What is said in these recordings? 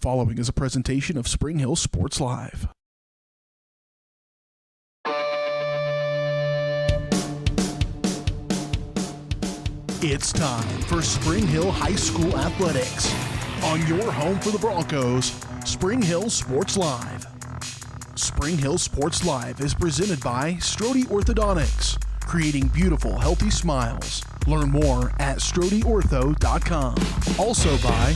following is a presentation of Spring Hill Sports Live. It's time for Spring Hill High School Athletics. On your home for the Broncos, Spring Hill Sports Live. Spring Hill Sports Live is presented by Strode Orthodontics, creating beautiful, healthy smiles. Learn more at StrodeOrtho.com. Also by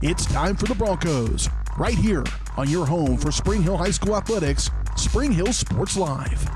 It's time for the Broncos, right here on your home for Spring Hill High School Athletics, Spring Hill Sports Live.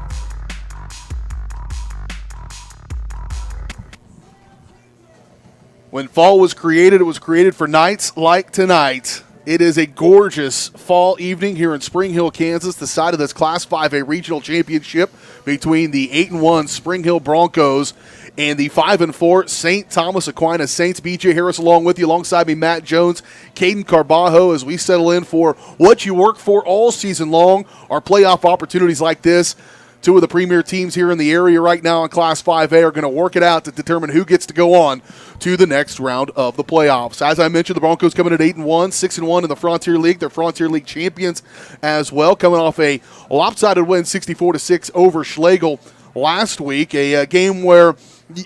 When fall was created, it was created for nights like tonight. It is a gorgeous fall evening here in Spring Hill, Kansas, the site of this Class 5A regional championship between the 8-1 Spring Hill Broncos and the 5-4 St. Thomas Aquinas Saints. BJ Harris along with you, alongside me, Matt Jones, Caden Carbajo, as we settle in for what you work for all season long, our playoff opportunities like this. Two of the premier teams here in the area right now in Class 5A are going to work it out to determine who gets to go on to the next round of the playoffs. As I mentioned, the Broncos coming at 8-1, 6-1 in the Frontier League. They're Frontier League champions as well, coming off a lopsided win 64-6 over Schlegel last week, a game where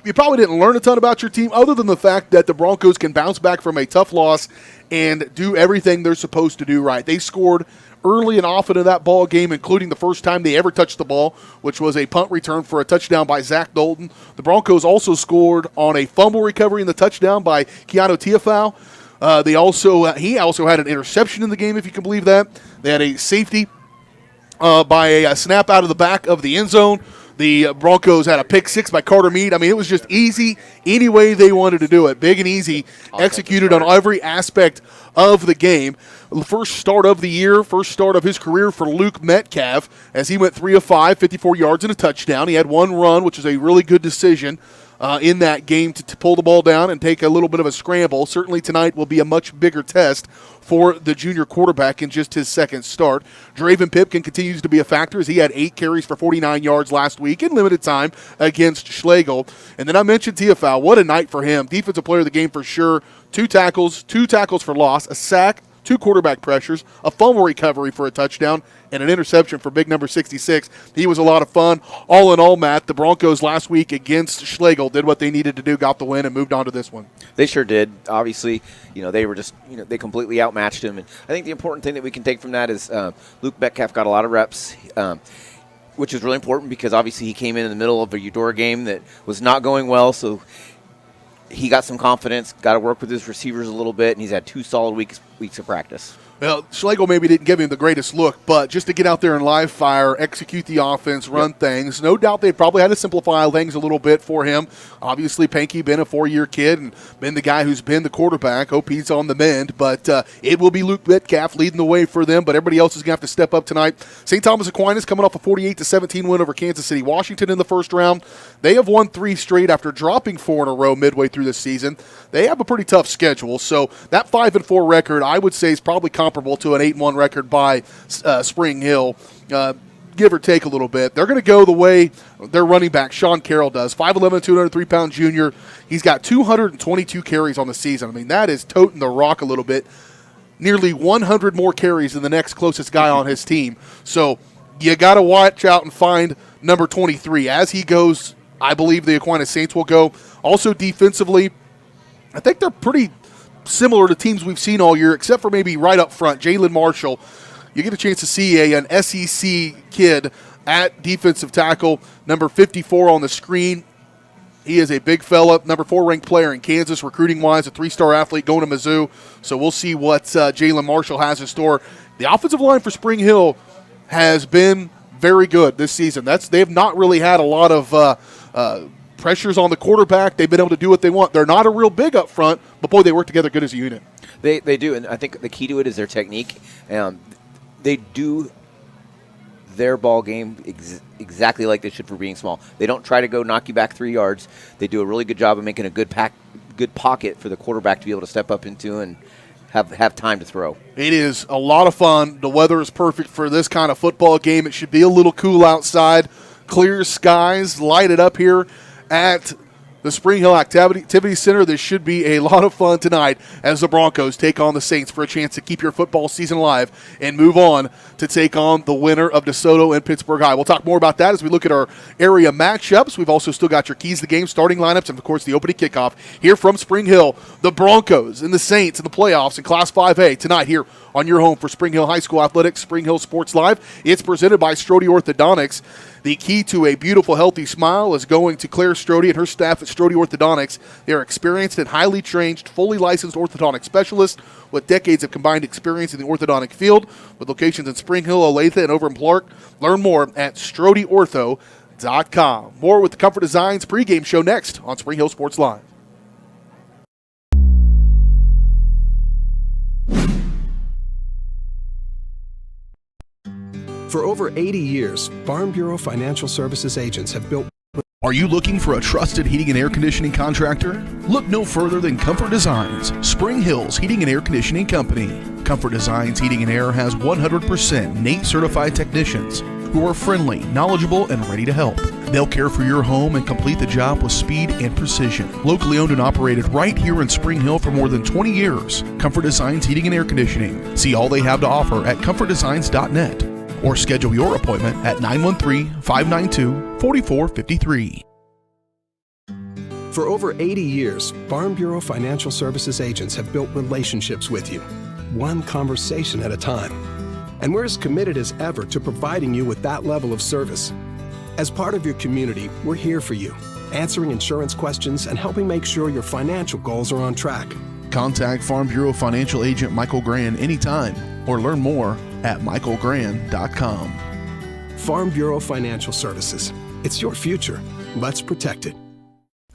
you probably didn't learn a ton about your team other than the fact that the Broncos can bounce back from a tough loss and do everything they're supposed to do right. They scored early and often in that ball game, including the first time they ever touched the ball, which was a punt return for a touchdown by Zach Dalton. The Broncos also scored on a fumble recovery in the touchdown by Keanu Tiafau. He also had an interception in the game, if you can believe that. They had a safety by a snap out of the back of the end zone. The Broncos had a pick six by Carter Mead. I mean, it was just easy any way they wanted to do it. Big and easy, executed on every aspect of the game. The first start of the year, first start of his career for Luke Metcalf, as he went 3 of 5, 54 yards and a touchdown. He had one run, which was a really good decision in that game to pull the ball down and take a little bit of a scramble. Certainly tonight will be a much bigger test for the junior quarterback in just his second start. Draven Pipkin continues to be a factor as he had 8 carries for 49 yards last week in limited time against Schlegel. And then I mentioned Tiafau. What a night for him. Defensive player of the game for sure. 2 tackles for loss, a sack, 2 quarterback pressures, a fumble recovery for a touchdown, and an interception for big number 66. He was a lot of fun. All in all, Matt, the Broncos last week against Schlegel did what they needed to do, got the win, and moved on to this one. They sure did. Obviously, they were just, they completely outmatched him. And I think the important thing that we can take from that is Luke Metcalf got a lot of reps, which is really important because obviously he came in the middle of a Eudora game that was not going well, so he got some confidence, got to work with his receivers a little bit, and he's had 2 solid weeks of practice. Well, Schlegel maybe didn't give him the greatest look, but just to get out there and live fire, execute the offense, run things, no doubt they probably had to simplify things a little bit for him. Obviously, Panky been a 4-year kid and been the guy who's been the quarterback. Hope he's on the mend, but it will be Luke Metcalf leading the way for them, but everybody else is going to have to step up tonight. St. Thomas Aquinas coming off a 48-17 win over Kansas City Washington in the first round. They have won 3 straight after dropping 4 in a row midway through the season. They have a pretty tough schedule, so that 5-4 record I would say is probably comparable to an 8-1 record by Spring Hill. give or take a little bit. They're going to go the way their running back, Sean Carroll, does. 5'11", 203-pound junior. He's got 222 carries on the season. I mean, that is toting the rock a little bit. Nearly 100 more carries than the next closest guy on his team. So you got to watch out and find number 23. As he goes, I believe the Aquinas Saints will go. Also defensively, I think they're pretty similar to teams we've seen all year, except for maybe right up front, Jalen Marshall. You get a chance to see an SEC kid at defensive tackle, number 54 on the screen. He is a big fella, number 4 ranked player in Kansas, recruiting-wise, a 3-star athlete going to Mizzou. So we'll see what Jalen Marshall has in store. The offensive line for Spring Hill has been very good this season. They have not really had a lot of pressures on the quarterback. They've been able to do what they want. They're not a real big up front, but, boy, they work together good as a unit. They do, and I think the key to it is their technique. They do their ball game exactly like they should for being small. They don't try to go knock you back 3 yards. They do a really good job of making a good pocket for the quarterback to be able to step up into and have time to throw. It is a lot of fun. The weather is perfect for this kind of football game. It should be a little cool outside. Clear skies, light it up here at the Spring Hill Activity Center. This should be a lot of fun tonight as the Broncos take on the Saints for a chance to keep your football season alive and move on to take on the winner of DeSoto and Pittsburgh High. We'll talk more about that as we look at our area matchups. We've also still got your keys to the game, starting lineups, and, of course, the opening kickoff here from Spring Hill. The Broncos and the Saints in the playoffs in Class 5A tonight here on your home for Spring Hill High School Athletics, Spring Hill Sports Live. It's presented by Strode Orthodontics. The key to a beautiful, healthy smile is going to Claire Strode and her staff at Strode Orthodontics. They are experienced and highly trained, fully licensed orthodontic specialists with decades of combined experience in the orthodontic field, with locations in Spring Hill, Olathe, and over in Clark. Learn more at StrodeOrtho.com. More with the Comfort Designs pregame show next on Spring Hill Sports Live. For over 80 years, Farm Bureau Financial Services agents have built. Are you looking for a trusted heating and air conditioning contractor? Look no further than Comfort Designs, Spring Hill's heating and air conditioning company. Comfort Designs Heating and Air has 100% NATE certified technicians who are friendly, knowledgeable, and ready to help. They'll care for your home and complete the job with speed and precision. Locally owned and operated right here in Spring Hill for more than 20 years, Comfort Designs Heating and Air Conditioning. See all they have to offer at comfortdesigns.net. Or schedule your appointment at 913-592-4453. For over 80 years, Farm Bureau Financial Services agents have built relationships with you, one conversation at a time. And we're as committed as ever to providing you with that level of service. As part of your community, we're here for you, answering insurance questions and helping make sure your financial goals are on track. Contact Farm Bureau Financial Agent Michael Grand anytime or learn more at michaelgrand.com. Farm Bureau Financial Services. It's your future. Let's protect it.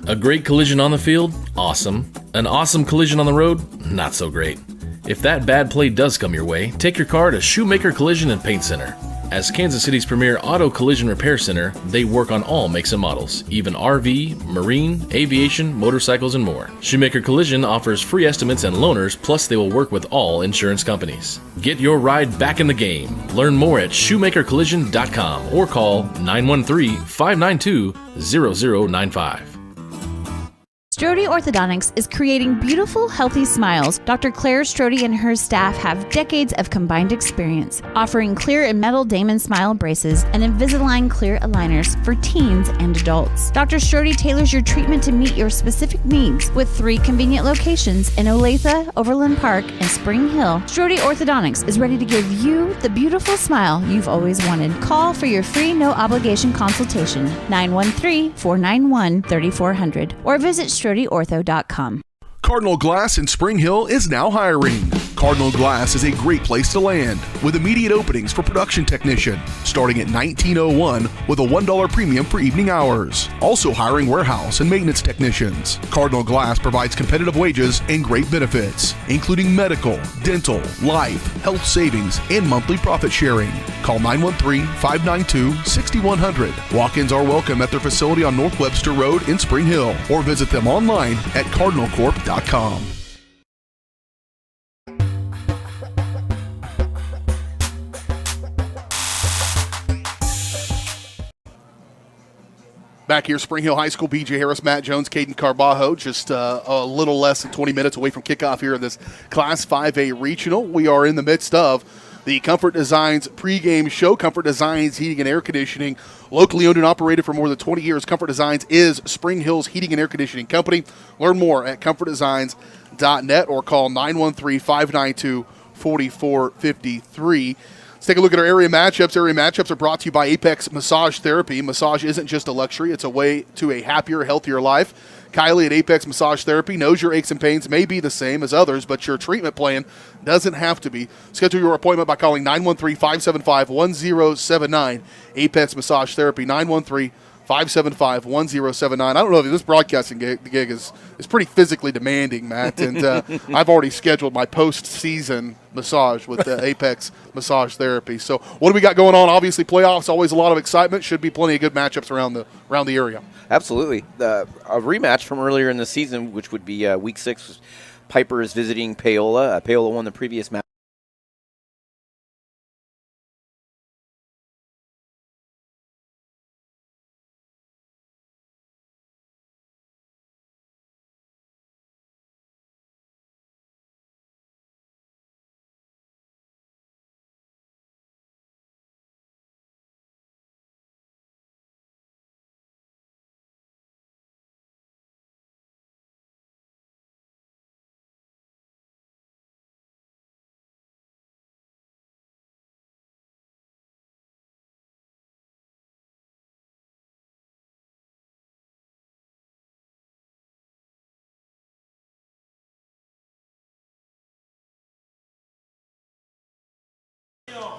A great collision on the field? Awesome. An awesome collision on the road? Not so great. If that bad play does come your way, take your car to Shoemaker Collision and Paint Center. As Kansas City's premier auto collision repair center, they work on all makes and models, even RV, marine, aviation, motorcycles, and more. Shoemaker Collision offers free estimates and loaners, plus they will work with all insurance companies. Get your ride back in the game. Learn more at shoemakercollision.com or call 913-592-0095. Strode Orthodontics is creating beautiful, healthy smiles. Dr. Claire Strode and her staff have decades of combined experience, offering clear and metal Damon Smile braces and Invisalign clear aligners for teens and adults. Dr. Strode tailors your treatment to meet your specific needs with 3 convenient locations in Olathe, Overland Park, and Spring Hill. Strode Orthodontics is ready to give you the beautiful smile you've always wanted. Call for your free no-obligation consultation, 913-491-3400, or visit StrodeOrtho.com. Cardinal Glass in Spring Hill is now hiring. Cardinal Glass is a great place to land with immediate openings for production technician starting at $19.01 with a $1 premium for evening hours. Also hiring warehouse and maintenance technicians. Cardinal Glass provides competitive wages and great benefits, including medical, dental, life, health savings, and monthly profit sharing. Call 913-592-6100. Walk-ins are welcome at their facility on North Webster Road in Spring Hill or visit them online at cardinalcorp.com. Back here, Spring Hill High School, B.J. Harris, Matt Jones, Caden Carbajo, just a little less than 20 minutes away from kickoff here in this Class 5A Regional. We are in the midst of the Comfort Designs pregame show. Comfort Designs Heating and Air Conditioning, locally owned and operated for more than 20 years. Comfort Designs is Spring Hill's heating and air conditioning company. Learn more at comfortdesigns.net or call 913-592-4453. Let's take a look at our area matchups. Area matchups are brought to you by Apex Massage Therapy. Massage isn't just a luxury, it's a way to a happier, healthier life. Kylie at Apex Massage Therapy knows your aches and pains may be the same as others, but your treatment plan doesn't have to be. Schedule your appointment by calling 913-575-1079. Apex Massage Therapy, 913-575-1079. I don't know if this broadcasting gig is pretty physically demanding, Matt, and I've already scheduled my post-season massage with Apex Massage Therapy. So what do we got going on? Obviously, playoffs, always a lot of excitement. Should be plenty of good matchups around the area. Absolutely. A rematch from earlier in the season, which would be Week 6. Piper is visiting Paola. Paola won the previous match.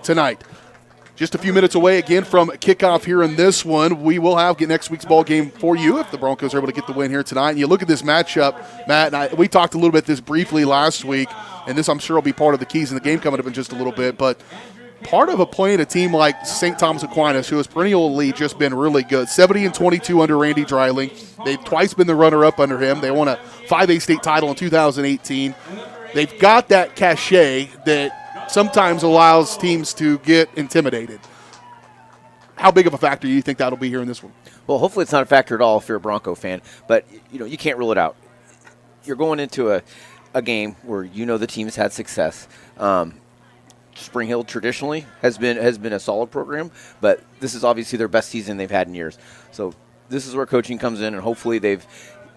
Tonight, just a few minutes away again from kickoff here in this one. We will have next week's ball game for you if the Broncos are able to get the win here tonight. And you look at this matchup, Matt, and we talked a little bit this briefly last week, and this I'm sure will be part of the keys in the game coming up in just a little bit. But part of playing a team like St. Thomas Aquinas, who has perennial elite, just been really good. 70-22 under Randy Dreiling. They've twice been the runner-up under him. They won a 5A state title in 2018. They've got that cachet that sometimes allows teams to get intimidated. How big of a factor do you think that'll be here in this one? Well, hopefully it's not a factor at all if you're a Bronco fan, but you can't rule it out. You're going into a game where the team has had success. Spring Hill traditionally has been a solid program, but this is obviously their best season they've had in years. So this is where coaching comes in, and hopefully they've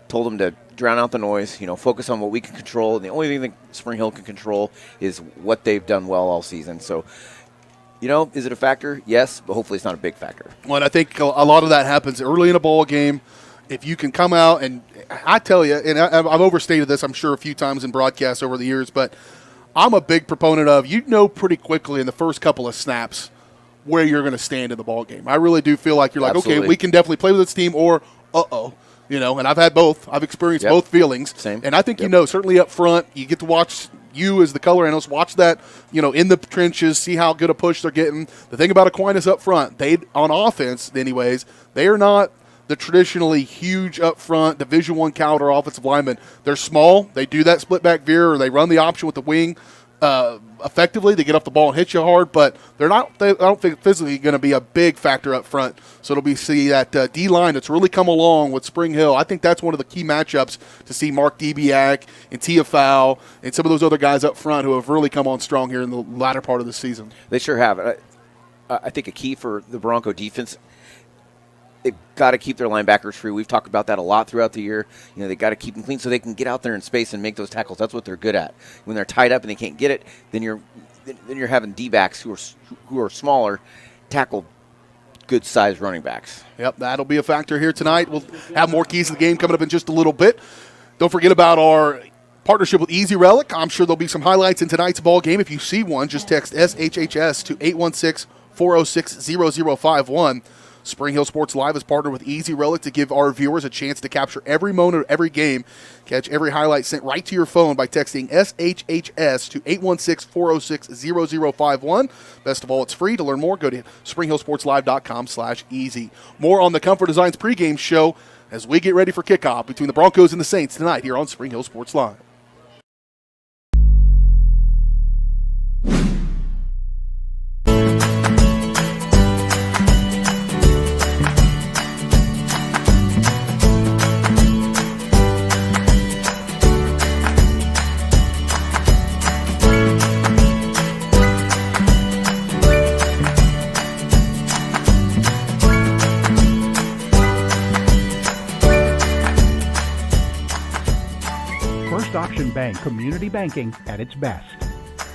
told them to drown out the noise, focus on what we can control. And the only thing that Spring Hill can control is what they've done well all season. So, is it a factor? Yes, but hopefully it's not a big factor. Well, and I think a lot of that happens early in a ball game. If you can come out, and I tell you, and I've overstated this, I'm sure, a few times in broadcasts over the years, but I'm a big proponent of pretty quickly in the first couple of snaps where you're going to stand in the ball game. I really do feel like you're like, Absolutely. okay, we can definitely play with this team, or uh-oh. And I've had both. I've experienced both feelings. Same. And I think, certainly up front, you get to watch, you as the color analyst, watch that, in the trenches, see how good a push they're getting. The thing about Aquinas up front, on offense anyways, they are not the traditionally huge up front Division I caliber offensive linemen. They're small. They do that split back veer, or they run the option with the wing effectively. They get off the ball and hit you hard, but I don't think physically going to be a big factor up front. So it'll be that D-line that's really come along with Spring Hill. I think that's one of the key matchups to see Mark Debiak and Tiafau and some of those other guys up front who have really come on strong here in the latter part of the season. They sure have. I think a key for the Bronco defense, they've got to keep their linebackers free. We've talked about that a lot throughout the year. They've got to keep them clean so they can get out there in space and make those tackles. That's what they're good at. When they're tied up and they can't get it, then you're having D-backs who are smaller tackle good-sized running backs. Yep, that'll be a factor here tonight. We'll have more keys to the game coming up in just a little bit. Don't forget about our partnership with Easy Relic. I'm sure there'll be some highlights in tonight's ball game. If you see one, just text SHHS to 816-406-0051. Spring Hill Sports Live is partnered with Easy Relic to give our viewers a chance to capture every moment of every game. Catch every highlight sent right to your phone by texting SHHS to 816-406-0051. Best of all, it's free. To learn more, go to springhillsportslive.com/easy. More on the Comfort Designs pregame show as we get ready for kickoff between the Broncos and the Saints tonight here on Spring Hill Sports Live. Bank, community banking at its best.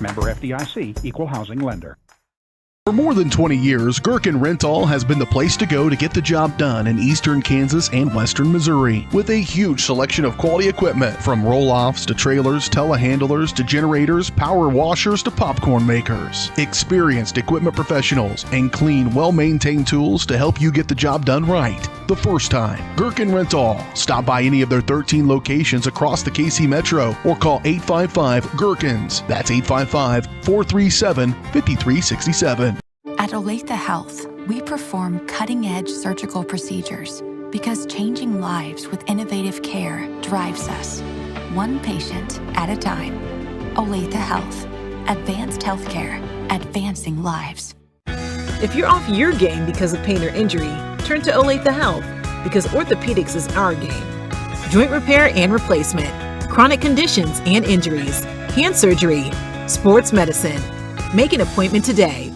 Member FDIC, Equal Housing Lender. For more than 20 years, Gherkin Rental has been the place to go to get the job done in eastern Kansas and western Missouri. With a huge selection of quality equipment, from roll-offs to trailers, telehandlers to generators, power washers to popcorn makers. Experienced equipment professionals and clean, well-maintained tools to help you get the job done right the first time. Gherkin Rental. Stop by any of their 13 locations across the KC Metro or call 855-GHERKINS. That's 855-437-5367. At Olathe Health, we perform cutting-edge surgical procedures because changing lives with innovative care drives us, one patient at a time. Olathe Health. Advanced healthcare. Advancing lives. If you're off your game because of pain or injury, turn to Olathe Health because orthopedics is our game. Joint repair and replacement, chronic conditions and injuries, hand surgery, sports medicine. Make an appointment today.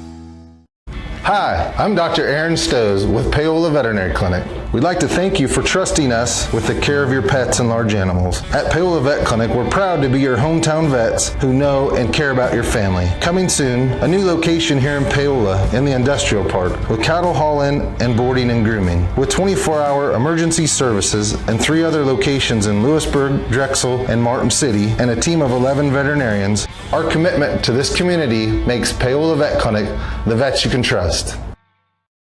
Hi, I'm Dr. Aaron Stowe with Paola Veterinary Clinic. We'd like to thank you for trusting us with the care of your pets and large animals. At Paola Vet Clinic, we're proud to be your hometown vets who know and care about your family. Coming soon, a new location here in Paola in the industrial park with cattle haul-in and boarding and grooming. With 24-hour emergency services and 3 other locations in Lewisburg, Drexel, and Martin City, and a team of 11 veterinarians, our commitment to this community makes Paola Vet Clinic the vets you can trust.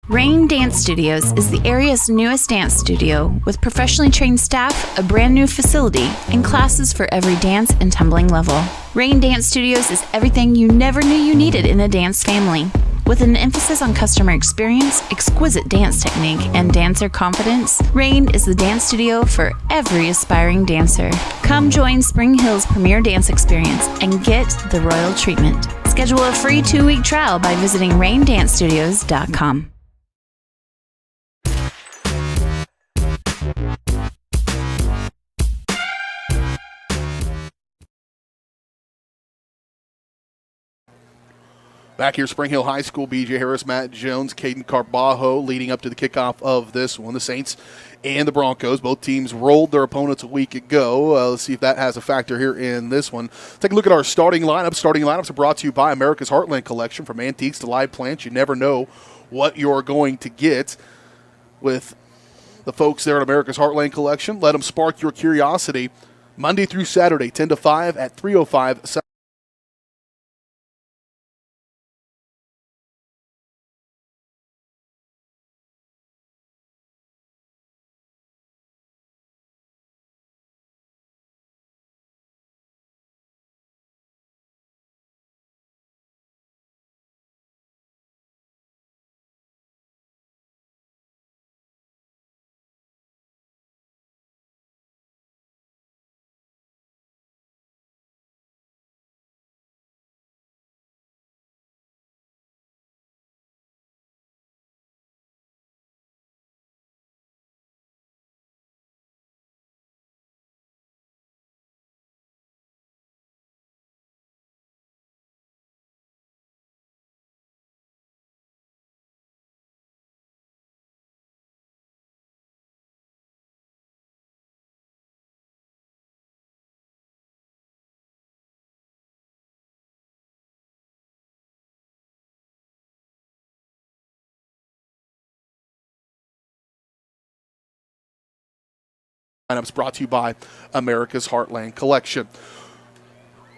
Rain Dance Studios is the area's newest dance studio with professionally trained staff, a brand new facility, and classes for every dance and tumbling level. Rain Dance Studios is everything you never knew you needed in a dance family. With an emphasis on customer experience, exquisite dance technique, and dancer confidence, Rain is the dance studio for every aspiring dancer. Come join Spring Hill's premier dance experience and get the royal treatment. Schedule a free 2-week trial by visiting raindancestudios.com. Back here, Spring Hill High School, B.J. Harris, Matt Jones, Caden Carbajo leading up to the kickoff of this one. The Saints and the Broncos, both teams rolled their opponents a week ago. Let's see if that has a factor here in this one. Take a look at our starting lineup. Starting lineups are brought to you by America's Heartland Collection. From antiques to live plants, you never know what you're going to get with the folks there at America's Heartland Collection. Let them spark your curiosity Monday through Saturday, 10 to 5 at 305 lineups brought to you by America's Heartland Collection.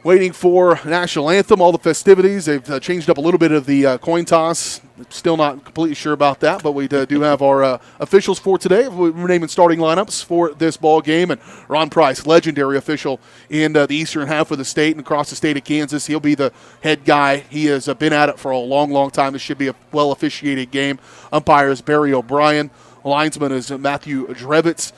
Waiting for national anthem, all the festivities. They've changed up a little bit of the coin toss. Still not completely sure about that, but we do have our officials for today. We're naming starting lineups for this ball game. And Ron Price, legendary official in the eastern half of the state and across the state of Kansas. He'll be the head guy. He has been at it for a long, long time. This should be a well-officiated game. Umpire is Barry O'Brien. Linesman is Matthew Drevitz.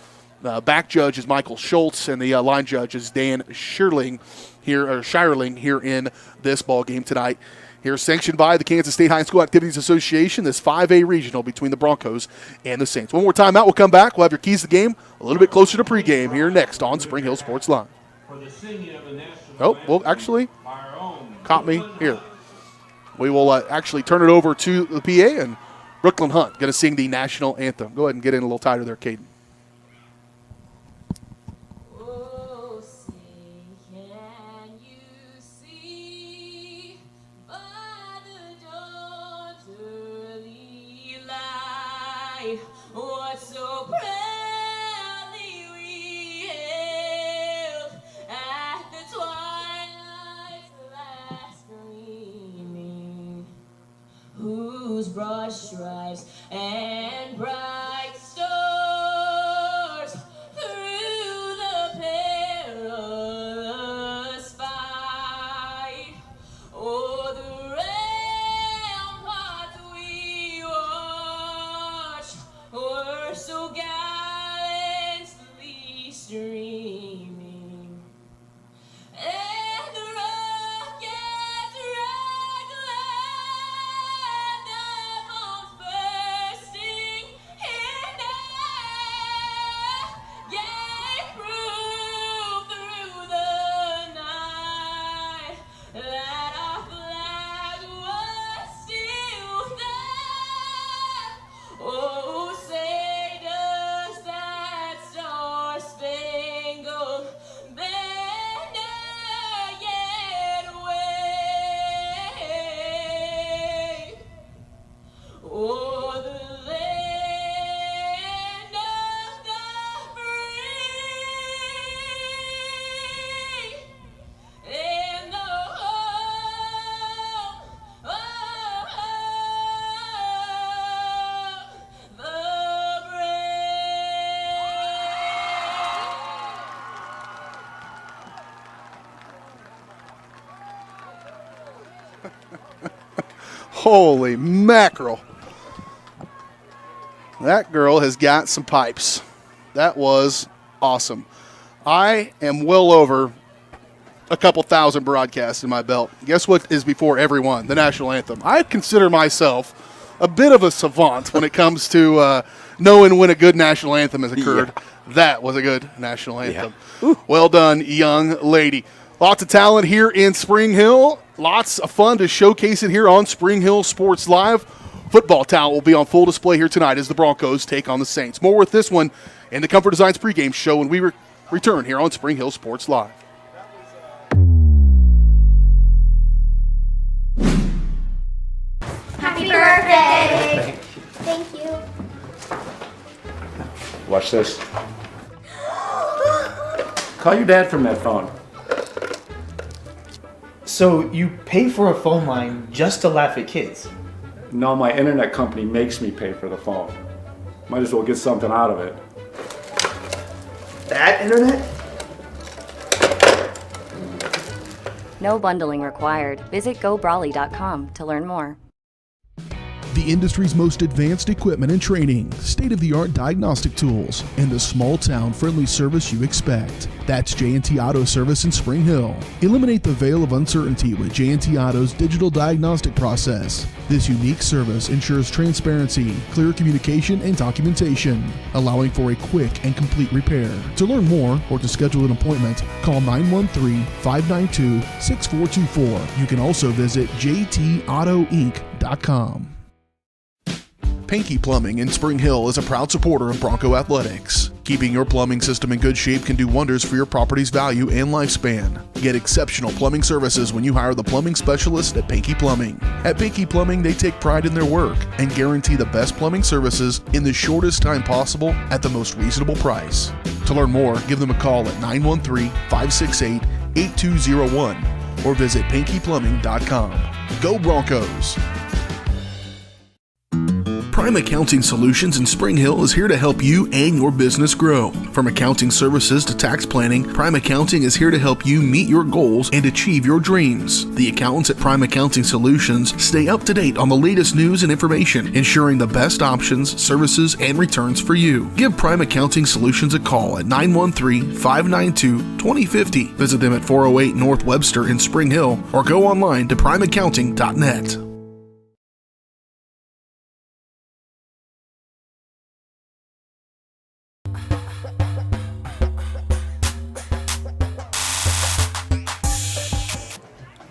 Back judge is Michael Schultz, and the line judge is Dan Shirling here in this ball game tonight. Here, sanctioned by the Kansas State High School Activities Association, this 5A regional between the Broncos and the Saints. One more timeout, we'll come back. We'll have your keys to the game a little bit closer to pregame here next on Spring Hill Sports Live. Oh, well, actually, caught me here. We will actually turn it over to the PA, and Brooklyn Hunt going to sing the national anthem. Go ahead and get in a little tighter there, Caden. Oh, sing, yeah. what so proudly we hailed at the twilight's last gleaming, whose broad stripes and bright stars through the perilous fight o'er the ramparts we watched were so gallantly streaming, and the rockets red-glad diamonds bursting in air gave proof through the night that our flag was still there. Oh, say does that star-spangled banner yet wave o'er the land of the free and the home of the Holy mackerel. That girl has got some pipes. That was awesome. I am well over a couple thousand broadcasts in my belt. Guess what is before every one? The national anthem. I consider myself a bit of a savant when it comes to knowing when a good national anthem has occurred. Yeah. That was a good national anthem. Yeah. Well done, young lady. Lots of talent here in Spring Hill. Lots of fun to showcase it here on Spring Hill Sports Live. Football talent will be on full display here tonight as the Broncos take on the Saints. More with this one in the Comfort Designs pregame show when we return here on Spring Hill Sports Live. Happy birthday! Thank you. Watch this. Call your dad from that phone. So you pay for a phone line just to laugh at kids? No, my internet company makes me pay for the phone. Might as well get something out of it. That internet? No bundling required. Visit gobrawley.com to learn more. The industry's most advanced equipment and training, state-of-the-art diagnostic tools, and the small-town friendly service you expect. That's J&T Auto Service in Spring Hill. Eliminate the veil of uncertainty with J&T Auto's digital diagnostic process. This unique service ensures transparency, clear communication, and documentation, allowing for a quick and complete repair. To learn more or to schedule an appointment, call 913-592-6424. You can also visit jtautoinc.com. Pinky Plumbing in Spring Hill is a proud supporter of Bronco Athletics. Keeping your plumbing system in good shape can do wonders for your property's value and lifespan. Get exceptional plumbing services when you hire the plumbing specialist at Pinky Plumbing. At Pinky Plumbing, they take pride in their work and guarantee the best plumbing services in the shortest time possible at the most reasonable price. To learn more, give them a call at 913-568-8201 or visit pinkyplumbing.com. Go Broncos! Prime Accounting Solutions in Spring Hill is here to help you and your business grow. From accounting services to tax planning, Prime Accounting is here to help you meet your goals and achieve your dreams. The accountants at Prime Accounting Solutions stay up to date on the latest news and information, ensuring the best options, services, and returns for you. Give Prime Accounting Solutions a call at 913-592-2050. Visit them at 408 North Webster in Spring Hill or go online to primeaccounting.net.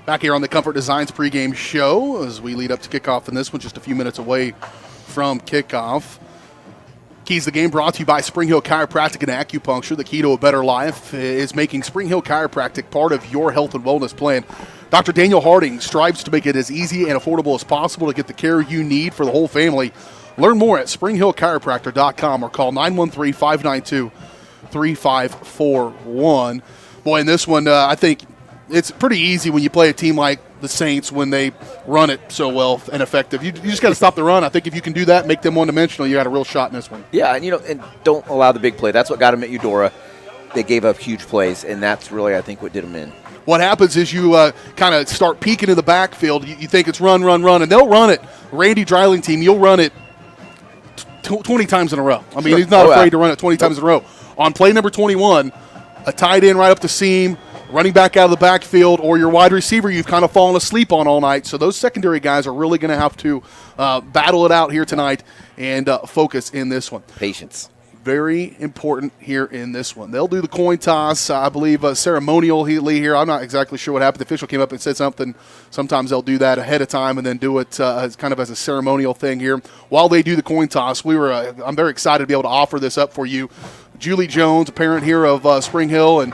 Back here on the Comfort Designs pregame show as we lead up to kickoff in this one, just a few minutes away from kickoff. Keys to the game brought to you by Spring Hill Chiropractic and Acupuncture. The key to a better life is making Spring Hill Chiropractic part of your health and wellness plan. Dr. Daniel Harding strives to make it as easy and affordable as possible to get the care you need for the whole family. Learn more at springhillchiropractor.com or call 913-592-3541. Boy, in this one, I think it's pretty easy when you play a team like the Saints when they run it so well and effective. You just got to stop the run. I think if you can do that, make them one-dimensional, you got a real shot in this one. Yeah, and don't allow the big play. That's what got them at Eudora. They gave up huge plays, and that's really, I think, what did them in. What happens is you kind of start peeking in the backfield. You think it's run, and they'll run it. Randy Dreiling team, you'll run it 20 times in a row. I mean, he's not afraid to run it 20 times in a row. On play number 21, a tight end right up the seam, running back out of the backfield, or your wide receiver you've kind of fallen asleep on all night. So those secondary guys are really going to have to battle it out here tonight and focus in this one. Patience. Very important here in this one. They'll do the coin toss, I believe, ceremonially here. I'm not exactly sure what happened. The official came up and said something. Sometimes they'll do that ahead of time and then do it as kind of as a ceremonial thing here. While they do the coin toss, I'm very excited to be able to offer this up for you. Julie Jones, a parent here of Spring Hill, and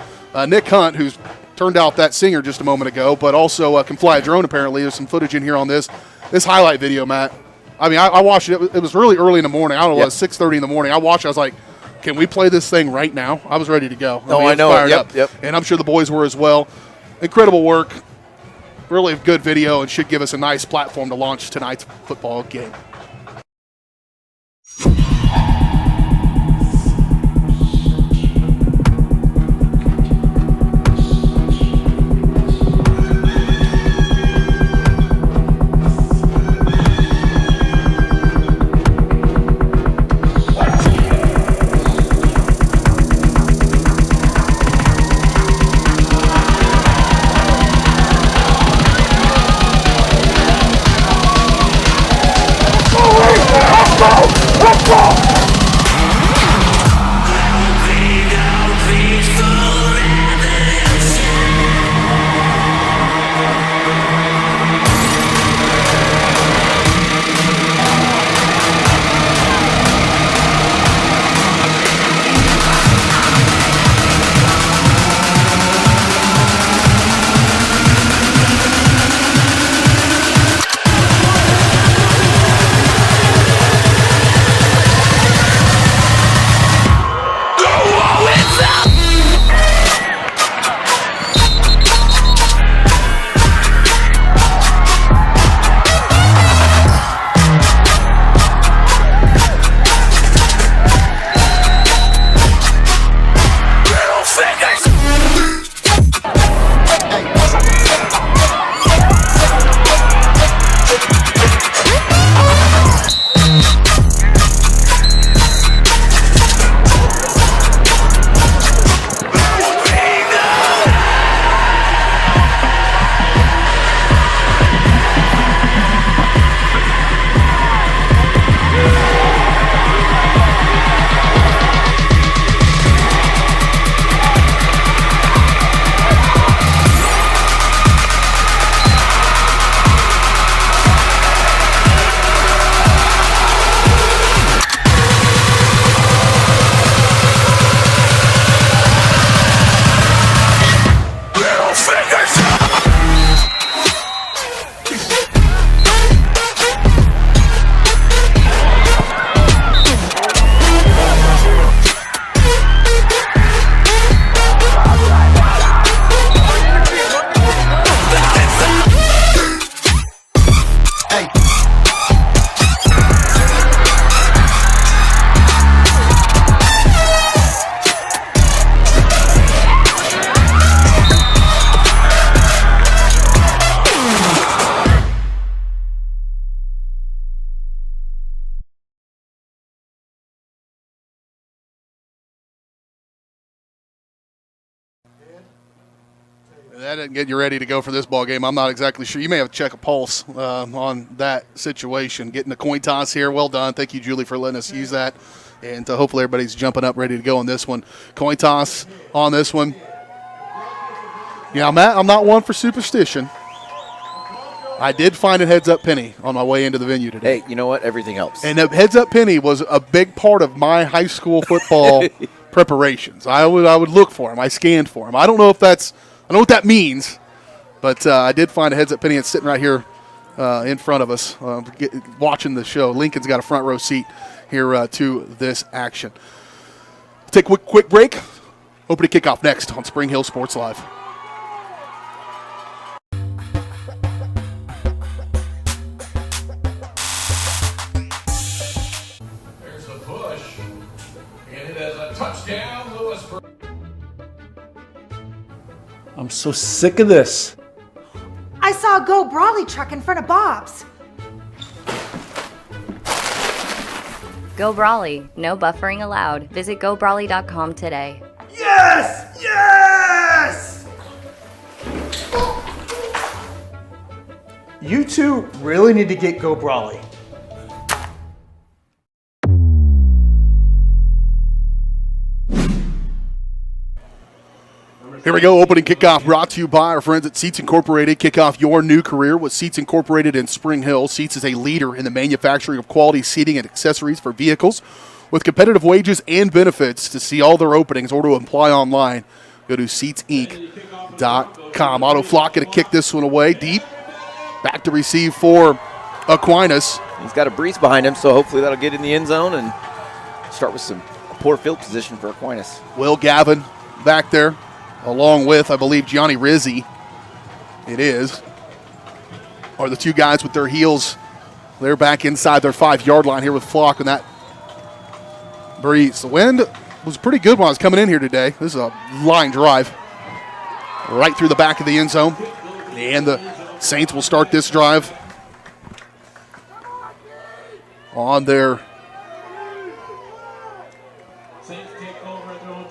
Nick Hunt, who's turned out that singer just a moment ago, but also can fly a drone apparently. There's some footage in here on this highlight video, Matt. I mean, I watched it. It was really early in the morning. I don't know, it was 6:30 in the morning. I watched it. I was like, can we play this thing right now? I was ready to go. I know. Yep. And I'm sure the boys were as well. Incredible work. Really good video and should give us a nice platform to launch tonight's football game. That didn't get you ready to go for this ball game. I'm not exactly sure. You may have to check a pulse on that situation. Getting the coin toss here. Well done. Thank you, Julie, for letting us use that. And hopefully everybody's jumping up ready to go on this one. Coin toss on this one. Yeah, Matt, I'm not one for superstition. I did find a heads-up penny on my way into the venue today. Hey, you know what? Everything helps. And the heads-up penny was a big part of my high school football preparations. I would look for them. I scanned for them. I don't know what that means, but I did find a heads-up penny. It's sitting right here in front of us watching the show. Lincoln's got a front row seat here to this action. Take a quick break. Opening kickoff next on Spring Hill Sports Live. There's a push, and it is a touchdown, Lewisburg. I'm so sick of this. I saw a Go Brawley truck in front of Bob's. Go Brawley. No buffering allowed. Visit gobrawley.com today. Yes! Yes! You two really need to get Go Brawley. Here we go, opening kickoff brought to you by our friends at Seats Incorporated. Kick off your new career with Seats Incorporated in Spring Hill. Seats is a leader in the manufacturing of quality seating and accessories for vehicles with competitive wages and benefits. To see all their openings or to apply online, go to seatsinc.com. Otto Flock going to kick this one away deep. Back to receive for Aquinas. He's got a breeze behind him, so hopefully that'll get in the end zone and start with some poor field position for Aquinas. Will Gavin back there, along with, I believe, Gianni Rizzi. It is. Are the two guys with their heels. They're back inside their 5-yard line here with Flock on that breeze. The wind was pretty good when I was coming in here today. This is a line drive right through the back of the end zone. And the Saints will start this drive on their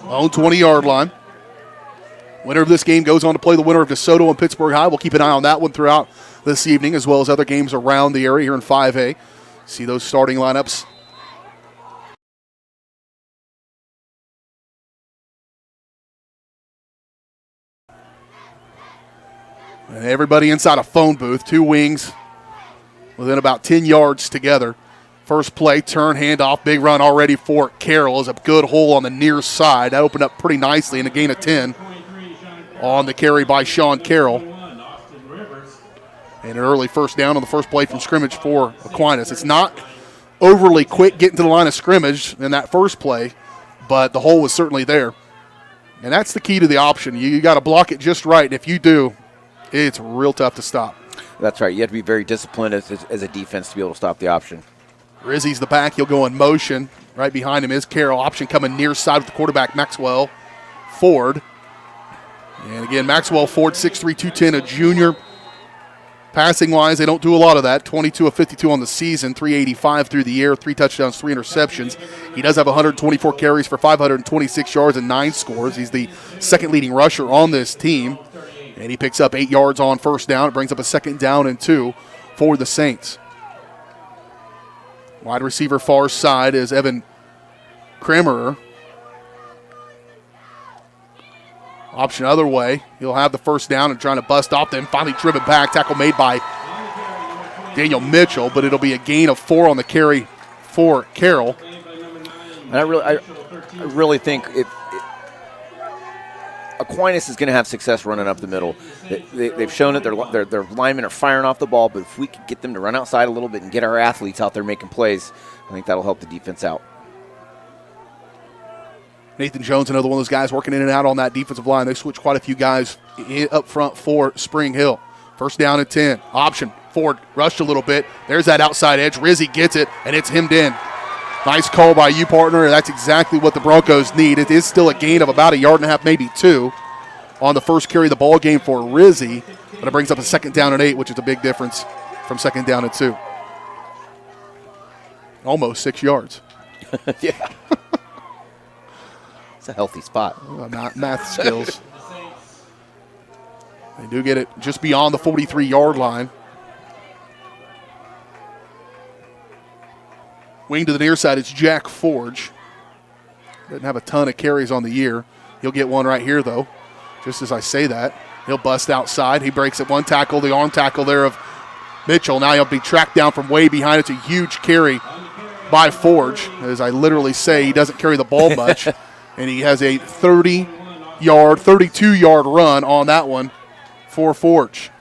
own 20-yard line. Winner of this game goes on to play the winner of DeSoto and Pittsburgh High. We'll keep an eye on that one throughout this evening, as well as other games around the area here in 5A. See those starting lineups. And everybody inside a phone booth, two wings within about 10 yards together. First play, turn, handoff, big run already for Carroll. Is a good hole on the near side. That opened up pretty nicely and a gain of 10 on the carry by Sean Carroll. And an early first down on the first play from scrimmage for Aquinas. It's not overly quick getting to the line of scrimmage in that first play, but the hole was certainly there. And that's the key to the option. You got to block it just right, and if you do, it's real tough to stop. That's right. You have to be very disciplined as a defense to be able to stop the option. Rizzi's the back. He'll go in motion. Right behind him is Carroll. Option coming near side with the quarterback, Maxwell Ford. And again, Maxwell Ford, 6'3", 210, a junior. Passing-wise, they don't do a lot of that. 22 of 52 on the season, 385 through the air, 3 touchdowns, 3 interceptions. He does have 124 carries for 526 yards and 9 scores. He's the second leading rusher on this team. And he picks up 8 yards on first down. It brings up a second down and 2 for the Saints. Wide receiver far side is Evan Kramerer. Option other way. He'll have the first down and trying to bust off them. Finally driven back. Tackle made by Daniel Mitchell, but it'll be a gain of 4 on the carry for Carroll. And I really think Aquinas is going to have success running up the middle. They've shown it. Their linemen are firing off the ball, but if we could get them to run outside a little bit and get our athletes out there making plays, I think that'll help the defense out. Nathan Jones, another one of those guys working in and out on that defensive line. They switched quite a few guys up front for Spring Hill. First down and 10. Option. Ford rushed a little bit. There's that outside edge. Rizzi gets it, and it's hemmed in. Nice call by you, partner. That's exactly what the Broncos need. It is still a gain of about 1.5 yards, maybe 2, on the first carry of the ball game for Rizzi. But it brings up a second down and 8, which is a big difference from second down and 2. Almost 6 yards. Yeah. It's a healthy spot. Math skills. They do get it just beyond the 43-yard line. Wing to the near side, it's Jack Forge. Doesn't have a ton of carries on the year. He'll get one right here, though. Just as I say that, he'll bust outside. He breaks it. One tackle, the arm tackle there of Mitchell. Now he'll be tracked down from way behind. It's a huge carry by Forge. As I literally say, he doesn't carry the ball much. And he has a 32-yard run on that one for Forge.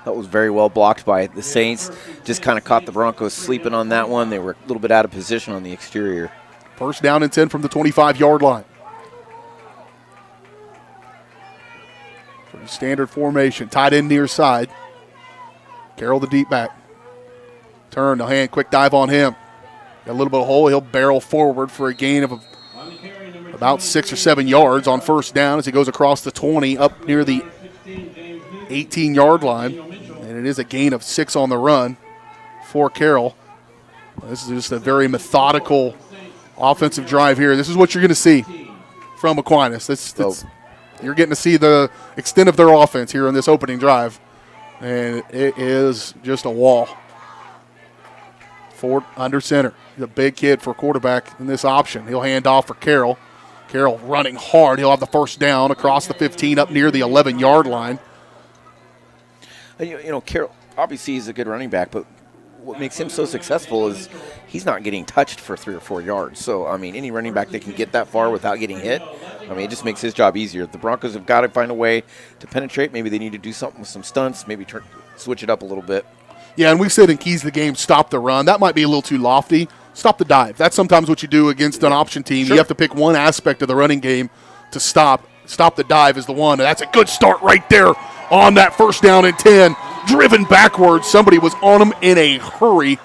That was very well blocked by the Saints. Just kind of caught the Broncos sleeping on that one. They were a little bit out of position on the exterior. First down and 10 from the 25-yard line. Pretty standard formation. Tight end near side. Carroll the deep back. Turn, the hand, quick dive on him. Got a little bit of hole. He'll barrel forward for a gain of about 6 or 7 yards on first down as he goes across the 20 up near the 18-yard line. And it is a gain of 6 on the run for Carroll. This is just a very methodical offensive drive here. This is what you're going to see from Aquinas. You're getting to see the extent of their offense here in this opening drive. And it is just a wall. Ford under center. He's a big kid for a quarterback in this option. He'll hand off for Carroll. Carroll running hard. He'll have the first down across the 15 up near the 11-yard line. Carroll, obviously he's a good running back, but what makes him so successful is he's not getting touched for 3 or 4 yards. So, any running back that can get that far without getting hit, it just makes his job easier. The Broncos have got to find a way to penetrate. Maybe they need to do something with some stunts, maybe switch it up a little bit. Yeah, and we said in keys of the game, stop the run. That might be a little too lofty. Stop the dive. That's sometimes what you do against an option team. Sure. You have to pick one aspect of the running game to stop. Stop the dive is the one. And that's a good start right there on that first down and 10. Driven backwards. Somebody was on him in a hurry.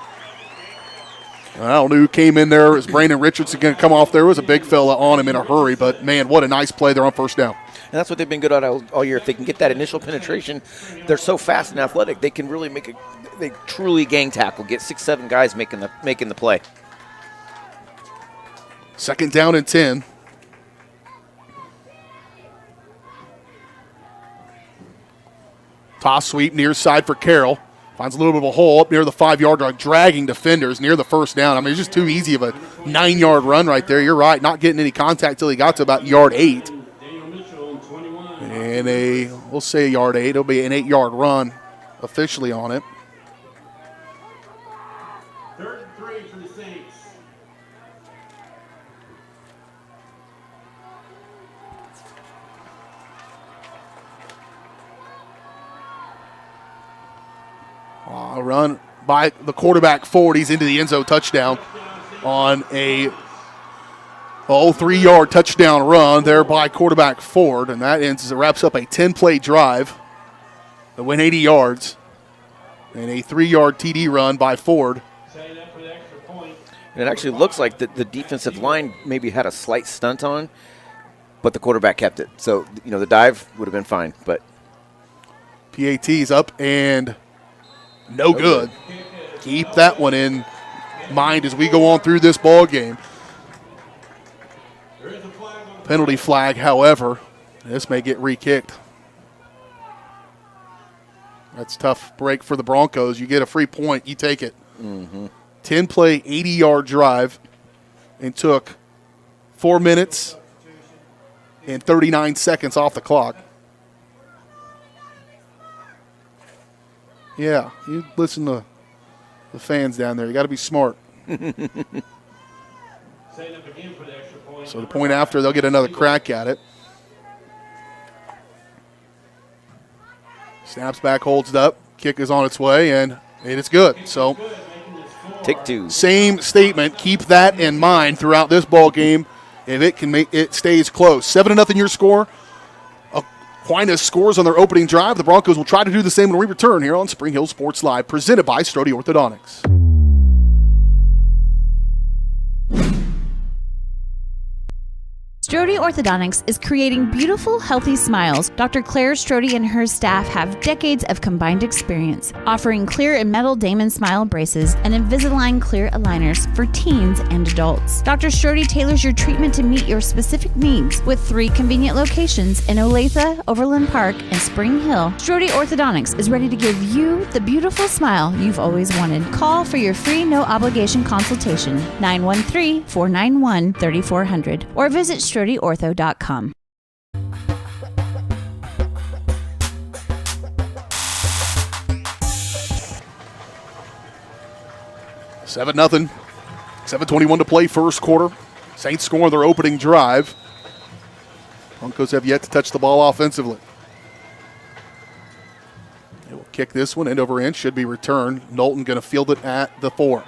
I don't know who came in there. Is Brandon Richardson going to come off there? It was a big fella on him in a hurry. But, man, what a nice play there on first down. And that's what they've been good at all year. If they can get that initial penetration, they're so fast and athletic. They can really they truly gang tackle, get 6-7 guys making the play. Second down and 10. Toss sweep near side for Carroll. Finds a little bit of a hole up near the 5-yard line, dragging defenders near the first down. It's just too easy of a 9-yard run right there. You're right, not getting any contact till he got to about yard 8. And we'll say yard 8. It'll be an 8-yard run officially on it. 3rd and 3 for the Saints. Run by the quarterback forward. He's into the end zone touchdown on a 3-yard touchdown run there by quarterback Ford, and that wraps up a 10-play drive that went 80 yards and a 3-yard TD run by Ford. And it actually looks like the defensive line maybe had a slight stunt on, but the quarterback kept it. So, the dive would have been fine. But PAT's up and no good. Keep that one in mind as we go on through this ball game. Penalty flag, however, this may get re-kicked. That's a tough break for the Broncos. You get a free point, you take it. 10-play, 80-yard drive, and took 4 minutes and 39 seconds off the clock. Yeah, you listen to the fans down there. You got to be smart. So the point after, they'll get another crack at it. Snaps back, holds it up. Kick is on its way, and it is good. So take 2. Same statement. Keep that in mind throughout this ball game. If it can make it stays close. 7-0 your score. Aquinas scores on their opening drive. The Broncos will try to do the same when we return here on Spring Hill Sports Live, presented by Strode Orthodontics. Strode Orthodontics is creating beautiful, healthy smiles. Dr. Claire Strode and her staff have decades of combined experience, offering clear and metal Damon smile braces and Invisalign clear aligners for teens and adults. Dr. Strode tailors your treatment to meet your specific needs with 3 convenient locations in Olathe, Overland Park, and Spring Hill. Strode Orthodontics is ready to give you the beautiful smile you've always wanted. Call for your free no-obligation consultation, 913-491-3400, or visit StrodeOrtho.com. Seven 0 7:21 to play first quarter. Saints score their opening drive. Broncos have yet to touch the ball offensively. They will kick this one end over end. Should be returned. Knowlton going to field it at the 4.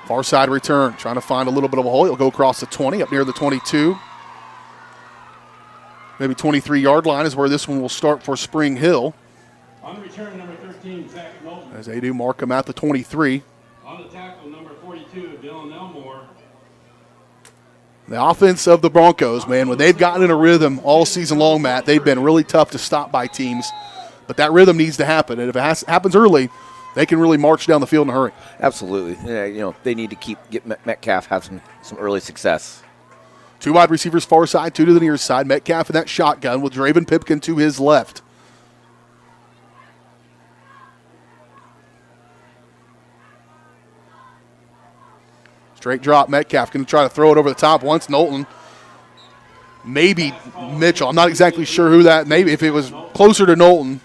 Far side return. Trying to find a little bit of a hole. He'll go across the 20, up near the 22. Maybe 23-yard line is where this one will start for Spring Hill. On return, number 13, Zach Knowlton. As they do mark him at the 23. On the tackle, number 42, Dylan Elmore. The offense of the Broncos, man, when they've gotten in a rhythm all season long, Matt, they've been really tough to stop by teams. But that rhythm needs to happen. And if it happens early, they can really march down the field in a hurry. Absolutely. Yeah, they need to get Metcalf have some early success. 2 wide receivers far side, 2 to the near side. Metcalf in that shotgun with Draven Pipkin to his left. Straight drop. Metcalf going to try to throw it over the top once. Knowlton, maybe Mitchell. I'm not exactly sure who that. Maybe if it was closer to Knowlton,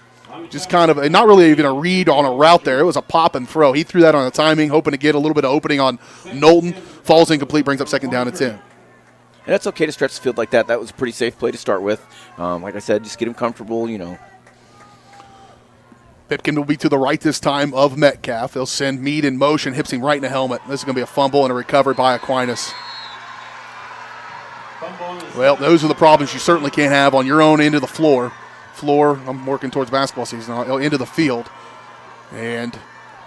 just kind of not really even a read on a route there. It was a pop and throw. He threw that on the timing, hoping to get a little bit of opening on Knowlton. Falls incomplete, brings up 2nd down and 10. And it's okay to stretch the field like that. That was a pretty safe play to start with. Like I said, just get him comfortable, Pipkin will be to the right this time of Metcalf. They'll send Meade in motion, hips him right in the helmet. This is going to be a fumble and a recovery by Aquinas. Well, those are the problems you certainly can't have on your own end of the floor. I'm working towards basketball season, into the field. And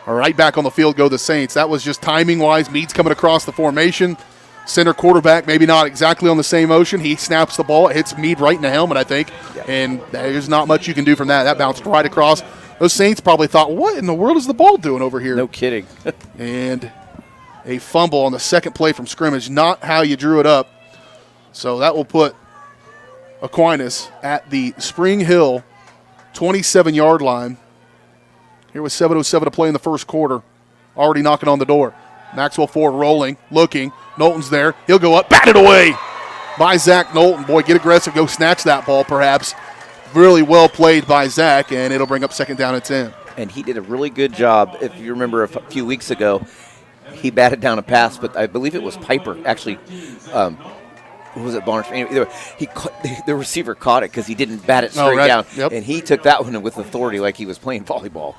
right back on the field go the Saints. That was just timing-wise. Meade's coming across the formation. Center quarterback, maybe not exactly on the same motion. He snaps the ball. It hits Meade right in the helmet, I think. And there's not much you can do from that. That bounced right across. Those Saints probably thought, what in the world is the ball doing over here? No kidding. And a fumble on the second play from scrimmage, not how you drew it up. So that will put Aquinas at the Spring Hill 27-yard line. Here with 7:07 to play in the first quarter. Already knocking on the door. Maxwell Ford rolling, looking. Knowlton's there. He'll go up, batted away by Zach Knowlton. Boy, get aggressive, go snatch that ball perhaps. Really well played by Zach, and it'll bring up 2nd down and 10. And he did a really good job. If you remember a few weeks ago, he batted down a pass, but I believe it was Piper actually. Who was it, Barnes? The receiver caught it because he didn't bat it straight down, and he took that one with authority like he was playing volleyball.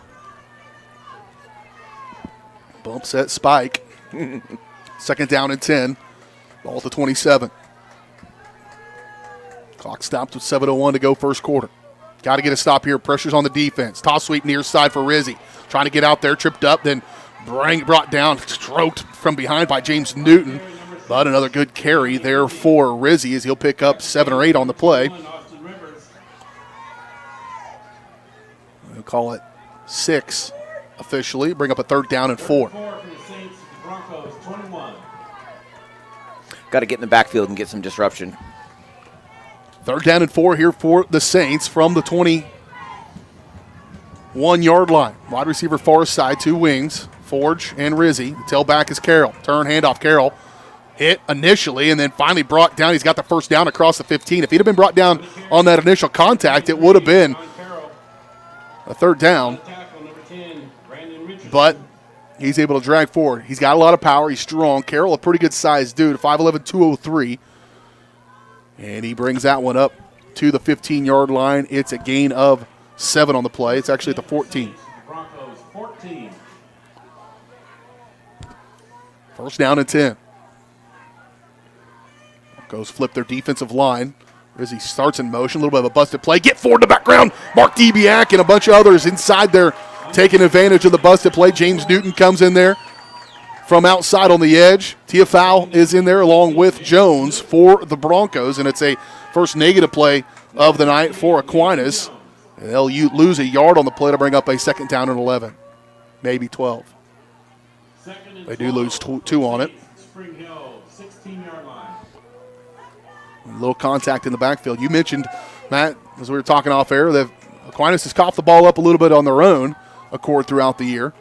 Bump set spike. 2nd down and 10. Ball to 27. Clock stopped with 7:01 to go first quarter. Got to get a stop here. Pressure's on the defense. Toss sweep near side for Rizzi. Trying to get out there, tripped up, then brought down, stroked from behind by James Newton. But another good carry there for Rizzi as he'll pick up 7 or 8 on the play. We'll call it 6 officially. Bring up a 3rd down and 4. Got to get in the backfield and get some disruption. 3rd down and 4 here for the Saints from the 21-yard line. Wide receiver far side, 2 wings, Forge and Rizzi. The tailback is Carroll. Turn, handoff, Carroll. Hit initially and then finally brought down. He's got the 1st down across the 15. If he'd have been brought down on that initial contact, it would have been a 3rd down. But he's able to drag forward. He's got a lot of power. He's strong. Carroll, a pretty good sized dude, 5'11", 203. And he brings that one up to the 15-yard line. It's a gain of 7 on the play. It's actually at the 14. Broncos 14. 1st down and 10. Broncos flip their defensive line. Rizzi starts in motion. A little bit of a busted play. Get forward in the background. Mark Debiak and a bunch of others inside there taking advantage of the busted play. James Newton comes in there from outside on the edge. Tiafau is in there along with Jones for the Broncos, and it's a first negative play of the night for Aquinas. And they'll lose a yard on the play to bring up a 2nd down and 11, maybe 12. They do lose 2 on it. Spring Hill, 16-yard line. A little contact in the backfield. You mentioned, Matt, as we were talking off air, that Aquinas has coughed the ball up a little bit on their own accord throughout the year.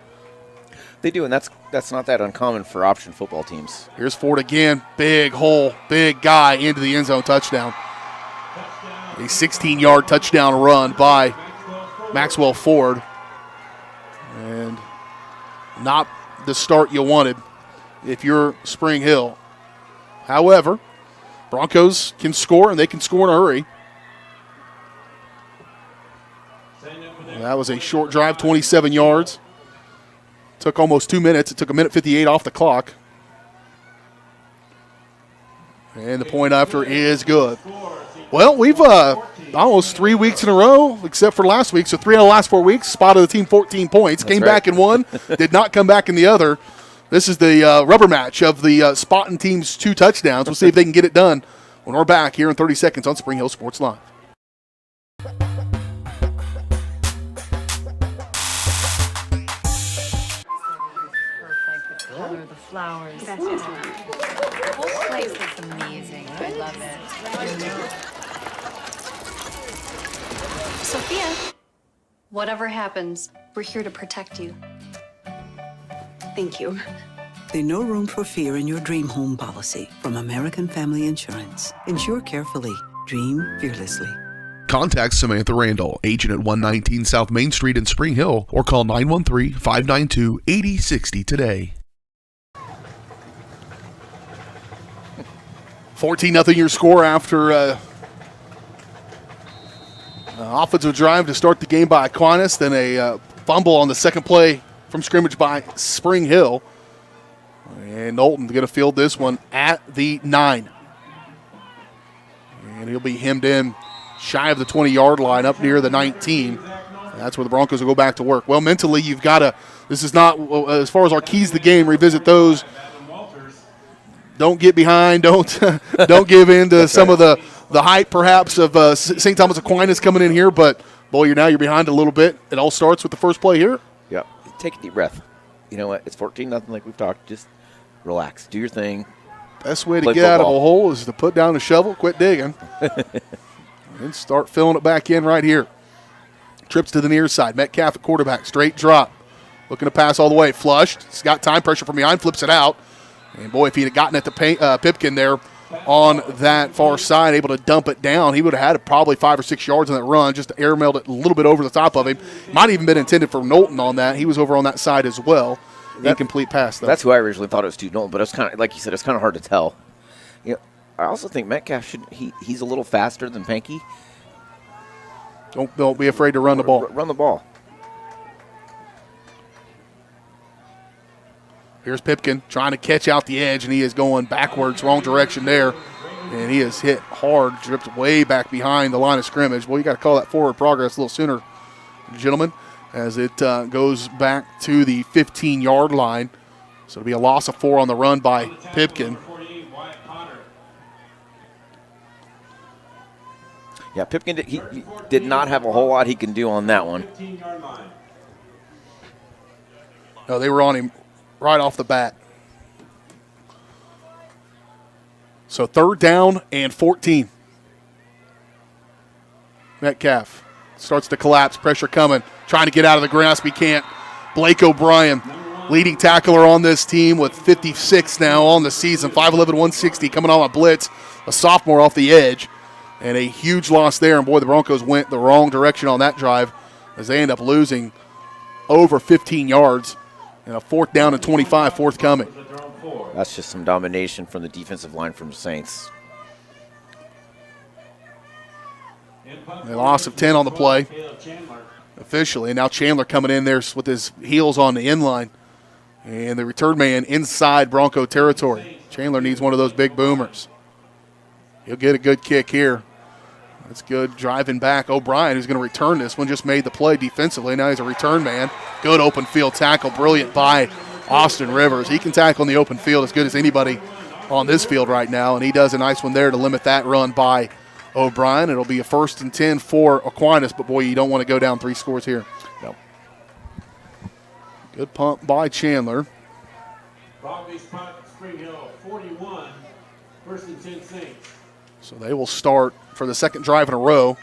They do, and that's not that uncommon for option football teams. Here's Ford again. Big hole, big guy into the end zone, touchdown. A 16-yard touchdown run by Maxwell Ford. And not the start you wanted if you're Spring Hill. However, Broncos can score, and they can score in a hurry. That was a short drive, 27 yards. Took almost 2 minutes. It took 1:58 off the clock. And the point after is good. Well, we've almost 3 weeks in a row, except for last week. So 3 out of the last 4 weeks, spotted the team 14 points. That's came right. back in one, did not come back in the other. This is the rubber match of the spotting team's 2 touchdowns. We'll see if they can get it done when we're back here in 30 seconds on Spring Hill Sports Live. Color, the flowers. That's just the whole place is amazing. I love it. Sophia, whatever happens, we're here to protect you. Thank you. There's no room for fear in your dream home policy from American Family Insurance. Insure carefully. Dream fearlessly. Contact Samantha Randall, agent at 119 South Main Street in Spring Hill, or call 913-592-8060 today. 14-0 your score after offensive drive to start the game by Aquinas, then a fumble on the second play from scrimmage by Spring Hill. And Knowlton going to field this one at the 9. And he'll be hemmed in shy of the 20-yard line up near the 19. That's where the Broncos will go back to work. Well, mentally, you've got to, this is not, as far as our keys to the game, revisit those. Don't get behind. Don't give in to some of the hype, perhaps, of St. Thomas Aquinas coming in here. But, boy, you're behind a little bit. It all starts with the first play here. Yep. Take a deep breath. You know what? It's 14-0 like we've talked. Just relax. Do your thing. Best way to get out of a hole is to put down a shovel, quit digging, and start filling it back in right here. Trips to the near side. Metcalf at quarterback. Straight drop. Looking to pass all the way. Flushed. He's got time pressure from behind. Flips it out. And, boy, if he'd have gotten at the Pipkin there on that far side, able to dump it down, he would have had probably 5 or 6 yards on that run, just airmailed it a little bit over the top of him. Might have even been intended for Knowlton on that. He was over on that side as well. Incomplete pass, though. That's who I originally thought it was to Knowlton, but it's kind of, like you said, it's kind of hard to tell. You know, I also think Metcalf he's a little faster than Pankey. Don't be afraid to run the ball. Run the ball. Here's Pipkin trying to catch out the edge, and he is going backwards, wrong direction there. And he is hit hard, dripped way back behind the line of scrimmage. Well, you got to call that forward progress a little sooner, gentlemen, as it goes back to the 15-yard line. So it'll be a loss of 4 on the run by Pipkin. Yeah, Pipkin he did not have a whole lot he can do on that one. No, they were on him right off the bat. So 3rd down and 14. Metcalf starts to collapse, pressure coming, trying to get out of the grasp. He can't. Blake O'Brien, leading tackler on this team with 56 now on the season, 5'11", 160, coming on a blitz, a sophomore off the edge, and a huge loss there. And, boy, the Broncos went the wrong direction on that drive as they end up losing over 15 yards. And a 4th down and 25 forthcoming. That's just some domination from the defensive line from the Saints. A loss of 10 on the play officially. And now Chandler coming in there with his heels on the end line. And the return man inside Bronco territory. Chandler needs one of those big boomers. He'll get a good kick here. That's good driving back. O'Brien, who's going to return this one, just made the play defensively. Now he's a return man. Good open field tackle. Brilliant by Austin Rivers. He can tackle in the open field as good as anybody on this field right now, and he does a nice one there to limit that run by O'Brien. It'll be a 1st and 10 for Aquinas, but, boy, you don't want to go down 3 scores here. No. Good pump by Chandler. Broadway spot, Spring Hill, 41, 1st and 10 Saints. So they will start for the 2nd drive in a row.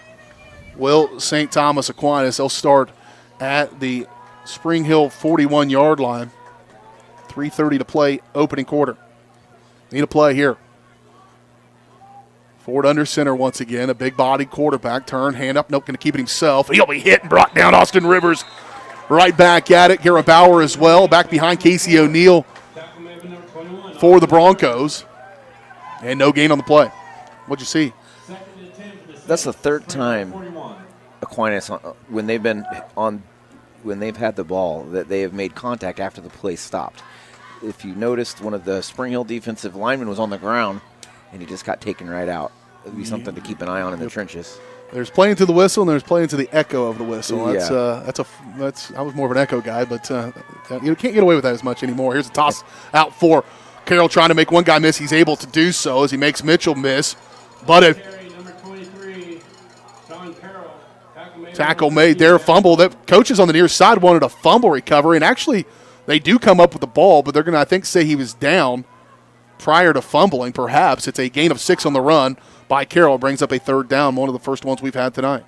Will St. Thomas Aquinas, they'll start at the Spring Hill 41-yard line. 3:30 to play, opening quarter. Need a play here. Ford under center once again, a big-bodied quarterback. Turn, hand up, nope, going to keep it himself. He'll be hit and brought down. Austin Rivers right back at it. Garrett Bauer as well, back behind Casey O'Neill for the Broncos. And no gain on the play. What'd you see? That's the 3rd time Aquinas, when they've had the ball, that they have made contact after the play stopped. If you noticed, one of the Spring Hill defensive linemen was on the ground, and he just got taken right out. It would be something to keep an eye on in the trenches. There's playing to the whistle, and there's playing to the echo of the whistle. Yeah. That's I was more of an echo guy, but you can't get away with that as much anymore. Here's a toss out for Carroll, trying to make one guy miss. He's able to do so as he makes Mitchell miss. But Number 23, John Carroll. Tackle made there, fumble. That coaches on the near side wanted a fumble recovery, and actually they do come up with the ball, but they're going to, I think, say he was down prior to fumbling, perhaps. It's a gain of 6 on the run by Carroll. Brings up a third down, one of the first ones we've had tonight.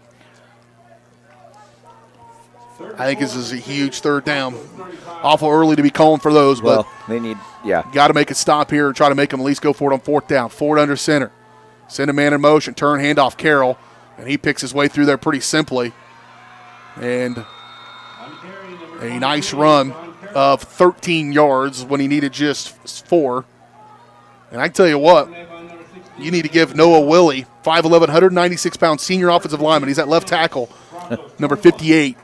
I think this is a huge third down. Awful early to be calling for those, but they need, got to make a stop here and try to make them at least go for it on fourth down. Ford under center. Send a man in motion, turn, handoff Carroll, and he picks his way through there pretty simply. And a nice run of 13 yards when he needed just 4. And I tell you what, you need to give Noah Willie, 5'11", 196-pound senior offensive lineman. He's at left tackle, number 58.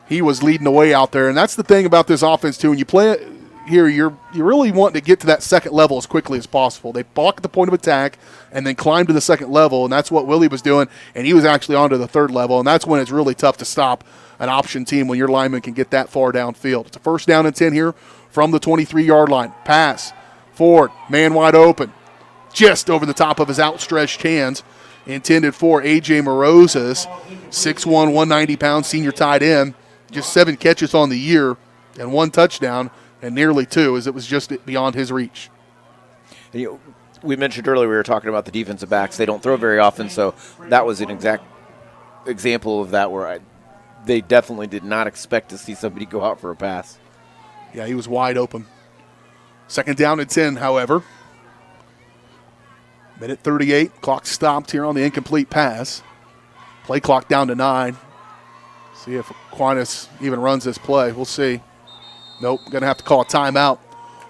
He was leading the way out there. And that's the thing about this offense, too. When you play it here, you're really wanting to get to that second level as quickly as possible. They block at the point of attack and then climb to the second level, and that's what Willie was doing. And he was actually on to the third level, and that's when it's really tough to stop an option team when your lineman can get that far downfield. It's a first down and 10 here from the 23-yard line. Pass. Ford, man wide open. Just over the top of his outstretched hands. Intended for A.J. Morozes, 6'1", 190-pound senior tight end. Just 7 catches on the year and 1 touchdown, and nearly 2 as it was just beyond his reach. And we mentioned earlier, we were talking about the defensive backs. They don't throw very often, so that was an exact example of that where they definitely did not expect to see somebody go out for a pass. Yeah, he was wide open. Second down and 10, however. Minute 38. Clock stopped here on the incomplete pass. Play clock down to 9. See if Aquinas even runs this play. We'll see. Nope, going to have to call a timeout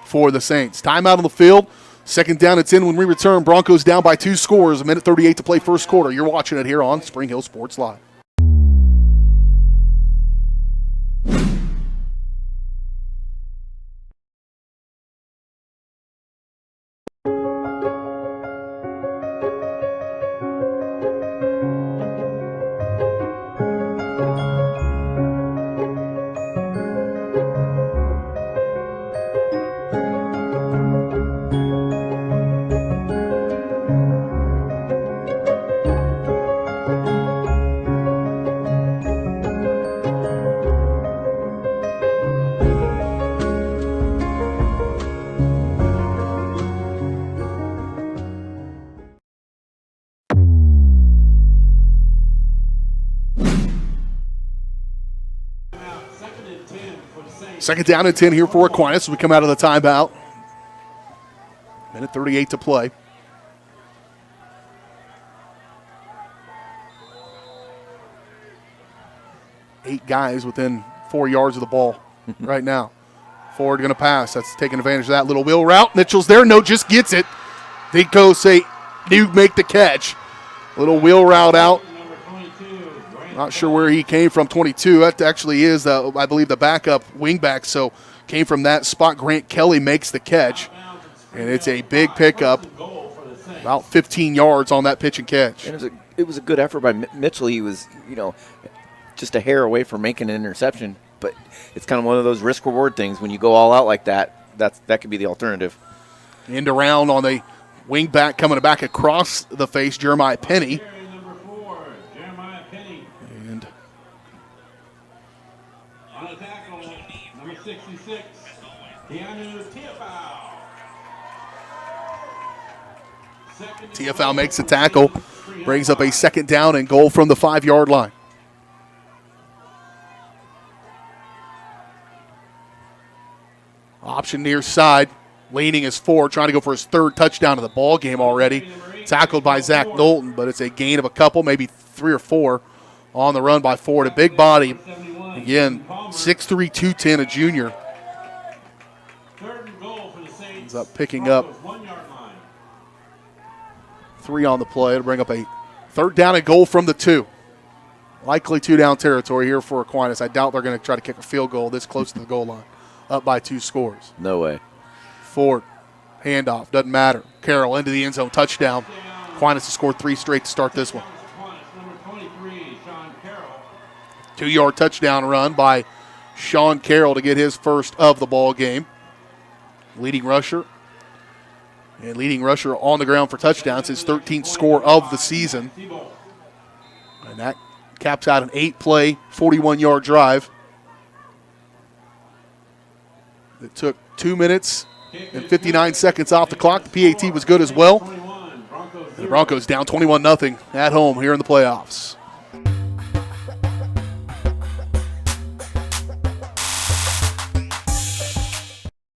for the Saints. Timeout on the field. Second down and 10 when we return. Broncos down by 2 scores. A minute 38 to play first quarter. You're watching it here on Spring Hill Sports Live. Second down and 10 here for Aquinas as we come out of the timeout. Minute 38 to play. Eight guys within 4 yards of the ball right now. Ford going to pass. That's taking advantage of that little wheel route. Mitchell's there. No, just gets it. They go say, you make the catch. Little wheel route out. Not sure where he came from. 22. That actually is, I believe, the backup wingback. So came from that spot. Grant Kelly makes the catch. And it's a big pickup. About 15 yards on that pitch and catch. And it was a good effort by Mitchell. He was, just a hair away from making an interception. But it's kind of one of those risk-reward things. When you go all out like that, that could be the alternative. End around on the wingback coming back across the face, Jeremiah Penny. And on a tackle, number 66, TFL makes the tackle, brings up a second down and goal from the 5-yard line. Option near side, leaning is Ford, trying to go for his third touchdown of the ball game already. Tackled by Zach Knowlton, but it's a gain of a couple, maybe 3 or 4 on the run by Ford. A big body, again, 6'3", 210, a junior. Ends up picking up 3 on the play. It'll bring up a third down and goal from the 2. Likely 2-down territory here for Aquinas. I doubt they're going to try to kick a field goal this close to the goal line. Up by 2 scores. No way. Ford, handoff, doesn't matter. Carroll into the end zone, touchdown. Aquinas has scored 3 straight to start this one. 2-yard touchdown run by Sean Carroll to get his first of the ball game. Leading rusher. And leading rusher on the ground for touchdowns, his 13th score of the season. And that caps out an 8-play, 41-yard drive. It took 2 minutes and 59 seconds off the clock. The PAT was good as well. And the Broncos down 21-0 at home here in the playoffs.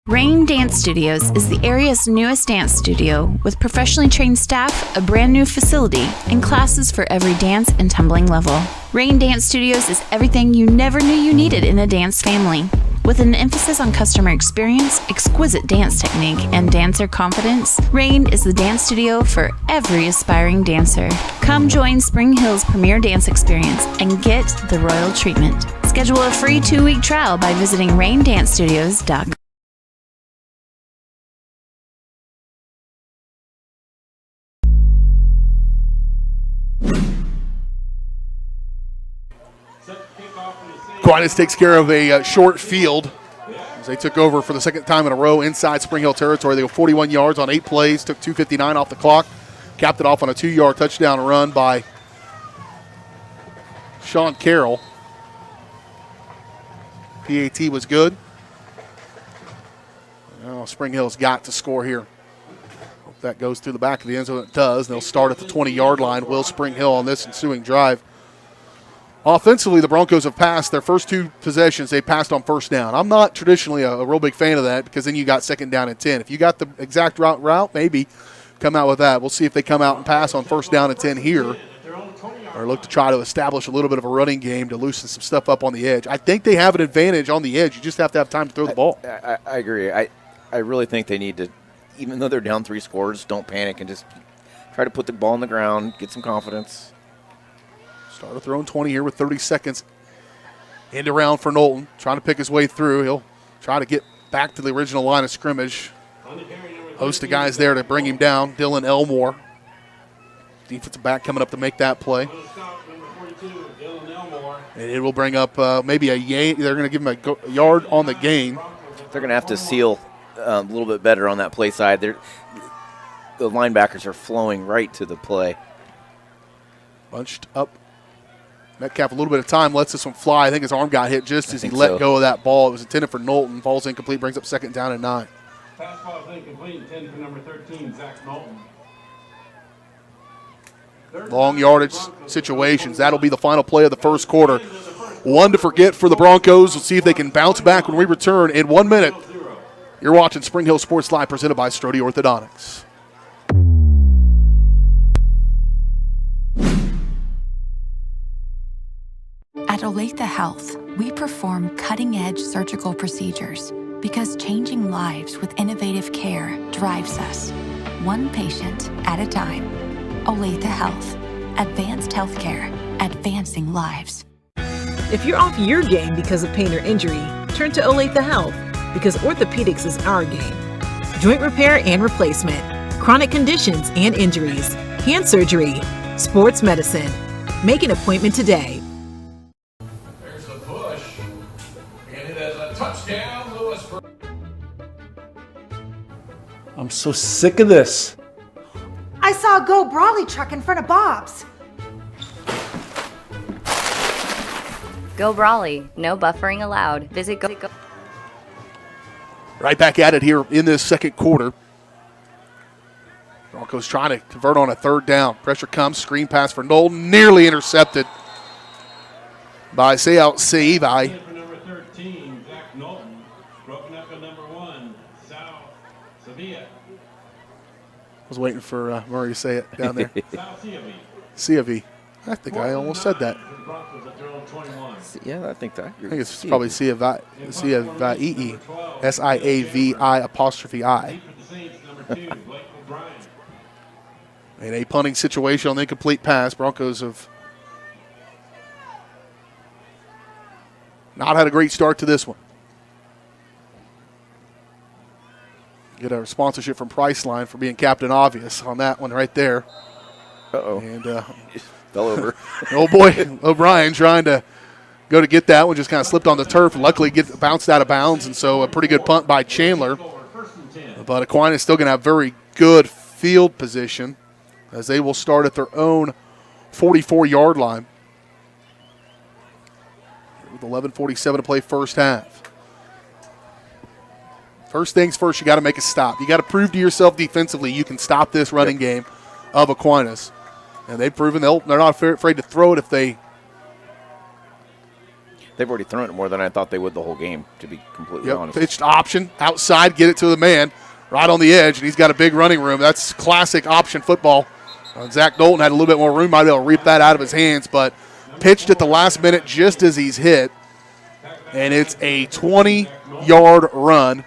Rain Dance Studios is the area's newest dance studio with professionally trained staff, a brand new facility, and classes for every dance and tumbling level. Rain Dance Studios is everything you never knew you needed in a dance family. With an emphasis on customer experience, exquisite dance technique, and dancer confidence, Rain is the dance studio for every aspiring dancer. Come join Spring Hill's premier dance experience and get the royal treatment. Schedule a free 2-week trial by visiting raindancestudios.com. Aquinas takes care of a short field as they took over for the second time in a row inside Spring Hill territory. They go 41 yards on 8 plays, took 2:59 off the clock, capped it off on a 2-yard touchdown run by Sean Carroll. PAT was good. Now Spring Hill's got to score here. Hope that goes through the back of the end zone. It does. They'll start at the 20-yard line. Will Spring Hill on this ensuing drive. Offensively, the Broncos have passed their first 2 possessions. They passed on first down. I'm not traditionally a real big fan of that because then you got 2nd down and 10. If you got the exact route, maybe come out with that. We'll see if they come out and pass on first down and 10 here or look to try to establish a little bit of a running game to loosen some stuff up on the edge. I think they have an advantage on the edge. You just have to have time to throw the ball. I agree. I really think they need to, even though they're down 3 scores, don't panic and just try to put the ball on the ground, get some confidence. Started throwing 20 here with 30 seconds. End around for Knowlton, trying to pick his way through. He'll try to get back to the original line of scrimmage. Host of guys there to bring him down. Dylan Elmore, defensive back, coming up to make that play. And it will bring up maybe a they're going to give him a yard on the gain. They're going to have to seal a little bit better on that play side. The linebackers are flowing right to the play. Bunched up. Metcalf a little bit of time, lets this one fly. I think his arm got hit just as he let go of that ball. It was intended for Knowlton. Falls incomplete, brings up 2nd down and 9. Pass ball is incomplete, intended for number 13, Zach Knowlton. Long yardage situations. That'll be the final play of the first quarter. One to forget for the Broncos. We'll see if they can bounce back when we return in 1 minute. You're watching Spring Hill Sports Live, presented by Strode Orthodontics. At Olathe Health, we perform cutting-edge surgical procedures because changing lives with innovative care drives us, one patient at a time. Olathe Health. Advanced healthcare. Advancing lives. If you're off your game because of pain or injury, turn to Olathe Health because orthopedics is our game. Joint repair and replacement, chronic conditions and injuries, hand surgery, sports medicine. Make an appointment today. There's the push. And it is a touchdown, Lewisburg. I'm so sick of this. I saw a Go Brawley truck in front of Bob's. Go Brawley. No buffering allowed. Visit Go. Right back at it here in this second quarter. Broncos trying to convert on a 3rd down. Pressure comes. Screen pass for Knowlton. Nearly intercepted by Saiai. Number 13, Zach Knowlton. Broken up at number 1, Sal Sevilla. I was waiting for Murray to say it down there. Sal Sevilla. Siavi. I think I almost said that. Yeah, I think that. I think it's probably Siavi. S-I-A-V-I apostrophe I. In a punting situation on the incomplete pass, Broncos have not had a great start to this one. Get a sponsorship from Priceline for being Captain Obvious on that one right there. Uh-oh. And fell over. Oh, boy, O'Brien trying to go to get that one, just kind of slipped on the turf. Luckily, bounced out of bounds, and so a pretty good punt by Chandler. But Aquinas still going to have very good field position as they will start at their own 44-yard line. With 11:47 to play first half. First things first, you got to make a stop. You got to prove to yourself defensively you can stop this running game of Aquinas. And they've proven they're not afraid to throw it if they've already thrown it more than I thought they would the whole game, to be completely honest. Pitched option, outside, get it to the man, right on the edge, and he's got a big running room. That's classic option football. Zach Knowlton had a little bit more room, might be able to reap that out of his hands, but pitched at the last minute just as he's hit, and it's a 20-yard run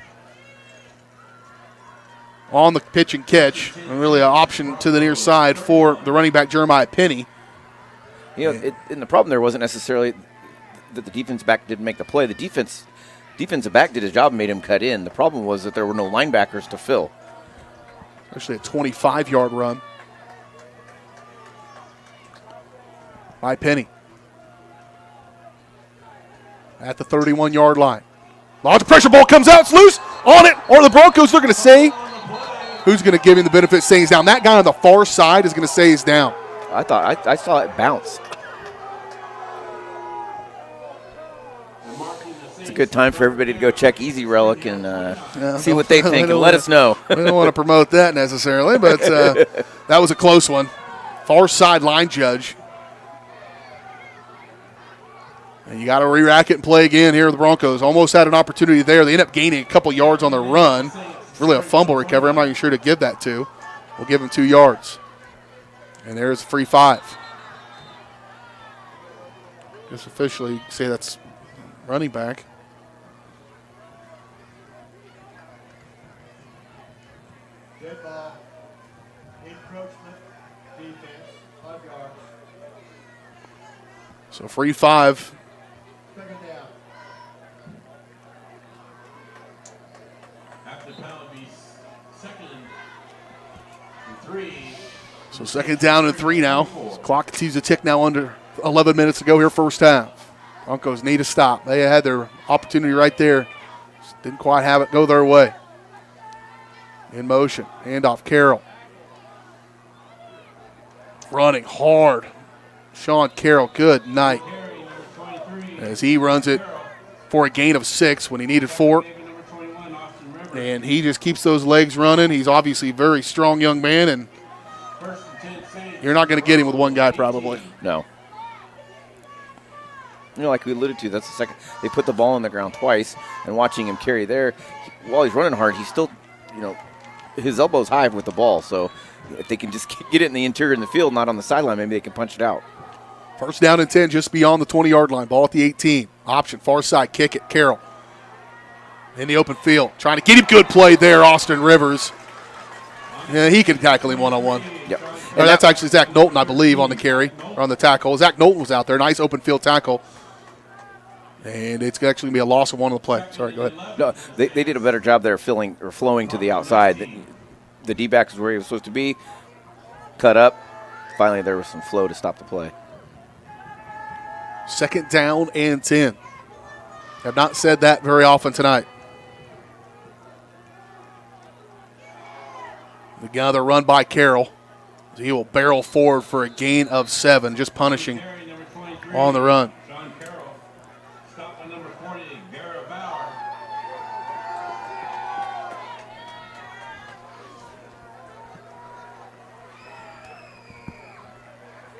on the pitch and catch, and really an option to the near side for the running back Jeremiah Penny. You know, and the problem there wasn't necessarily that the defense back didn't make the play. The defensive back did his job and made him cut in. The problem was that there were no linebackers to fill. Actually a 25-yard run by Penny at the 31-yard line. Large pressure ball comes out, it's loose, on it, or the Broncos are going to say, who's going to give him the benefit saying he's down? That guy on the far side is going to say he's down. I saw it bounce. It's a good time for everybody to go check Easy Relic and see what they think and let us know. We don't want to promote that necessarily, but that was a close one. Far side line judge. And you got to re-rack it and play again here with the Broncos. Almost had an opportunity there. They end up gaining a couple yards on their run. Really a fumble recovery. I'm not even sure to give that to. We'll give him 2 yards. And there's a free 5. Just officially say that's running back. Good ball. Encroachment. Defense. 5 yards. So free 5. Second down. After the penalty, second and 3. So second down and 3 now. Clock continues to tick now, under 11 minutes to go here first half. Broncos need a stop. They had their opportunity right there. Just didn't quite have it go their way. In motion. Handoff Carroll. Running hard. Sean Carroll, good night. As he runs it for a gain of 6 when he needed 4. And he just keeps those legs running. He's obviously a very strong young man, and you're not going to get him with one guy probably. No. You know, like we alluded to, that's the second. They put the ball on the ground twice, and watching him carry there, while he's running hard, he's still, his elbow's high with the ball. So if they can just get it in the interior in the field, not on the sideline, maybe they can punch it out. First down and 10 just beyond the 20-yard line. Ball at the 18. Option, far side, kick it, Carroll. In the open field. Trying to get him, good play there, Austin Rivers. Yeah, he can tackle him one-on-one. Yep. And that's actually Zach Knowlton, I believe, on the carry, or on the tackle. Zach Knowlton was out there. Nice open field tackle. And it's actually going to be a loss of one on the play. Sorry, go ahead. No, they did a better job there flowing to the outside. The D-back is where he was supposed to be. Cut up. Finally, there was some flow to stop the play. Second down and 10. Have not said that very often tonight. Another run by Carroll. He will barrel forward for a gain of 7, just punishing on the run.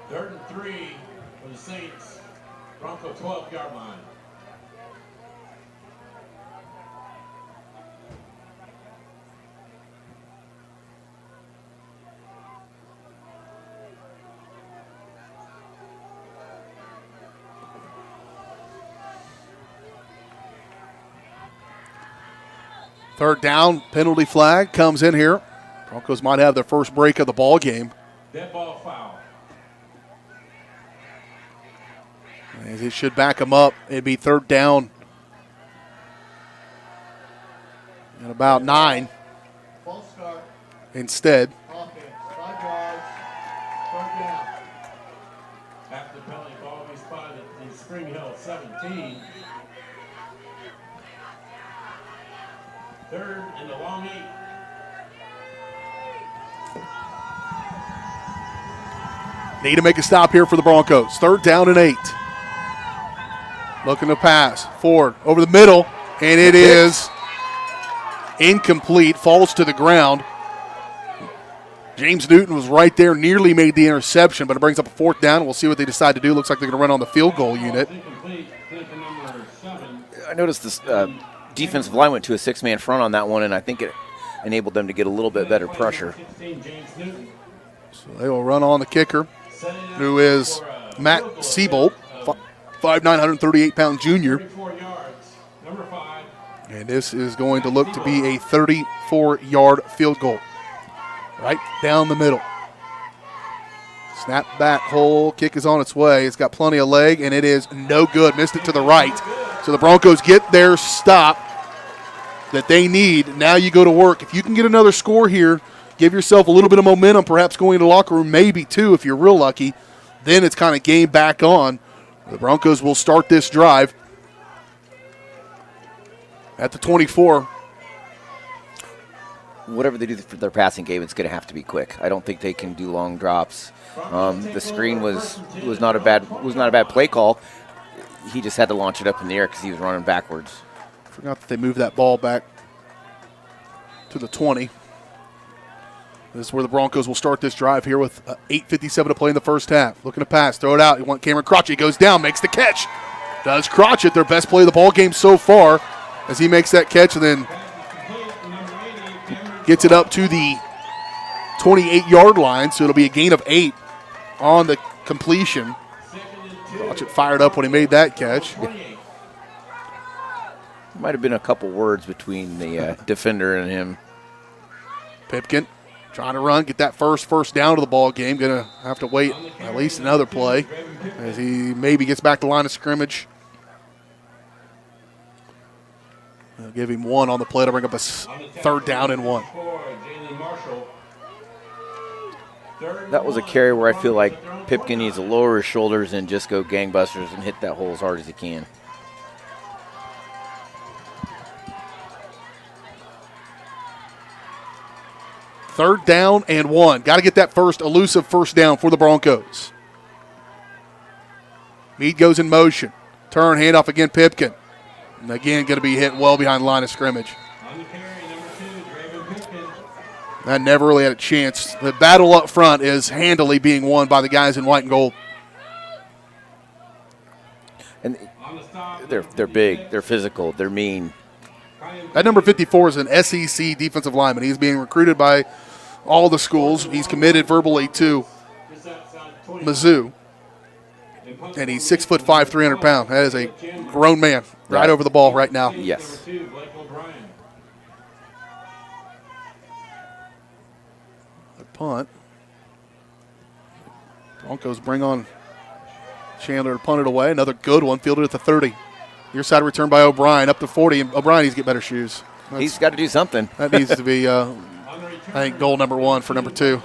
Third and 3 for the Saints. Bronco 12-yard line. Third down, penalty flag comes in here. Broncos might have their first break of the ball game. Dead ball foul. As it should back them up. It'd be third down and about 9 False start. instead. Offense. 5 yards. Third down. After the penalty, ball will be spotted at the Spring Hill 17. Third and the long 8. Need to make a stop here for the Broncos. Third down and 8. Looking to pass. Ford over the middle, and it is incomplete. Falls to the ground. James Newton was right there, nearly made the interception, but it brings up a fourth down. We'll see what they decide to do. Looks like they're going to run on the field goal unit. I noticed this defensive line went to a 6-man front on that one, and I think it enabled them to get a little bit better pressure. So they will run on the kicker, who is Matt Siebold, 5'9", 138-pound junior. And this is going to look to be a 34-yard field goal. Right down the middle. Snap back hole, kick is on its way. It's got plenty of leg, and it is no good. Missed it to the right. So the Broncos get their stop that they need. Now you go to work. If you can get another score here, give yourself a little bit of momentum, perhaps going to the locker room, maybe two if you're real lucky. Then it's kind of game back on. The Broncos will start this drive at the 24. Whatever they do for their passing game, it's going to have to be quick. I don't think they can do long drops. The screen was not a bad play call. He just had to launch it up in the air because he was running backwards. Forgot that they moved that ball back to the 20. This is where the Broncos will start this drive here with 8:57 to play in the first half. Looking to pass, throw it out. You want Cameron Crotchet. Goes down, makes the catch. Does Crotchet, their best play of the ball game so far, as he makes that catch and then gets it up to the 28-yard line. So it'll be a gain of 8 on the completion. Crotchet fired up when he made that catch. Might have been a couple words between the defender and him. Pipkin trying to run, get that first down to the ball game. Going to have to wait at least another play as he maybe gets back to the line of scrimmage. They'll give him 1 on the play to bring up a third down and 1. That was a carry where I feel like Pipkin needs to lower his shoulders and just go gangbusters and hit that hole as hard as he can. Third down and 1. Got to get that elusive first down for the Broncos. Meade goes in motion. Turn, handoff again, Pipkin. And again, going to be hit well behind the line of scrimmage. That never really had a chance. The battle up front is handily being won by the guys in white and gold. And they're big, they're physical, they're mean. That number 54 is an SEC defensive lineman. He's being recruited by all the schools. He's committed verbally to Mizzou. And he's 6'5", 300 pounds. That is a grown man right over the ball right now. Yes. The punt. Broncos bring on Chandler to punt it away. Another good one, fielded at the 30. Near side return by O'Brien up to 40. And O'Brien needs to get better shoes. He's got to do something. That needs to be, I think, goal number 1 for number 2.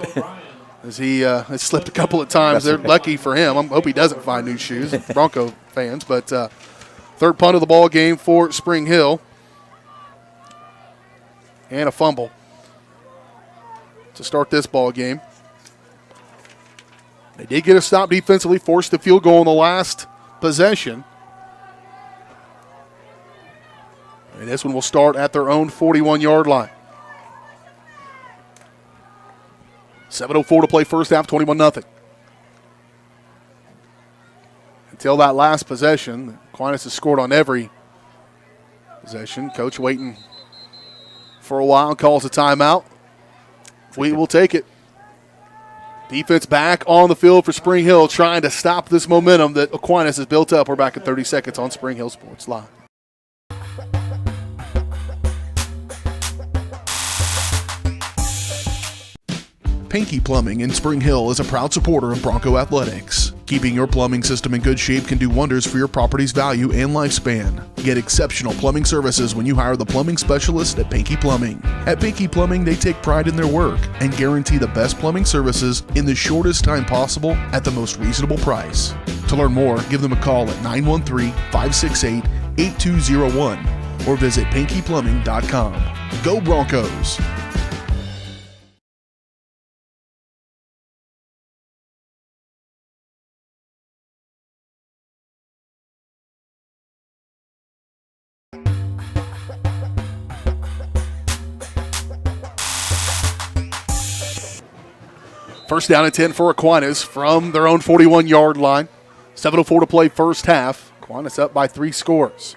As he has slipped a couple of times. They're lucky for him. I hope he doesn't find new shoes, Bronco fans. But third punt of the ball game for Spring Hill. And a fumble to start this ball game. They did get a stop defensively, forced the field goal in the last possession. And this one will start at their own 41-yard line. 7:04 to play first half, 21-0. Until that last possession, Aquinas has scored on every possession. Coach waiting for a while, calls a timeout. We will take it. Defense back on the field for Spring Hill, trying to stop this momentum that Aquinas has built up. We're back at 30 seconds on Spring Hill Sports Live. Pinky Plumbing in Spring Hill is a proud supporter of Bronco Athletics. Keeping your plumbing system in good shape can do wonders for your property's value and lifespan. Get exceptional plumbing services when you hire the plumbing specialist at Pinky Plumbing. At Pinky Plumbing, they take pride in their work and guarantee the best plumbing services in the shortest time possible at the most reasonable price. To learn more, give them a call at 913-568-8201 or visit pinkyplumbing.com. Go Broncos! First down and 10 for Aquinas from their own 41-yard line. 7:04 to play first half. Aquinas up by 3 scores.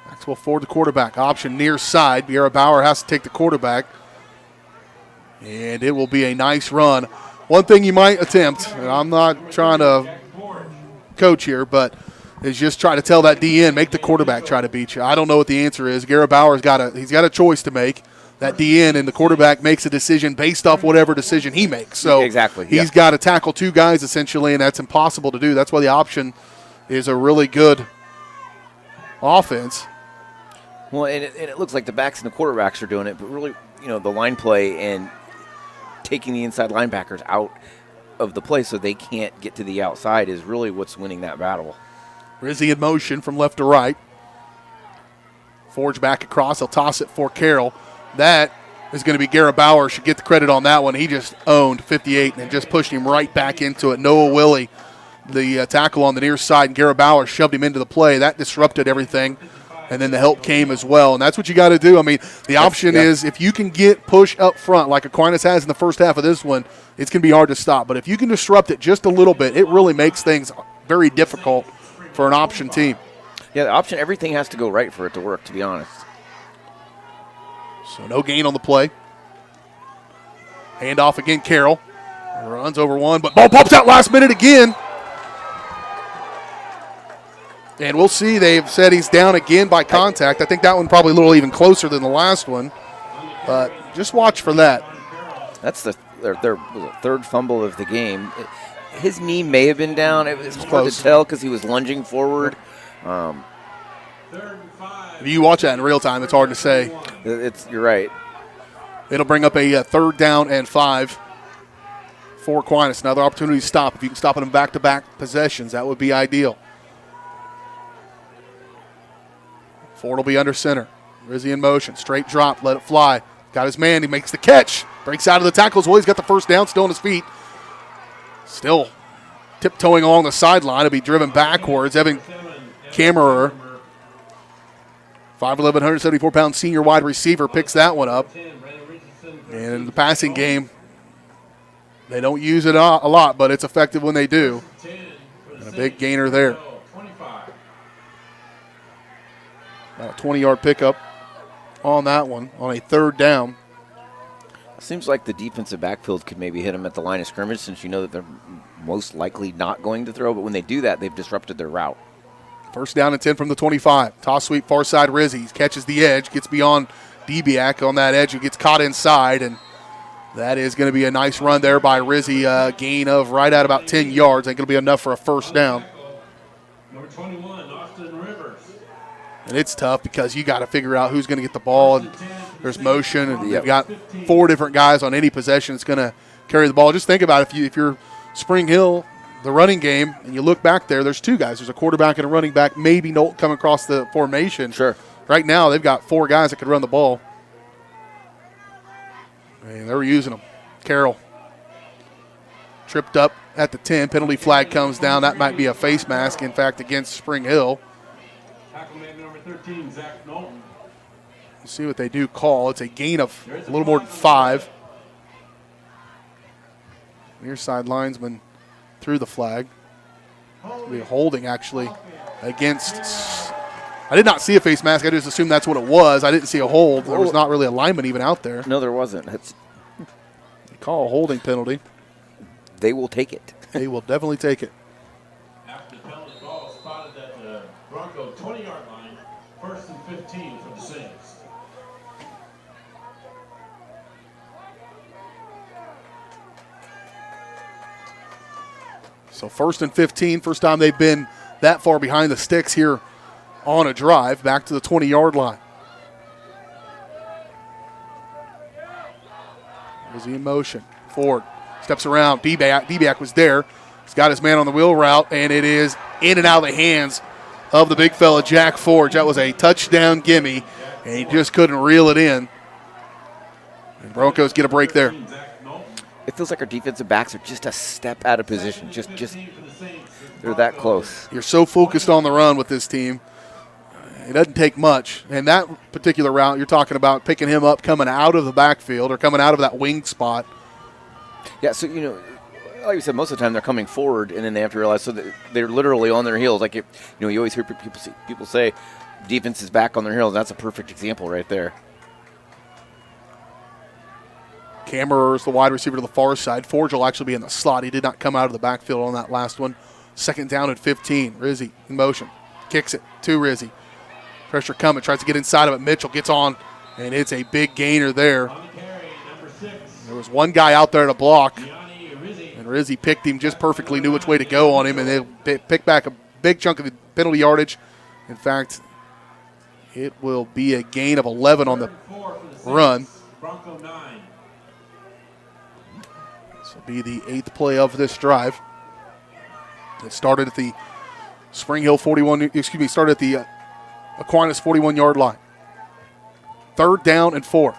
Maxwell Ford, the quarterback. Option near side. Vieira Bauer has to take the quarterback. And it will be a nice run. One thing you might attempt, and I'm not trying to coach here, but is just try to tell that DN, make the quarterback try to beat you. I don't know what the answer is. Garrett Bauer's got a choice to make. That DN and the quarterback makes a decision based off whatever decision he makes. So exactly, he's got to tackle 2 guys essentially, and that's impossible to do. That's why the option is a really good offense. Well, and it looks like the backs and the quarterbacks are doing it, but really, the line play and taking the inside linebackers out of the play so they can't get to the outside is really what's winning that battle. Rizzi in motion from left to right. Forge back across. He'll toss it for Carroll. That is going to be Garrett Bauer. Should get the credit on that one. He just owned 58 and just pushed him right back into it. Noah Willie, the tackle on the near side, and Garrett Bauer shoved him into the play. That disrupted everything, and then the help came as well. And that's what you got to do. I mean, the option is if you can get push up front like Aquinas has in the first half of this one, it's going to be hard to stop. But if you can disrupt it just a little bit, it really makes things very difficult for an option team. Yeah, the option, everything has to go right for it to work, to be honest. So no gain on the play. Handoff again, Carroll. Runs over one, but ball pops out last minute again. And we'll see. They've said he's down again by contact. I think that one probably a little even closer than the last one. But just watch for that. That's their third fumble of the game. His knee may have been down. It was hard to tell because he was lunging forward. If you watch that in real time, it's hard to say. You're right. It'll bring up a 3rd down and 5 for Aquinas. Another opportunity to stop. If you can stop them back-to-back possessions, that would be ideal. Ford will be under center. Rizzi in motion. Straight drop. Let it fly. Got his man. He makes the catch. Breaks out of the tackles. Well, he's got the first down. Still on his feet. Still tiptoeing along the sideline. He'll be driven backwards. Evan Kammerer, 5'11", 174-pound senior wide receiver, picks that one up. And in the passing game, they don't use it a lot, but it's effective when they do. And a big gainer there. About a 20-yard pickup on that one on a 3rd down. Seems like the defensive backfield could maybe hit them at the line of scrimmage since you know that they're most likely not going to throw. But when they do that, they've disrupted their route. First down and 10 from the 25. Toss sweep far side Rizzi. Catches the edge, gets beyond Debiak on that edge, who gets caught inside. And that is going to be a nice run there by Rizzi. Gain of right at about 10 yards. I think it'll be enough for a first down. Number 21, Austin Rivers. And it's tough because you got to figure out who's going to get the ball. And there's motion, and you've got 4 different guys on any possession that's going to carry the ball. Just think about it. If you're Spring Hill, the running game, and you look back there, there's 2 guys. There's a quarterback and a running back. Maybe Nolt come across the formation. Sure. Right now, they've got 4 guys that could run the ball. And they're using them. Carroll tripped up at the 10. Penalty flag comes down. That might be a face mask, in fact, against Spring Hill. Tackle man number 13, Zach Knowlton. We'll see what they do call. It's a gain of a little more than 5. Near side linesman threw the flag. It'll be a holding, actually, against. I did not see a face mask. I just assumed that's what it was. I didn't see a hold. There was not really a lineman even out there. No, there wasn't. They call a holding penalty. They will take it. They will definitely take it. After the penalty ball spotted at the Bronco 20-yard line, 1st and 15 for the Saints. So 1st and 15, first time they've been that far behind the sticks here on a drive, back to the 20-yard line. Rizzi in motion. Ford steps around. D-back was there. He's got his man on the wheel route, and it is in and out of the hands of the big fella, Jack Forge. That was a touchdown gimme, and he just couldn't reel it in. And Broncos get a break there. It feels like our defensive backs are just a step out of position. Just they're that close. You're so focused on the run with this team. It doesn't take much. And that particular route, you're talking about picking him up coming out of the backfield or coming out of that wing spot. Yeah, so, like you said, most of the time they're coming forward, and then they have to realize, so they're literally on their heels. Like, you always hear people say defense is back on their heels. That's a perfect example right there. Kammerer is the wide receiver to the far side. Forge will actually be in the slot. He did not come out of the backfield on that last one. 2nd down and 15. Rizzi in motion. Kicks it to Rizzi. Pressure coming. Tries to get inside of it. Mitchell gets on, and it's a big gainer there. There was one guy out there to block, and Rizzi picked him just perfectly, knew which way to go on him, and they picked back a big chunk of the penalty yardage. In fact, it will be a gain of 11 on the run. This will be the 8th play of this drive. It started at the started at the Aquinas 41-yard line. 3rd down and 4.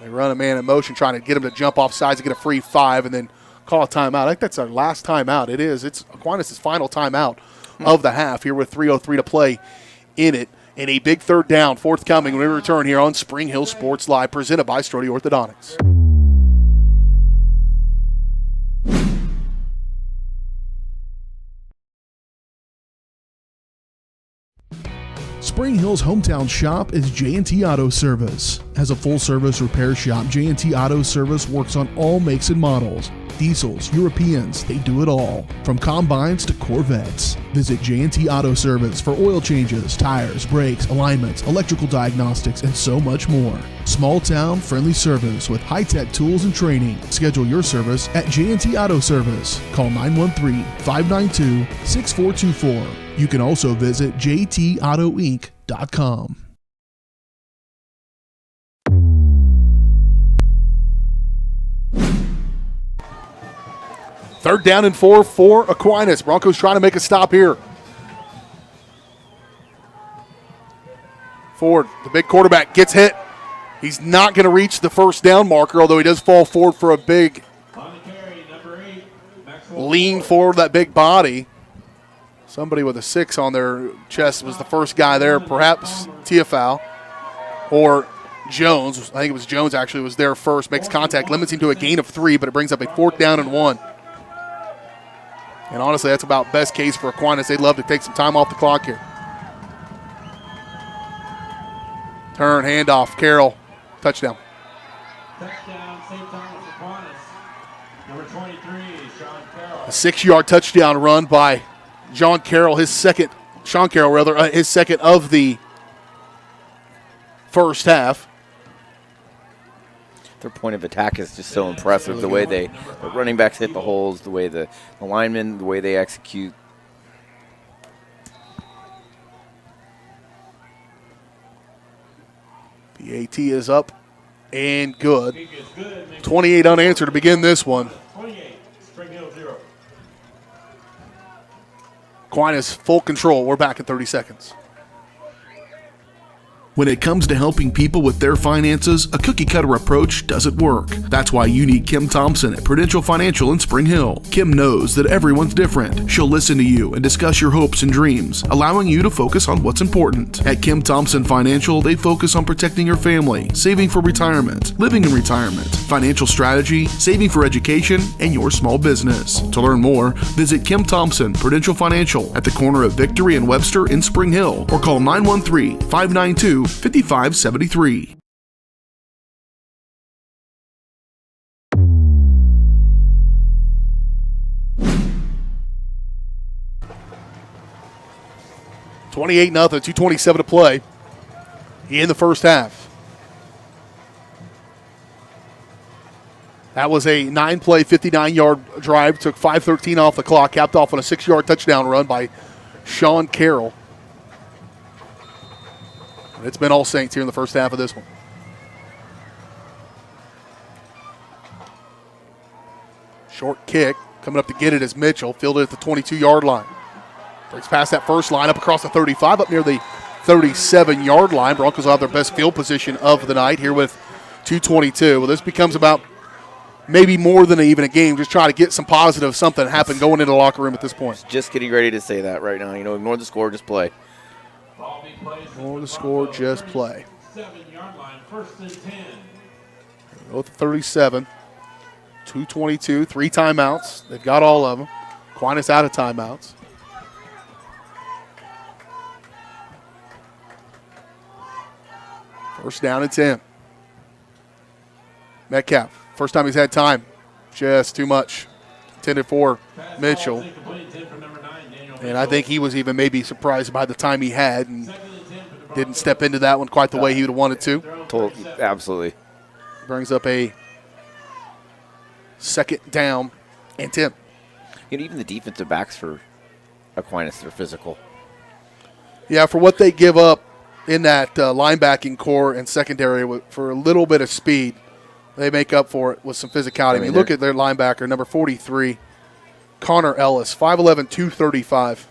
They run a man in motion, trying to get him to jump off sides to get a free 5 and then call a timeout. I think that's our last timeout. It is. It's Aquinas' final timeout of the half here with 3:03 to play in it. And a big 3rd down forthcoming when we return here on Spring Hill Sports Live, presented by Strode Orthodontics. Spring Hill's hometown shop is J&T Auto Service. As a full-service repair shop, J&T Auto Service works on all makes and models. Diesels, Europeans, they do it all. From combines to Corvettes. Visit J&T Auto Service for oil changes, tires, brakes, alignments, electrical diagnostics, and so much more. Small town, friendly service with high-tech tools and training. Schedule your service at J&T Auto Service. Call 913-592-6424. You can also visit jtautoinc.com. Third down and 4 for Aquinas. Broncos trying to make a stop here. Ford, the big quarterback, gets hit. He's not going to reach the 1st down marker, although he does fall forward for a big lean forward, that big body. Somebody with a 6 on their chest was the first guy there, perhaps Tiafau or Jones. I think it was Jones actually was there first, makes contact, limits him to a gain of 3, but it brings up a 4th down and 1. And honestly, that's about best case for Aquinas. They'd love to take some time off the clock here. Turn, handoff, Carroll, touchdown. Touchdown, St. Thomas Aquinas. Number 23, Sean Carroll. A 6-yard touchdown run by Sean Carroll, his second of the first half. Their point of attack is just so impressive. The way the running backs hit the holes, the way the linemen, the way they execute. PAT is up and good. 28 unanswered to begin this one. 28, Spring Hill 0. Aquinas full control. We're back in 30 seconds. When it comes to helping people with their finances, a cookie-cutter approach doesn't work. That's why you need Kim Thompson at Prudential Financial in Spring Hill. Kim knows that everyone's different. She'll listen to you and discuss your hopes and dreams, allowing you to focus on what's important. At Kim Thompson Financial, they focus on protecting your family, saving for retirement, living in retirement, financial strategy, saving for education, and your small business. To learn more, visit Kim Thompson Prudential Financial at the corner of Victory and Webster in Spring Hill, or call 913-592-5573. 28-0, 2:27 to play in the first half. That was a 9-play, 59-yard drive. Took 5:13 off the clock. Capped off on a 6-yard touchdown run by Sean Carroll. And it's been all Saints here in the first half of this one. Short kick. Coming up to get it is Mitchell. Fielded at the 22-yard line. Breaks past that first line up across the 35, up near the 37-yard line. Broncos will have their best field position of the night here with 2:22. Well, this becomes about maybe more than even a game. Just try to get some positive something happen going into the locker room at this point. Just getting ready to say that right now. Ignore the score, just play. Ignore the score, just play. 7-yard line, 1st and 10. Go with the 37. 2:22, 3 timeouts. They've got all of them. Aquinas out of timeouts. First down and 10. Metcalf, first time he's had time. Just too much. Intended for Mitchell. And I think he was even maybe surprised by the time he had and didn't step into that one quite the way he would have wanted to. Absolutely. Brings up a second down and 10. Even the defensive backs for Aquinas, they're physical. Yeah, for what they give up in that linebacking core and secondary for a little bit of speed, they make up for it with some physicality. I mean, look at their linebacker, number 43, Connor Ellis, 5'11", 235.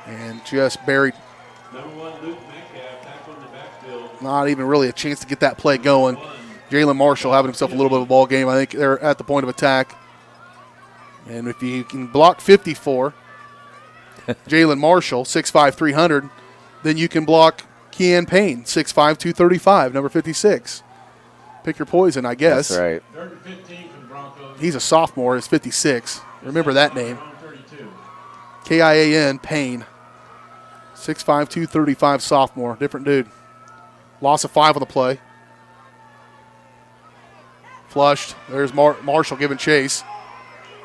And just buried. Number 1, Luke Metcalf, tackle in the backfield. Not even really a chance to get that play going. Jalen Marshall having himself a little bit of a ball game. I think they're at the point of attack. And if you can block 54, Jalen Marshall, 6'5", 300, then you can block Kean Payne, 6'5", 235, number 56. Pick your poison, I guess. That's right. 3rd and 15 for the Broncos. He's a sophomore. He's 56. Remember that name. Kian Payne. 6'5", 235 sophomore. Different dude. Loss of 5 on the play. Flushed. There's Marshall giving chase.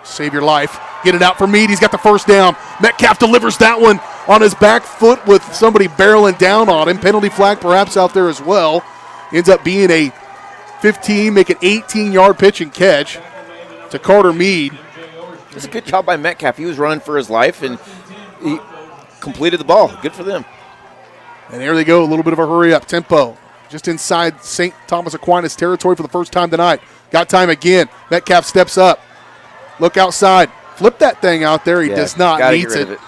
Save your life. Get it out for Meade. He's got the first down. Metcalf delivers that one on his back foot with somebody barreling down on him. Penalty flag perhaps out there as well. Ends up being a 15, make an 18-yard pitch and catch to Carter Meade. It's a good job by Metcalf. He was running for his life, and he completed the ball. Good for them. And there they go, a little bit of a hurry-up tempo. Just inside St. Thomas Aquinas territory for the first time tonight. Got time again. Metcalf steps up. Look outside. Flip that thing out there. He does not. Needs it.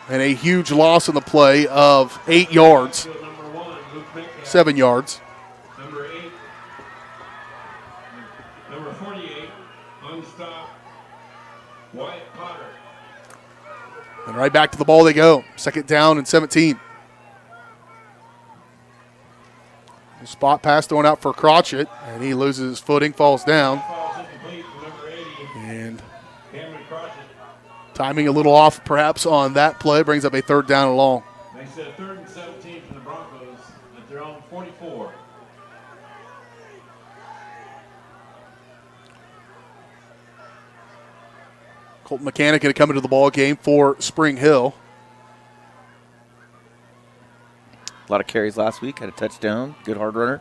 And a huge loss on the play of 8 yards. 7 yards. Number 8. Number 48. Unstopped. Wyatt Potter. And right back to the ball they go. Second down and 17. Spot pass thrown out for Crotchet, and he loses his footing, falls down. And timing a little off perhaps on that play, brings up a 3rd down and long. They said 3rd and 17 for the Broncos at their own 44. Colton Mechanic going to come into the ball game for Spring Hill. A lot of carries last week, had a touchdown, good hard runner.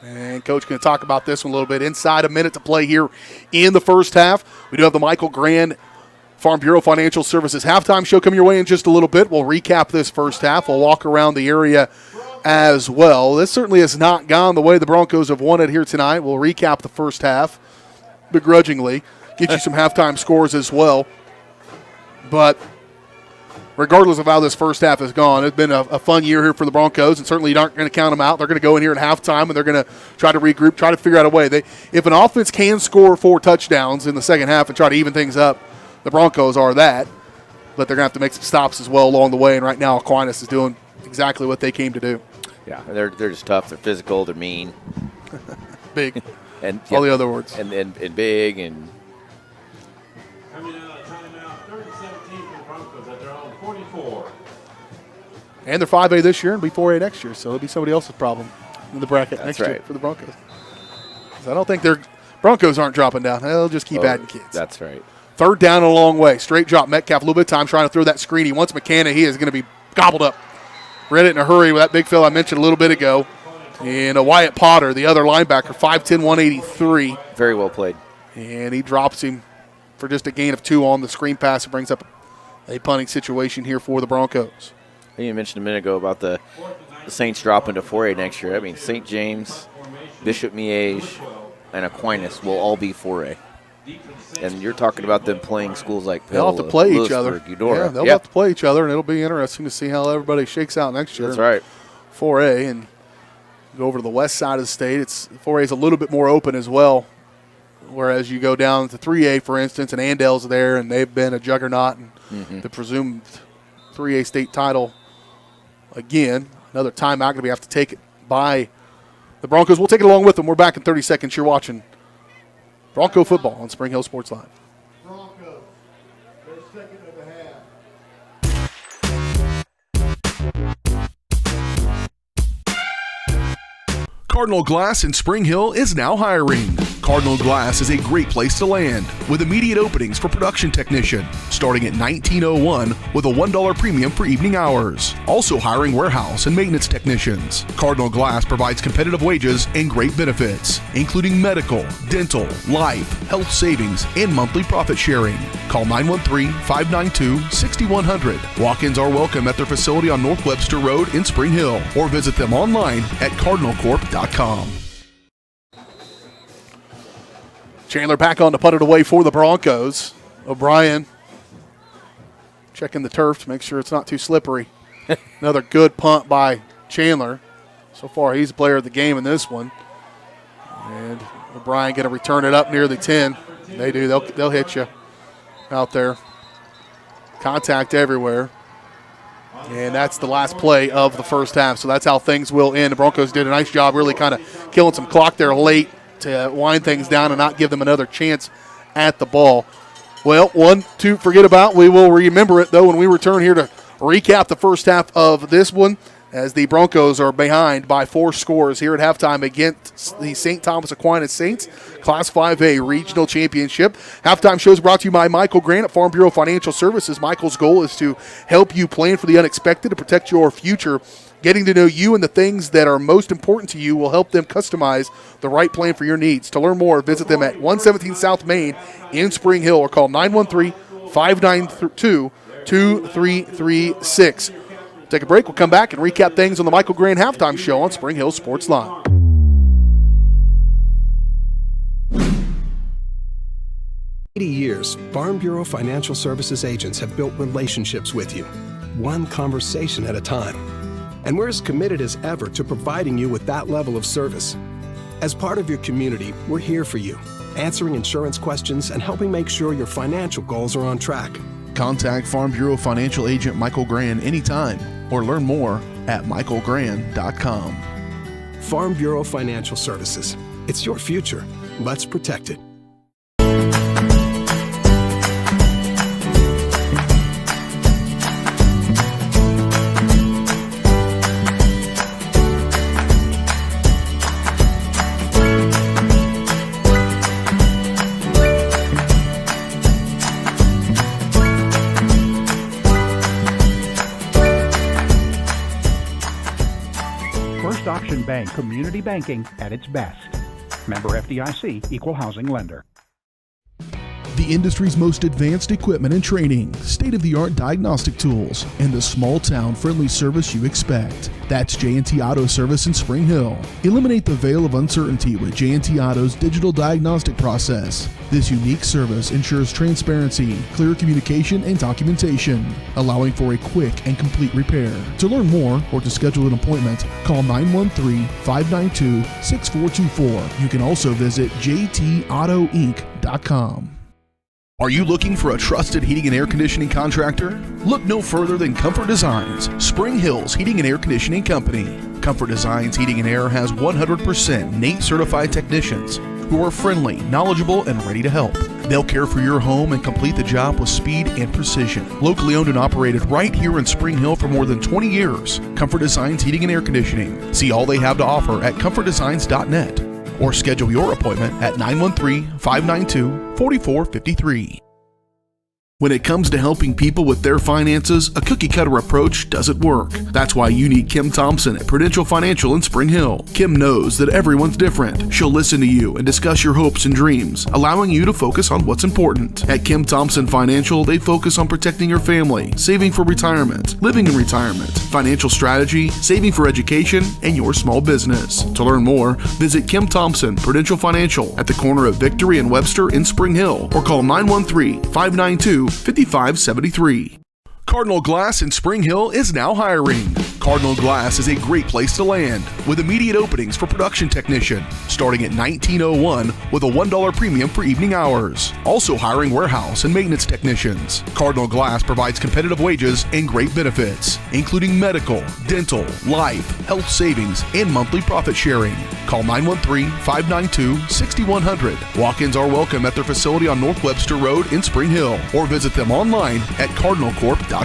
And Coach going to talk about this one a little bit. Inside a minute to play here in the first half. We do have the Michael Grand Farm Bureau Financial Services halftime show coming your way in just a little bit. We'll recap this first half. We'll walk around the area as well. This certainly has not gone the way the Broncos have won it here tonight. We'll recap the first half begrudgingly, get you some halftime scores as well. But regardless of how this first half has gone, it's been a fun year here for the Broncos, and certainly you aren't going to count them out. They're going to go in here at halftime, and they're going to try to regroup, try to figure out a way. If an offense can score 4 touchdowns in the second half and try to even things up, the Broncos are that. But they're going to have to make some stops as well along the way, and right now Aquinas is doing exactly what they came to do. Yeah, they're just tough. They're physical. They're mean. Big. And all the other words. And big and – Coming out of timeout, 3rd and 17 for the Broncos at their own 44. And they're 5A this year and be 4A next year, so it'll be somebody else's problem in the bracket next year for the Broncos. So I don't think Broncos aren't dropping down. They'll just keep adding kids. That's right. 3rd down and a long way. Straight drop. Metcalf, a little bit of time trying to throw that screen. He wants McCann. He is going to be gobbled up read it in a hurry with that big fella I mentioned a little bit ago. And Wyatt Potter, the other linebacker, 5'10", 183. Very well played. And he drops him for just a gain of 2 on the screen pass. It brings up a punting situation here for the Broncos. You mentioned a minute ago about the Saints dropping to 4A next year. I mean, St. James, Bishop Miege, and Aquinas will all be 4A. And you're talking about them playing schools like they'll have to play each other. Eudora. Yeah, they'll have to play each other, and it'll be interesting to see how everybody shakes out next year. That's right. 4A, and go over to the west side of the state. 4A is a little bit more open as well, whereas you go down to 3A, for instance, and Andel's there, and they've been a juggernaut and the presumed 3A state title again. Another timeout going to be have to take it by the Broncos. We'll take it along with them. We're back in 30 seconds. You're watching Bronco football on Spring Hill Sports Live. Broncos, their second of the half. Cardinal Glass in Spring Hill is now hiring. Cardinal Glass is a great place to land with immediate openings for production technician starting at $19.01 with a $1 premium for evening hours. Also hiring warehouse and maintenance technicians. Cardinal Glass provides competitive wages and great benefits, including medical, dental, life, health savings, and monthly profit sharing. Call 913-592-6100. Walk-ins are welcome at their facility on North Webster Road in Spring Hill or visit them online at cardinalcorp.com. Chandler back on to put it away for the Broncos. O'Brien checking the turf to make sure it's not too slippery. Another good punt by Chandler. So far, he's the player of the game in this one. And O'Brien going to return it up near the 10. They do. They'll hit you out there. Contact everywhere. And that's the last play of the first half. So that's how things will end. The Broncos did a nice job really kind of killing some clock there late to wind things down and not give them another chance at the ball. Well, one to forget about. We will remember it, though, when we return here to recap the first half of this one as the Broncos are behind by 4 scores here at halftime against the St. Thomas Aquinas Saints, Class 5A Regional Championship. Halftime show is brought to you by Michael Grant at Farm Bureau Financial Services. Michael's goal is to help you plan for the unexpected to protect your future. Getting to know you and the things that are most important to you will help them customize the right plan for your needs. To learn more, visit them at 117 South Main in Spring Hill or call 913-592-2336. Take a break. We'll come back and recap things on the Michael Grant Halftime Show on Spring Hill Sports Live. Years, Farm Bureau Financial Services agents have built relationships with you, one conversation at a time. And we're as committed as ever to providing you with that level of service. As part of your community, we're here for you, answering insurance questions and helping make sure your financial goals are on track. Contact Farm Bureau Financial Agent Michael Grand anytime or learn more at michaelgrand.com. Farm Bureau Financial Services. It's your future. Let's protect it. Auction Bank community banking at its best. Member FDIC, equal housing lender. The industry's most advanced equipment and training, state-of-the-art diagnostic tools, and the small-town friendly service you expect. That's J&T Auto Service in Spring Hill. Eliminate the veil of uncertainty with J&T Auto's digital diagnostic process. This unique service ensures transparency, clear communication, and documentation, allowing for a quick and complete repair. To learn more or to schedule an appointment, call 913-592-6424. You can also visit jtautoinc.com. Are you looking for a trusted heating and air conditioning contractor? Look no further than Comfort Designs, Spring Hill's heating and air conditioning company. Comfort Designs Heating and Air has 100% NATE certified technicians who are friendly, knowledgeable, and ready to help. They'll care for your home and complete the job with speed and precision. Locally owned and operated right here in Spring Hill for more than 20 years, Comfort Designs Heating and Air Conditioning. See all they have to offer at comfortdesigns.net. Or schedule your appointment at 913-592-4453. When it comes to helping people with their finances, a cookie-cutter approach doesn't work. That's why you need Kim Thompson at Prudential Financial in Spring Hill. Kim knows that everyone's different. She'll listen to you and discuss your hopes and dreams, allowing you to focus on what's important. At Kim Thompson Financial, they focus on protecting your family, saving for retirement, living in retirement, financial strategy, saving for education, and your small business. To learn more, visit Kim Thompson Prudential Financial at the corner of Victory and Webster in Spring Hill, or call 913-592-5573. Cardinal Glass in Spring Hill is now hiring. Cardinal Glass is a great place to land, with immediate openings for production technician, starting at $19.01 with a $1 premium for evening hours. Also hiring warehouse and maintenance technicians. Cardinal Glass provides competitive wages and great benefits, including medical, dental, life, health savings, and monthly profit sharing. Call 913-592-6100. Walk-ins are welcome at their facility on North Webster Road in Spring Hill, or visit them online at cardinalcorp.com.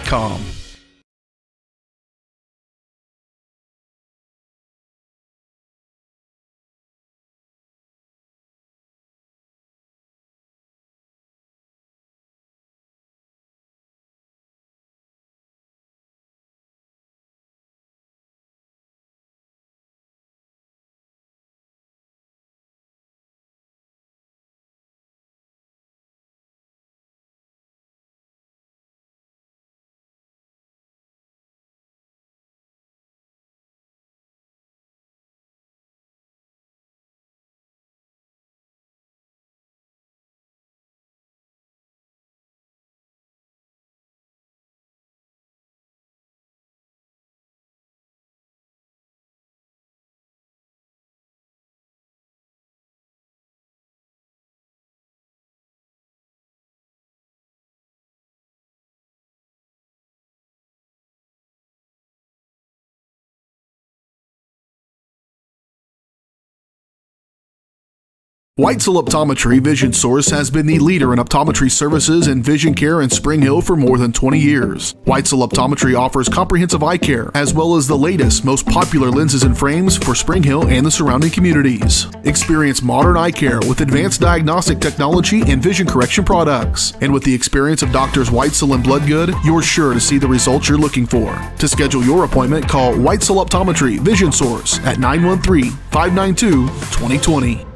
Weitzel Optometry Vision Source has been the leader in optometry services and vision care in Spring Hill for more than 20 years. Weitzel Optometry offers comprehensive eye care, as well as the latest, most popular lenses and frames for Spring Hill and the surrounding communities. Experience modern eye care with advanced diagnostic technology and vision correction products. And with the experience of Doctors Weitzel and Bloodgood, you're sure to see the results you're looking for. To schedule your appointment, call Weitzel Optometry Vision Source at 913-592-2020.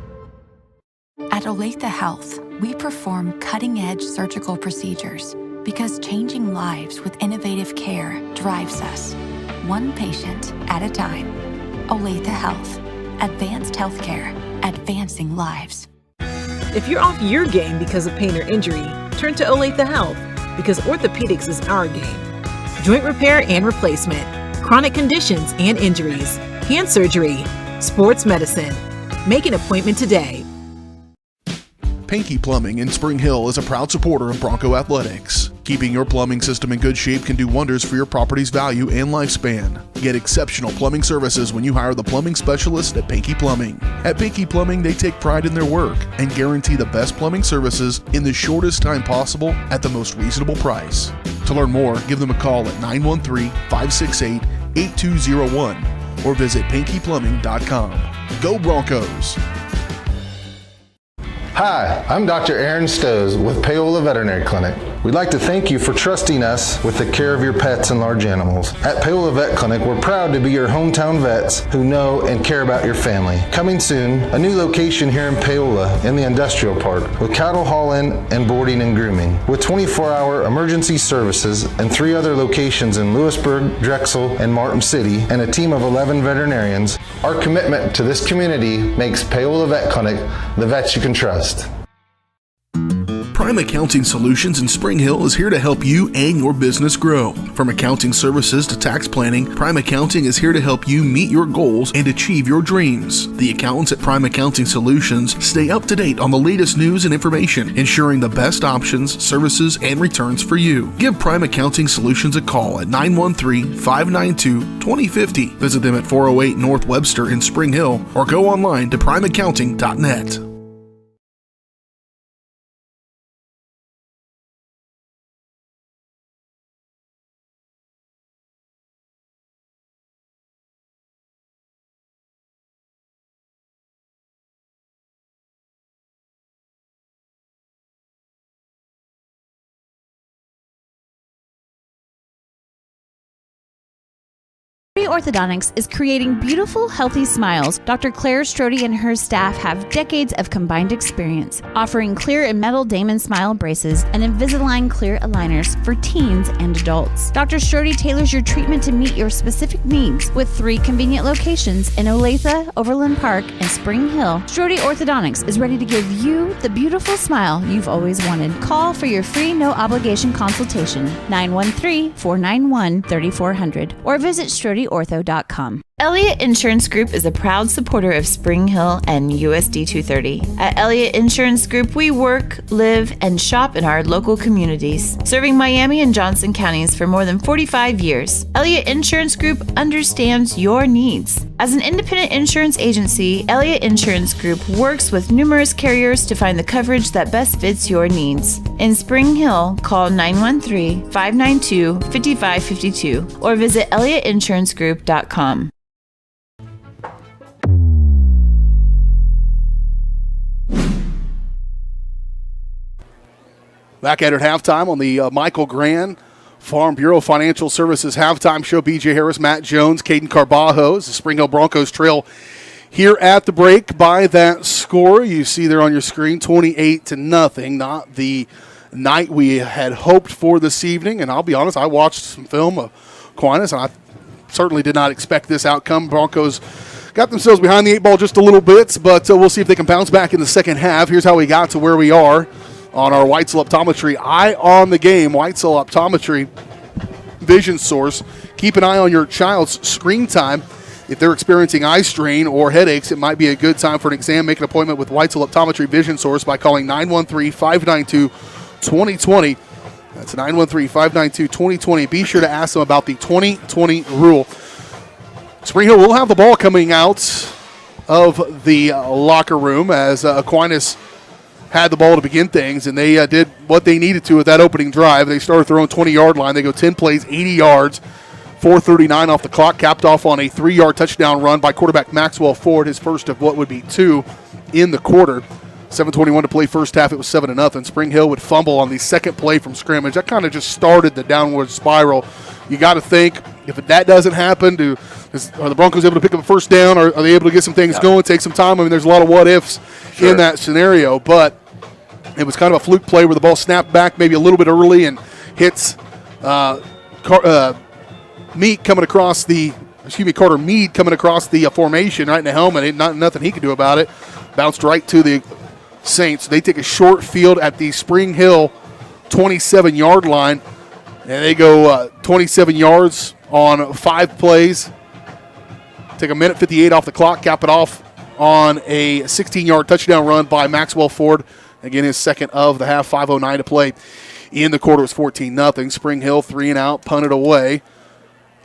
At Olathe Health, we perform cutting-edge surgical procedures because changing lives with innovative care drives us, one patient at a time. Olathe Health. Advanced healthcare. Advancing lives. If you're off your game because of pain or injury, turn to Olathe Health because orthopedics is our game. Joint repair and replacement, chronic conditions and injuries, hand surgery, sports medicine. Make an appointment today. Pinky Plumbing in Spring Hill is a proud supporter of Bronco Athletics. Keeping your plumbing system in good shape can do wonders for your property's value and lifespan. Get exceptional plumbing services when you hire the plumbing specialist at Pinky Plumbing. At Pinky Plumbing, they take pride in their work and guarantee the best plumbing services in the shortest time possible at the most reasonable price. To learn more, give them a call at 913-568-8201 or visit pinkyplumbing.com. Go Broncos! Hi, I'm Dr. Aaron Stoes with Paola Veterinary Clinic. We'd like to thank you for trusting us with the care of your pets and large animals. At Paola Vet Clinic, we're proud to be your hometown vets who know and care about your family. Coming soon, a new location here in Paola in the industrial park with cattle haul-in and boarding and grooming. With 24-hour emergency services and 3 other locations in Lewisburg, Drexel, and Martin City, and a team of 11 veterinarians, our commitment to this community makes Paola Vet Clinic the vets you can trust. Prime Accounting Solutions in Spring Hill is here to help you and your business grow. From accounting services to tax planning, Prime Accounting is here to help you meet your goals and achieve your dreams. The accountants at Prime Accounting Solutions stay up to date on the latest news and information, ensuring the best options, services, and returns for you. Give Prime Accounting Solutions a call at 913-592-2050. Visit them at 408 North Webster in Spring Hill or go online to primeaccounting.net. Strode Orthodontics is creating beautiful, healthy smiles. Dr. Claire Strode and her staff have decades of combined experience, offering clear and metal Damon Smile braces and Invisalign clear aligners for teens and adults. Dr. Strode tailors your treatment to meet your specific needs with 3 convenient locations in Olathe, Overland Park, and Spring Hill. Strode Orthodontics is ready to give you the beautiful smile you've always wanted. Call for your free no-obligation consultation, 913-491-3400, or visit StrodeOrtho.com. Elliott Insurance Group is a proud supporter of Spring Hill and USD 230. At Elliott Insurance Group, we work, live, and shop in our local communities, serving Miami and Johnson counties for more than 45 years. Elliott Insurance Group understands your needs. As an independent insurance agency, Elliott Insurance Group works with numerous carriers to find the coverage that best fits your needs. In Spring Hill, call 913-592-5552 or visit ElliottInsuranceGroup.com. Back at halftime on the Michael Grand Farm Bureau Financial Services halftime show. B.J. Harris, Matt Jones, Caden Carbajo. The Spring Hill Broncos trail here at the break by that score. You see there on your screen, 28-0. Not the night we had hoped for this evening. And I'll be honest, I watched some film of Aquinas, and I certainly did not expect this outcome. Broncos got themselves behind the 8 ball just a little bit, but we'll see if they can bounce back in the second half. Here's how we got to where we are on our Weitzel Optometry Eye on the Game. Weitzel Optometry Vision Source. Keep an eye on your child's screen time. If they're experiencing eye strain or headaches, it might be a good time for an exam. Make an appointment with Weitzel Optometry Vision Source by calling 913-592-2020. That's 913-592-2020. Be sure to ask them about the 2020 rule. Spring Hill will have the ball coming out of the locker room as Aquinas had the ball to begin things, and they did what they needed to with that opening drive. They started their own 20-yard line. They go 10 plays, 80 yards, 4:39 off the clock, capped off on a 3-yard touchdown run by quarterback Maxwell Ford, his first of what would be 2 in the quarter. 7:21 to play first half. It was 7-0. Spring Hill would fumble on the second play from scrimmage. That kind of just started the downward spiral. You got to think, if that doesn't happen, are the Broncos able to pick up a first down? Are they able to get some things going, take some time? I mean, there's a lot of what-ifs in that scenario, but it was kind of a fluke play where the ball snapped back maybe a little bit early and hits Mead coming across the formation right in the helmet. Nothing he could do about it. Bounced right to the Saints. They take a short field at the Spring Hill 27-yard line, and they go 27 yards on 5 plays. Take a minute 58 off the clock, cap it off on a 16-yard touchdown run by Maxwell Ford. Again, his second of the half, 5:09 to play in the quarter. It was 14-0. Spring Hill 3 and out, punted away.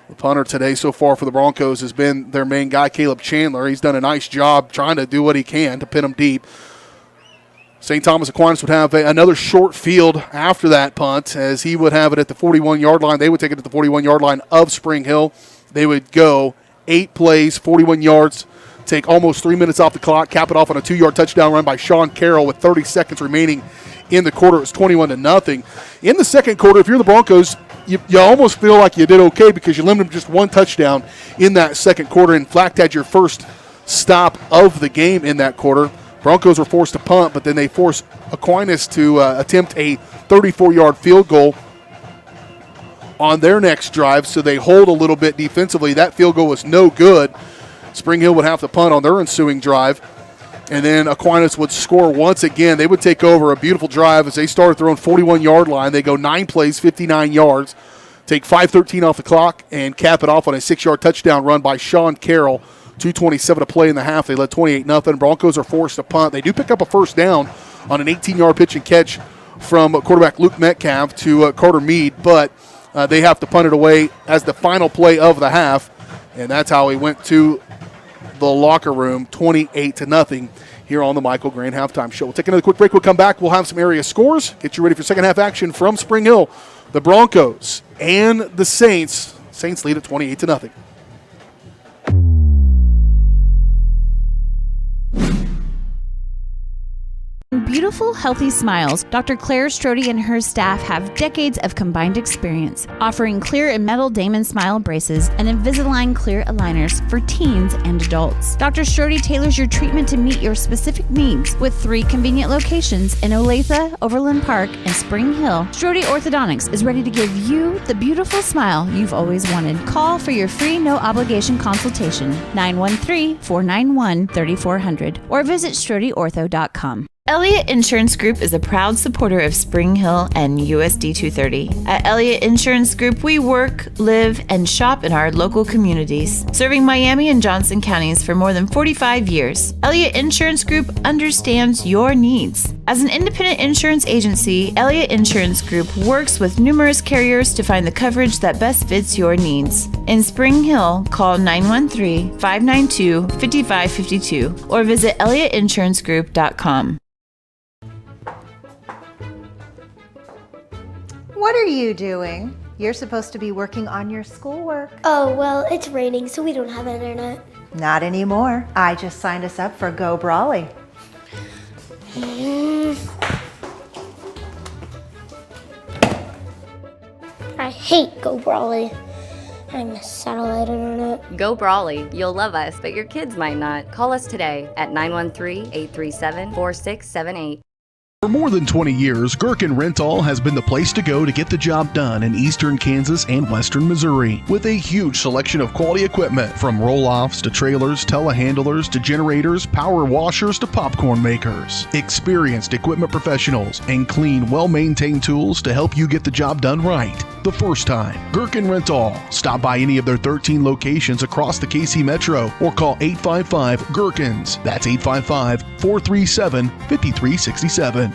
The punter today so far for the Broncos has been their main guy, Caleb Chandler. He's done a nice job trying to do what he can to pin them deep. St. Thomas Aquinas would have another short field after that punt, as he would have it at the 41-yard line. They would take it at the 41-yard line of Spring Hill. They would go 8 plays, 41 yards, take almost 3 minutes off the clock, cap it off on a 2-yard touchdown run by Sean Carroll with 30 seconds remaining in the quarter. It was 21-0. In the second quarter, if you're the Broncos, you almost feel like you did okay because you limited them just 1 touchdown in that second quarter. In fact, had your first stop of the game in that quarter. Broncos were forced to punt, but then they forced Aquinas to attempt a 34-yard field goal on their next drive, so they hold a little bit defensively. That field goal was no good. Spring Hill would have to punt on their ensuing drive, and then Aquinas would score once again. They would take over a beautiful drive as they started their own 41-yard line. They go 9 plays, 59 yards, take 5:13 off the clock, and cap it off on a 6-yard touchdown run by Sean Carroll. 2:27 to play in the half. They led 28-0. Broncos are forced to punt. They do pick up a first down on an 18-yard pitch and catch from quarterback Luke Metcalf to Carter Mead, but they have to punt it away as the final play of the half, and that's how we went to the locker room, 28-0 here on the Michael Grant Halftime Show. We'll take another quick break. We'll come back. We'll have some area scores, get you ready for second half action from Spring Hill. The Broncos and the Saints. Saints lead at 28-0. Beautiful beautiful, healthy smiles. Dr. Claire Strode and her staff have decades of combined experience, offering clear and metal Damon Smile braces and Invisalign clear aligners for teens and adults. Dr. Strode tailors your treatment to meet your specific needs with 3 convenient locations in Olathe, Overland Park, and Spring Hill. Strode Orthodontics is ready to give you the beautiful smile you've always wanted. Call for your free no-obligation consultation, 913-491-3400, or visit StrodeOrtho.com. Elliott Insurance Group is a proud supporter of Spring Hill and USD 230. At Elliott Insurance Group, we work, live, and shop in our local communities, serving Miami and Johnson counties for more than 45 years. Elliott Insurance Group understands your needs. As an independent insurance agency, Elliott Insurance Group works with numerous carriers to find the coverage that best fits your needs. In Spring Hill, call 913-592-5552 or visit ElliottInsuranceGroup.com. What are you doing? You're supposed to be working on your schoolwork. Oh, well, it's raining, so we don't have internet. Not anymore. I just signed us up for Go Brawly. I hate Go Brawly. I miss satellite internet. Go Brawly. You'll love us, but your kids might not. Call us today at 913-837-4678. For more than 20 years, Gherkin Rental has been the place to go to get the job done in eastern Kansas and western Missouri. With a huge selection of quality equipment, from roll-offs to trailers, telehandlers to generators, power washers to popcorn makers. Experienced equipment professionals and clean, well-maintained tools to help you get the job done right the first time. Gherkin Rental. Stop by any of their 13 locations across the KC Metro or call 855-GHERKINS. That's 855-437-5367.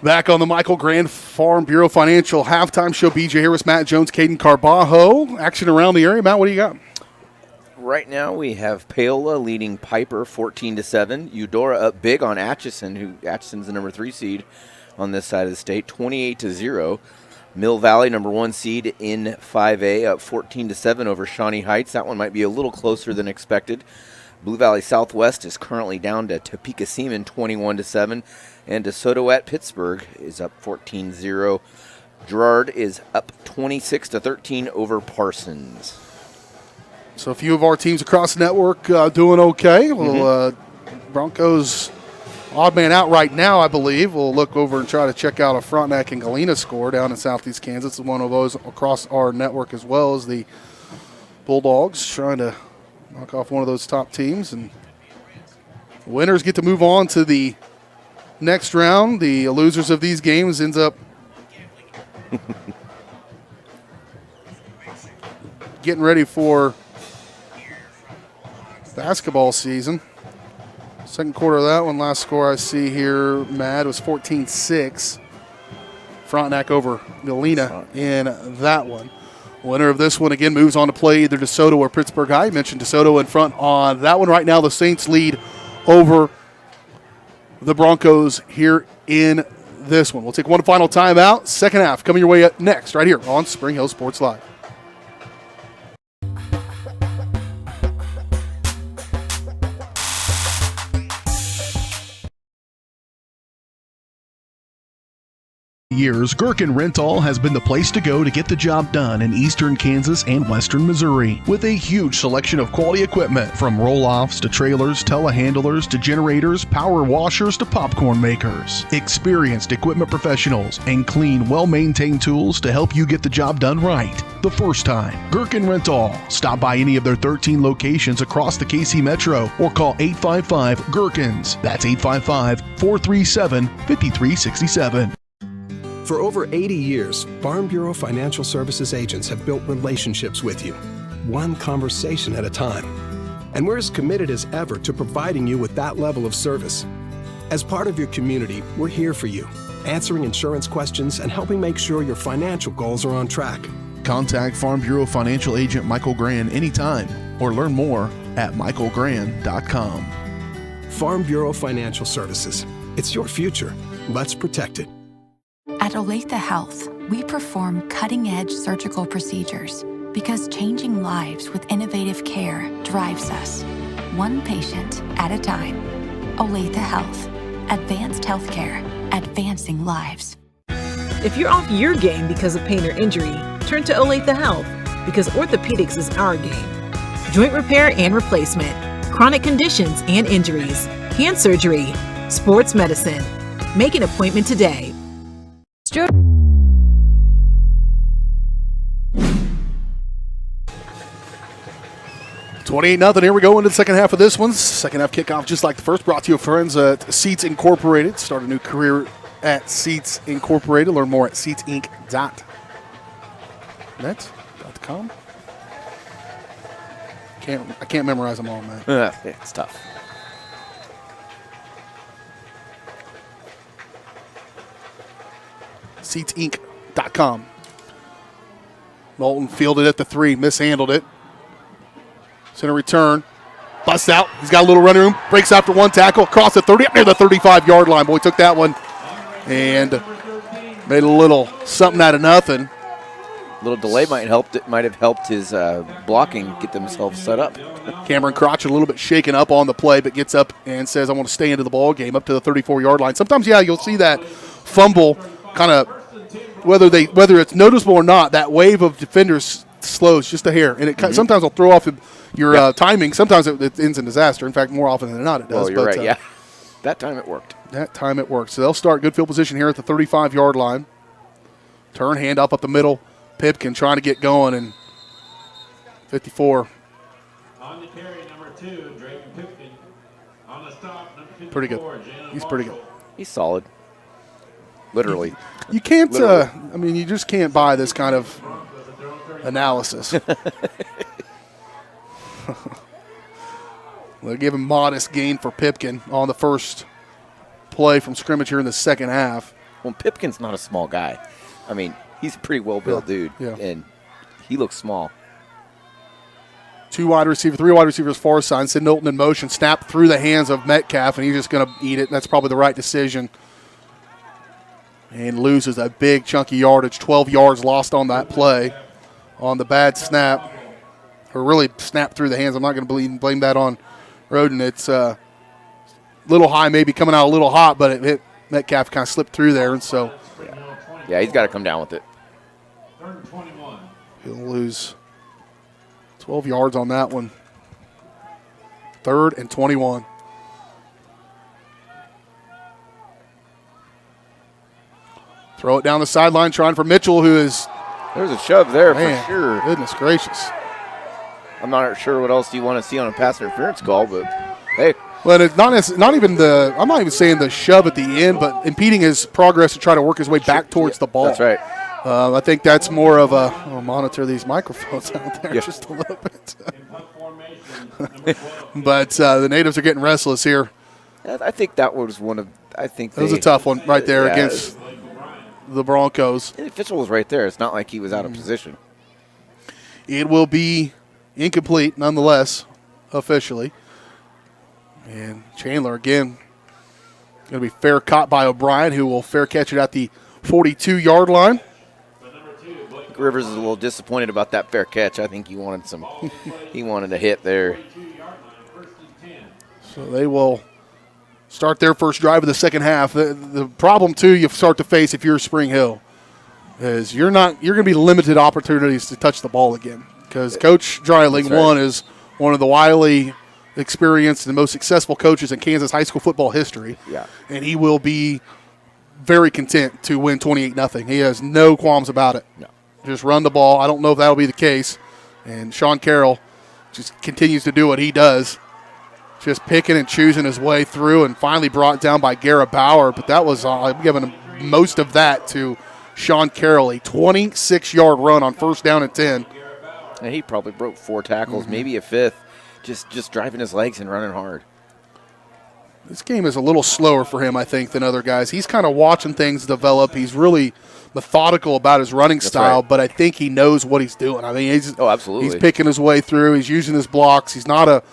Back on the Michael Grand Farm Bureau Financial Halftime Show, BJ Harris, Matt Jones, Caden Carbajo. Action around the area. Matt, what do you got? Right now we have Paola leading Piper 14-7. Eudora up big on Atchison, Atchison's the number 3 seed on this side of the state, 28-0. Mill Valley, number 1 seed in 5A, up 14-7 over Shawnee Heights. That one might be a little closer than expected. Blue Valley Southwest is currently down to Topeka Seaman, 21-7. And DeSoto at Pittsburgh is up 14-0. Girard is up 26-13 over Parsons. So a few of our teams across the network doing okay. Well, Broncos odd man out right now, I believe. We'll look over and try to check out a Frontenac and Galena score down in southeast Kansas. One of those across our network, as well as the Bulldogs trying to knock off one of those top teams. And winners get to move on to the next round. The losers of these games ends up getting ready for basketball season. Second quarter of that one, last score I see here, Mad, was 14-6. Frontenac over Galena in that one. Winner of this one, again, moves on to play either DeSoto or Pittsburgh High. You mentioned DeSoto in front on that one. Right now, the Saints lead over the Broncos here in this one. We'll take one final timeout. Second half coming your way up next right here on Spring Hill Sports Live. years, Gherkin Rental has been the place to go to get the job done in eastern Kansas and western Missouri. With a huge selection of quality equipment, from roll-offs to trailers, telehandlers to generators, power washers to popcorn makers. Experienced equipment professionals and clean, well-maintained tools to help you get the job done right the first time. Gherkin Rental. Stop by any of their 13 locations across the KC Metro or call 855-GHERKINS. That's 855-437-5367. For over 80 years, Farm Bureau Financial Services agents have built relationships with you, one conversation at a time. And we're as committed as ever to providing you with that level of service. As part of your community, we're here for you, answering insurance questions and helping make sure your financial goals are on track. Contact Farm Bureau Financial Agent Michael Grand anytime or learn more at michaelgrand.com. Farm Bureau Financial Services. It's your future. Let's protect it. At Olathe Health, we perform cutting-edge surgical procedures because changing lives with innovative care drives us, one patient at a time. Olathe Health. Advanced healthcare. Advancing lives. If you're off your game because of pain or injury, turn to Olathe Health because orthopedics is our game. Joint repair and replacement, chronic conditions and injuries, hand surgery, sports medicine. Make an appointment today. 28-0. Here we go into the second half of this one. Second half kickoff, just like the first, brought to you friends at Seats Incorporated. Start a new career at Seats Incorporated. Learn more at seatsinc.com. I can't memorize them all, man. It's tough. seatsinc.com. Moulton fielded at the 3, mishandled it. Center return. Busts out. He's got a little running room. Breaks after one tackle. Across the 30, up near the 35-yard line. Boy, took that one and made a little something out of nothing. A little delay might have helped his blocking get themselves set up. Cameron Crotch a little bit shaken up on the play, but gets up and says, I want to stay into the ball game up to the 34-yard line. Sometimes, yeah, you'll see that fumble kind of, whether it's noticeable or not, that wave of defenders slows just a hair. And it sometimes will throw off your timing. Sometimes it ends in disaster. In fact, more often than not it does. Oh, you're right, yeah. That time it worked. So they'll start good field position here at the 35-yard line. Turn, handoff up the middle. Pipkin trying to get going, and 54. On the carry, number 2, Drayton Pipkin. On the stop, number 54. Pretty good. He's pretty good. He's solid. Literally. You can't, you just can't buy this kind of analysis. They'll give him modest gain for Pipkin on the first play from scrimmage here in the second half. Well, Pipkin's not a small guy. I mean, he's a pretty well-built dude, and he looks small. 3 wide receivers far side. Sid Knowlton in motion, snap through the hands of Metcalf, and he's just going to eat it, and that's probably the right decision. And loses a big chunky yardage, 12 yards lost on that play on the bad snap, or really snap through the hands. I'm not going to blame that on Roden. It's a little high, maybe coming out a little hot, but it hit Metcalf, kind of slipped through there, and so. Yeah, he's got to come down with it. 3rd and 21. He'll lose 12 yards on that one. 3rd and 21. Throw it down the sideline, trying for Mitchell, who is. There's a shove there for sure. Goodness gracious. I'm not sure what else you want to see on a pass interference call, but hey. Well, it's I'm not even saying the shove at the end, but impeding his progress to try to work his way back towards the ball. That's right. I think that's more of a monitor these microphones out there just a little bit. But the natives are getting restless here. I think that was one of. That was a tough one right there against the Broncos. The official was right there. It's not like he was out of position. It will be incomplete, nonetheless, officially. And Chandler, again, going to be fair caught by O'Brien, who will fair catch it at the 42-yard line. Rivers is a little disappointed about that fair catch. I think he wanted a hit there. So they will start their first drive of the second half. The problem, too, you start to face if you're Spring Hill is you're going to be limited opportunities to touch the ball again because Coach Dreiling, is one of the wily experienced and the most successful coaches in Kansas high school football history. Yeah. And he will be very content to win 28-0. He has no qualms about it. No. Just run the ball. I don't know if that'll be the case. And Sean Carroll just continues to do what he does, just picking and choosing his way through and finally brought down by Garrett Bauer. But that was giving most of that to Sean Carroll, a 26-yard run on first down and 10. And he probably broke 4 tackles, maybe a 5th, just driving his legs and running hard. This game is a little slower for him, I think, than other guys. He's kind of watching things develop. He's really methodical about his running style, but I think he knows what he's doing. I mean, absolutely. He's picking his way through. He's using his blocks. He's not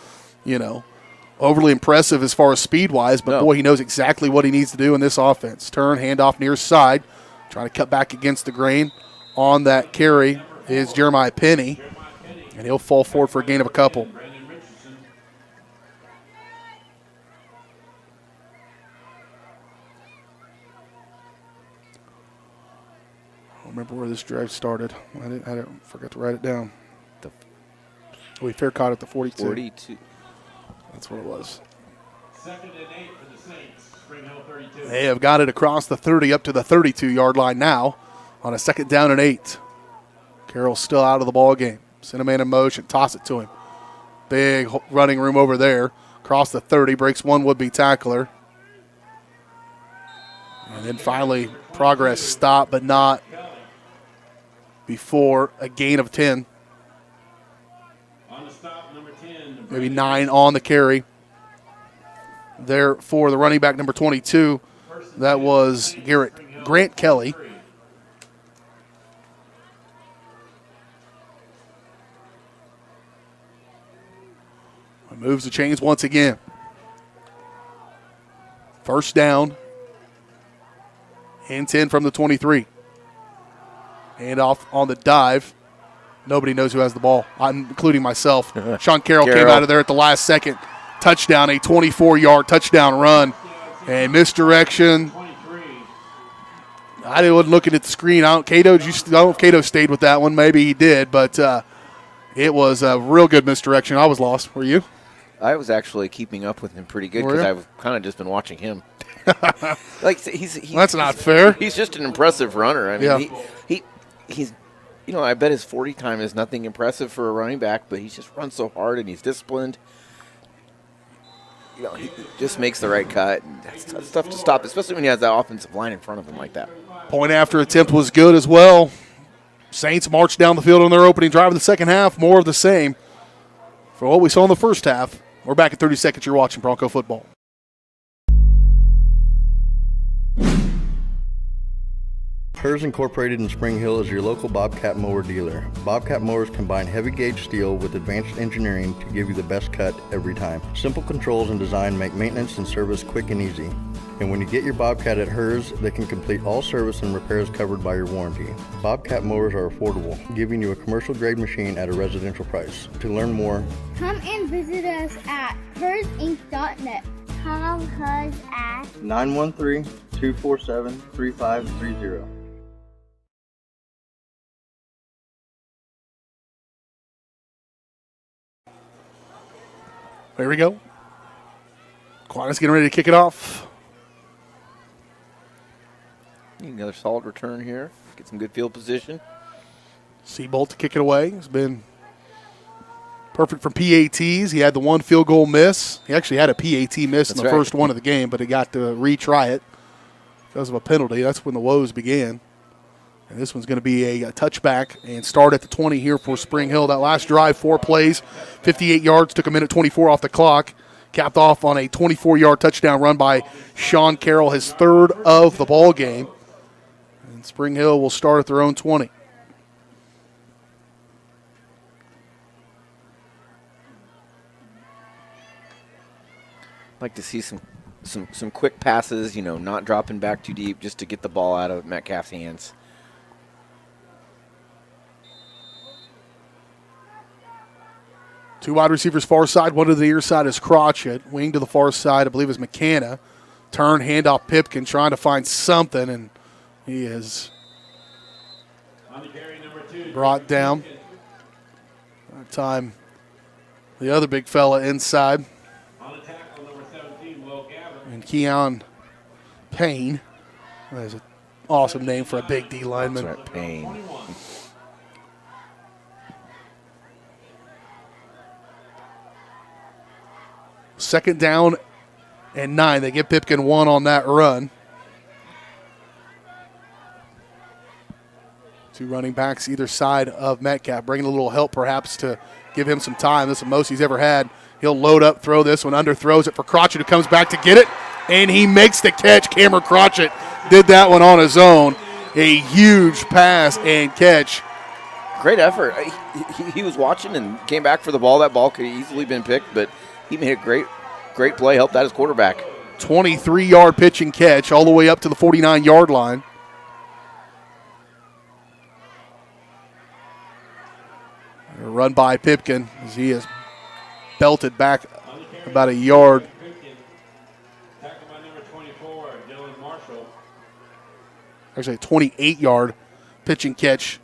overly impressive as far as speed-wise, but boy, he knows exactly what he needs to do in this offense. Turn, handoff near side, trying to cut back against the grain. On that carry is Jeremiah Penny, and he'll fall forward for a gain of a couple. I don't remember where this drive started. I forgot to write it down. We fair caught at the 42. 42. That's what it was. 2nd and 8 for the Saints. Spring Hill 32. They have got it across the 30 up to the 32-yard line now on a 2nd down and 8. Carroll's still out of the ball game. Send a man in motion, toss it to him. Big running room over there. Across the 30, breaks one would-be tackler. And then finally, progress stopped, but not before a gain of 10. On the stop, number 10. Maybe 9 on the carry. There for the running back, number 22. That was Grant Kelly. Moves the chains once again. First down and 10 from the 23. Hand off on the dive. Nobody knows who has the ball, including myself. Sean Carroll came out of there at the last second. Touchdown, a 24-yard touchdown run. And misdirection. I wasn't looking at the screen. I don't know if Cato stayed with that one. Maybe he did, but it was a real good misdirection. I was lost. Were you? I was actually keeping up with him pretty good because I've kind of just been watching him. He's that's not fair. He's just an impressive runner. I mean, he's I bet his 40 time is nothing impressive for a running back, but he just runs so hard and he's disciplined. He just makes the right cut. That's tough to stop, especially when he has that offensive line in front of him like that. Point after attempt was good as well. Saints marched down the field on their opening drive of the second half. More of the same for what we saw in the first half. We're back in 30 seconds. You're watching Bronco football. Hers Incorporated in Spring Hill is your local Bobcat mower dealer. Bobcat mowers combine heavy gauge steel with advanced engineering to give you the best cut every time. Simple controls and design make maintenance and service quick and easy. And when you get your Bobcat at Hers, they can complete all service and repairs covered by your warranty. Bobcat mowers are affordable, giving you a commercial grade machine at a residential price. To learn more, come and visit us at hersinc.net. Call Hers at 913-247-3530. There we go. Aquinas getting ready to kick it off. Another solid return here. Get some good field position. Seabolt to kick it away. He's been perfect from PATs. He had the one field goal miss. He actually had a PAT miss in the first one of the game, but he got to retry it because of a penalty. That's when the woes began. And this one's going to be a touchback and start at the 20 here for Spring Hill. That last drive, 4 plays, 58 yards, took a minute 24 off the clock. Capped off on a 24-yard touchdown run by Sean Carroll, his 3rd of the ball game. And Spring Hill will start at their own 20. Like to see some quick passes, not dropping back too deep just to get the ball out of Metcalf's hands. Two wide receivers far side, one to the near side is Crotchet. Wing to the far side, I believe, is McCanna. Turn, handoff, Pipkin trying to find something, and he is brought down. That time, the other big fella inside. And Keon Payne. That's an awesome name for a big D lineman. That's right, Payne. Second down and 9. They get Pipkin 1 on that run. Two running backs either side of Metcalf, bringing a little help perhaps to give him some time. This is the most he's ever had. He'll load up, throw this one, underthrows it for Crotchet, who comes back to get it, and he makes the catch. Cameron Crotchet did that one on his own. A huge pass and catch. Great effort. He was watching and came back for the ball. That ball could have easily been picked, but he made a great play, helped out his quarterback. 23-yard pitch and catch all the way up to the 49-yard line. A run by Pipkin as he is belted back about a yard. Actually, a 28-yard pitch and catch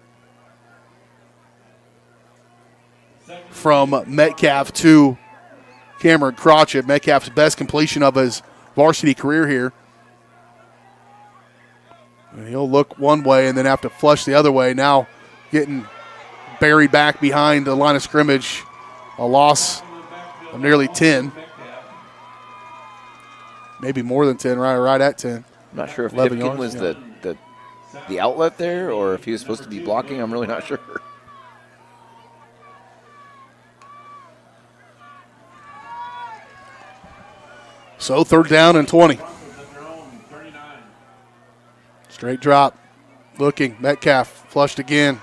from Metcalf to Cameron Crotchet. Metcalf's best completion of his varsity career here. And he'll look one way and then have to flush the other way. Now getting buried back behind the line of scrimmage. A loss of nearly 10. Maybe more than 10, right at 10. I'm not sure if Pipkin was the outlet there or if he was supposed to be blocking. I'm really not sure. So third down and 20. Straight drop. Looking. Metcalf flushed again.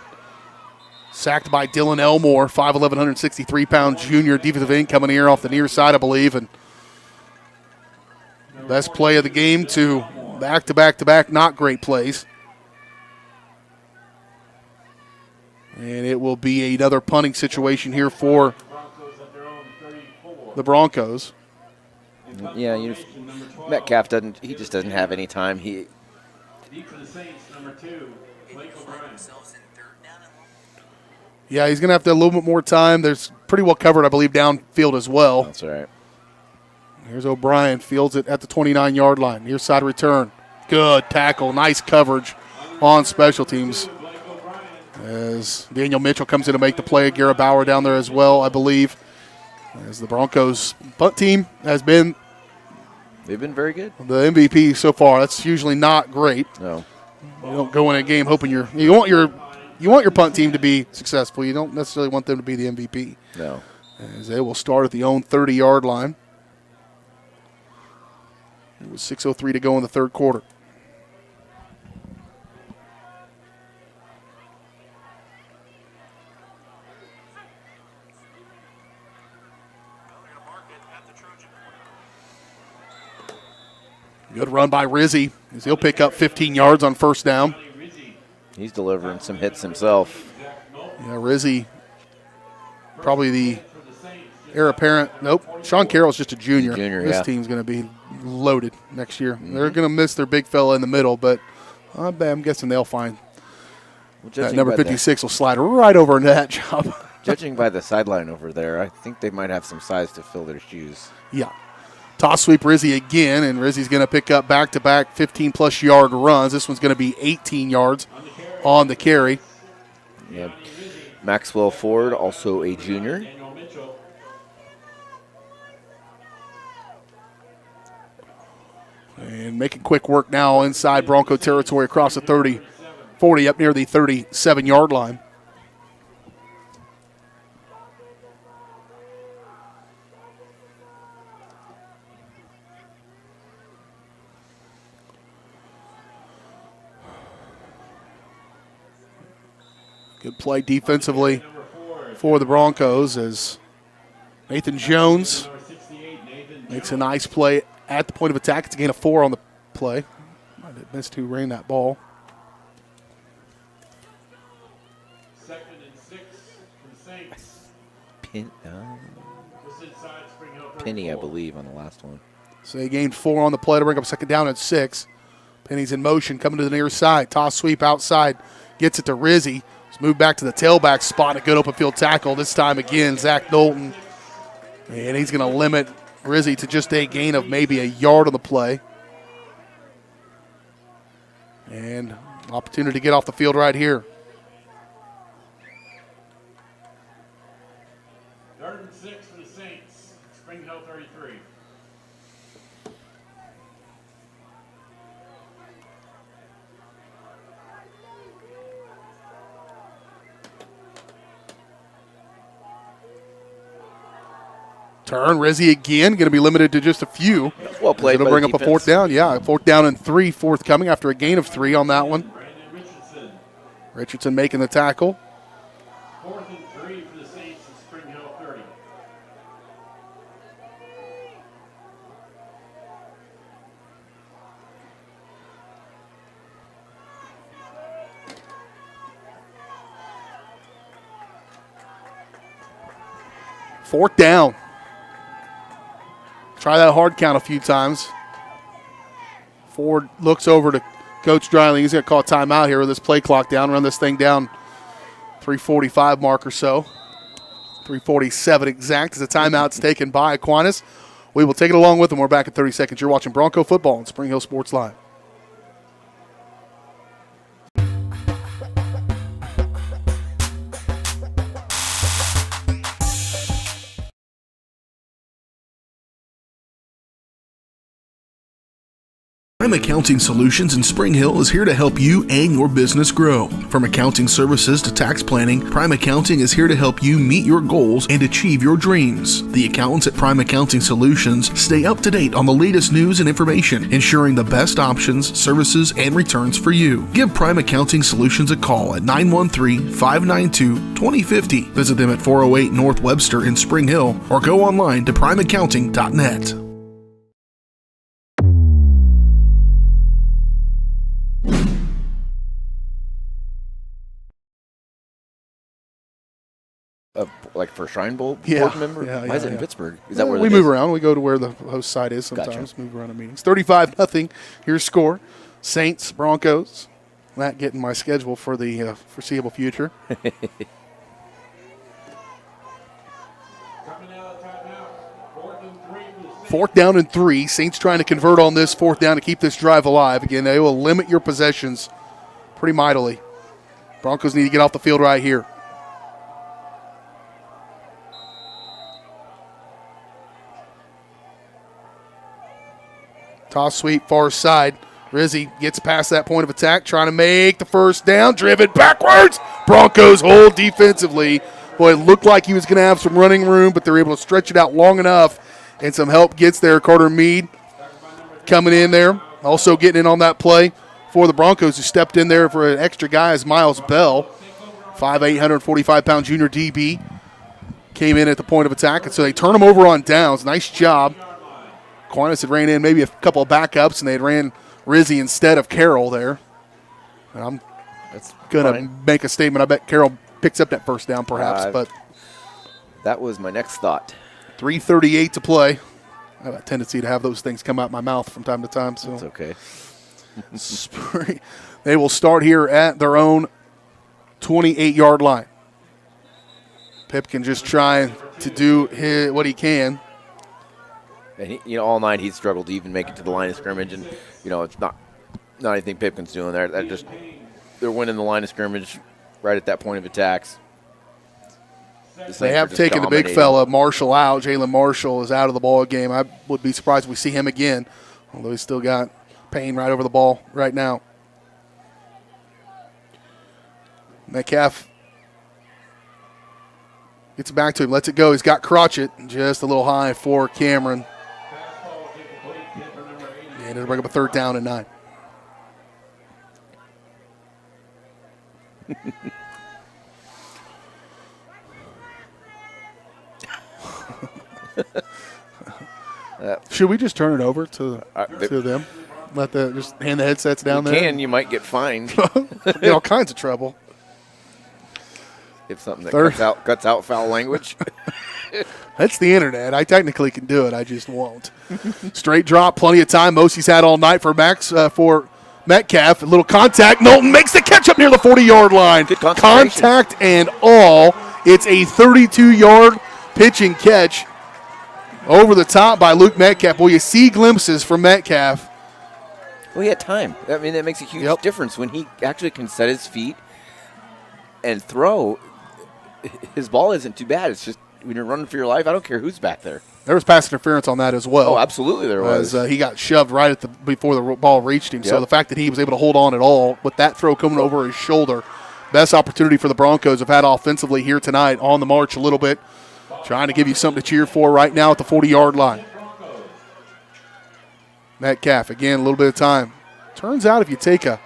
Sacked by Dylan Elmore, 5'11", 163-pound junior defensive end coming here off the near side, I believe. And best play of the game to back-to-back-to-back not great plays. And it will be another punting situation here for the Broncos. Yeah, Metcalf just doesn't have any time. Yeah, he's going to have to have a little bit more time. There's pretty well covered, I believe, downfield as well. That's all right. Here's O'Brien, fields it at the 29-yard line. Near side return. Good tackle, nice coverage on special teams. As Daniel Mitchell comes in to make the play. Garrett Bauer down there as well, I believe. As the Broncos punt team has been. They've been very good. The MVP so far. That's usually not great. No. You don't go in a game hoping you want your punt team to be successful. You don't necessarily want them to be the MVP. No. As they will start at the own 30-yard line. It was 6:03 to go in the third quarter. Good run by Rizzi as he'll pick up 15 yards on first down. He's delivering some hits himself. Yeah, Rizzi, probably the heir apparent. Nope, Sean Carroll's just a junior. This team's going to be loaded next year. Mm-hmm. They're going to miss their big fella in the middle, but I'm guessing they'll find that number 56 will slide right over into that job. Judging by the sideline over there, I think they might have some size to fill their shoes. Yeah. Toss sweep Rizzi again, and Rizzi's going to pick up back-to-back 15-plus yard runs. This one's going to be 18 yards on the carry. Yeah. Maxwell Ford, also a junior. And making quick work now inside Bronco territory across the 30, 40, up near the 37-yard line. Good play defensively for the Broncos as Nathan Jones makes a nice play at the point of attack. It's a gain of 4 on the play. Might have missed who ran that ball. Penny, I believe, on the last one. So they gained 4 on the play to bring up second down at 6. Penny's in motion, coming to the near side. Toss sweep outside. Gets it to Rizzi. He's moved back to the tailback spot. A good open field tackle. This time again, Zach Knowlton. And he's going to limit Rizzi to just a gain of maybe a yard on the play. And opportunity to get off the field right here. 3rd and 6 for the Saints. Spring Hill 33. Turn, Rizzi again, going to be limited to just a few. Well played. It'll bring up a 4th down. Yeah, 4th down and 3 forthcoming after a gain of 3 on that one. Richardson making the tackle. 4th and 3 for the Saints at Spring Hill 30. Fourth down. Try that hard count a few times. Ford looks over to Coach Dryling. He's going to call a timeout here with this play clock down, run this thing down 3:45 mark or so. 3:47 exact as the timeout's taken by Aquinas. We will take it along with them. We're back in 30 seconds. You're watching Bronco football on Spring Hill Sports Live. Prime Accounting Solutions in Spring Hill is here to help you and your business grow. From accounting services to tax planning, Prime Accounting is here to help you meet your goals and achieve your dreams. The accountants at Prime Accounting Solutions stay up to date on the latest news and information, ensuring the best options, services, and returns for you. Give Prime Accounting Solutions a call at 913-592-2050. Visit them at 408 North Webster in Spring Hill or go online to primeaccounting.net. Like for Shrine Bowl board Yeah, member? yeah, Why is it in yeah. Pittsburgh? Is that where we it move is? around? We go to where the host site is sometimes. Gotcha. Move around in meetings. 35-0. Here's score. Saints, Broncos. Not getting my schedule for the foreseeable future. Coming out of timeout. 4th and 3 for the Saints. 4th down and 3. Saints trying to convert on this 4th down to keep this drive alive. Again, they will limit your possessions pretty mightily. Broncos need to get off the field right here. Toss sweep, far side. Rizzi gets past that point of attack, trying to make the first down, driven backwards. Broncos hold defensively. Boy, it looked like he was going to have some running room, but they're able to stretch it out long enough, and some help gets there. Carter Mead coming in there, also getting in on that play for the Broncos, who stepped in there for an extra guy is Miles Bell, 5'8", 145-pound junior DB, came in at the point of attack, and so they turn him over on downs. Nice job. Aquinas had ran in maybe a couple of backups, and they had ran Rizzi instead of Carroll there. And I'm going to make a statement. I bet Carroll picks up that first down perhaps. But that was my next thought. 3:38 to play. I have a tendency to have those things come out my mouth from time to time. So that's okay. They will start here at their own 28-yard line. Pipkin just trying to do what he can. And he, all night he's struggled to even make it to the line of scrimmage, and it's not anything Pipkin's doing there. They're winning the line of scrimmage right at that point of attacks. They have taken the big fella Marshall out. Jalen Marshall is out of the ball game. I would be surprised if we see him again, although he's still got Payne right over the ball right now. Metcalf gets it back to him, lets it go. He's got Crotchet just a little high for Cameron. And it'll bring up a 3rd down and 9. Should we just turn it over to them? Just hand the headsets down there? You might get fined. Get all kinds of trouble. If something that cuts out foul language. That's the internet. I technically can do it. I just won't. Straight drop, plenty of time. Most he's had all night for for Metcalf. A little contact. Knowlton makes the catch up near the 40-yard line. Good concentration. Contact and all. It's a 32-yard pitch and catch over the top by Luke Metcalf. Well, you see glimpses from Metcalf. Well, he had time. I mean, that makes a huge difference when he actually can set his feet and throw. His ball isn't too bad. It's just when you're running for your life, I don't care who's back there. There was pass interference on that as well. Oh, absolutely there was. As he got shoved right before the ball reached him. So the fact that he was able to hold on at all with that throw coming over his shoulder, best opportunity for the Broncos have had offensively here tonight, on the march a little bit, trying to give you something to cheer for right now at the 40-yard line. Metcalf, again, a little bit of time. Turns out if you throw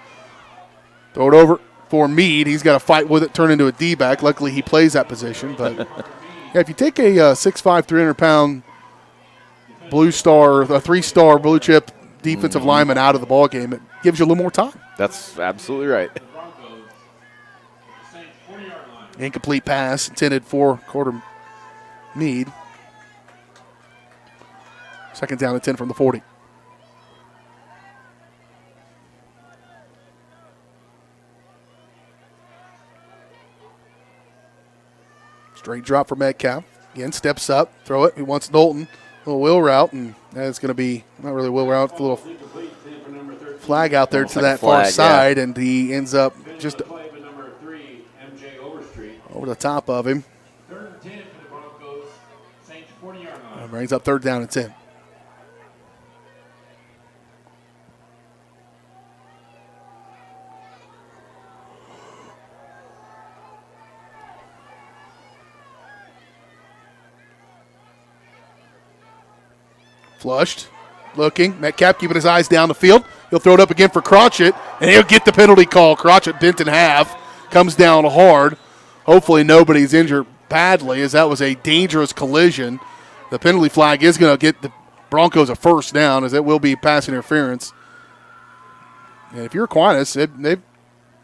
it over for Meade, he's got to fight with it, turn into a D-back. Luckily, he plays that position. But, yeah, if you take a 6'5", 300-pound blue star, a three-star blue chip defensive lineman out of the ball game, it gives you a little more time. That's absolutely right. Incomplete pass intended for Carter Meade. Second down and 10 from the 40. Straight drop for Metcalf. Again, steps up, throw it. He wants Knowlton. A little wheel route, and that's going to be not really a wheel route, a little flag out there to that far side, and he ends up just over the top of him. Brings up third down and 10. Flushed, looking. Metcalf keeping his eyes down the field. He'll throw it up again for Crotchet, and he'll get the penalty call. Crotchet bent in half, comes down hard. Hopefully nobody's injured badly, as that was a dangerous collision. The penalty flag is going to get the Broncos a first down, as it will be pass interference. And if you're Aquinas, they've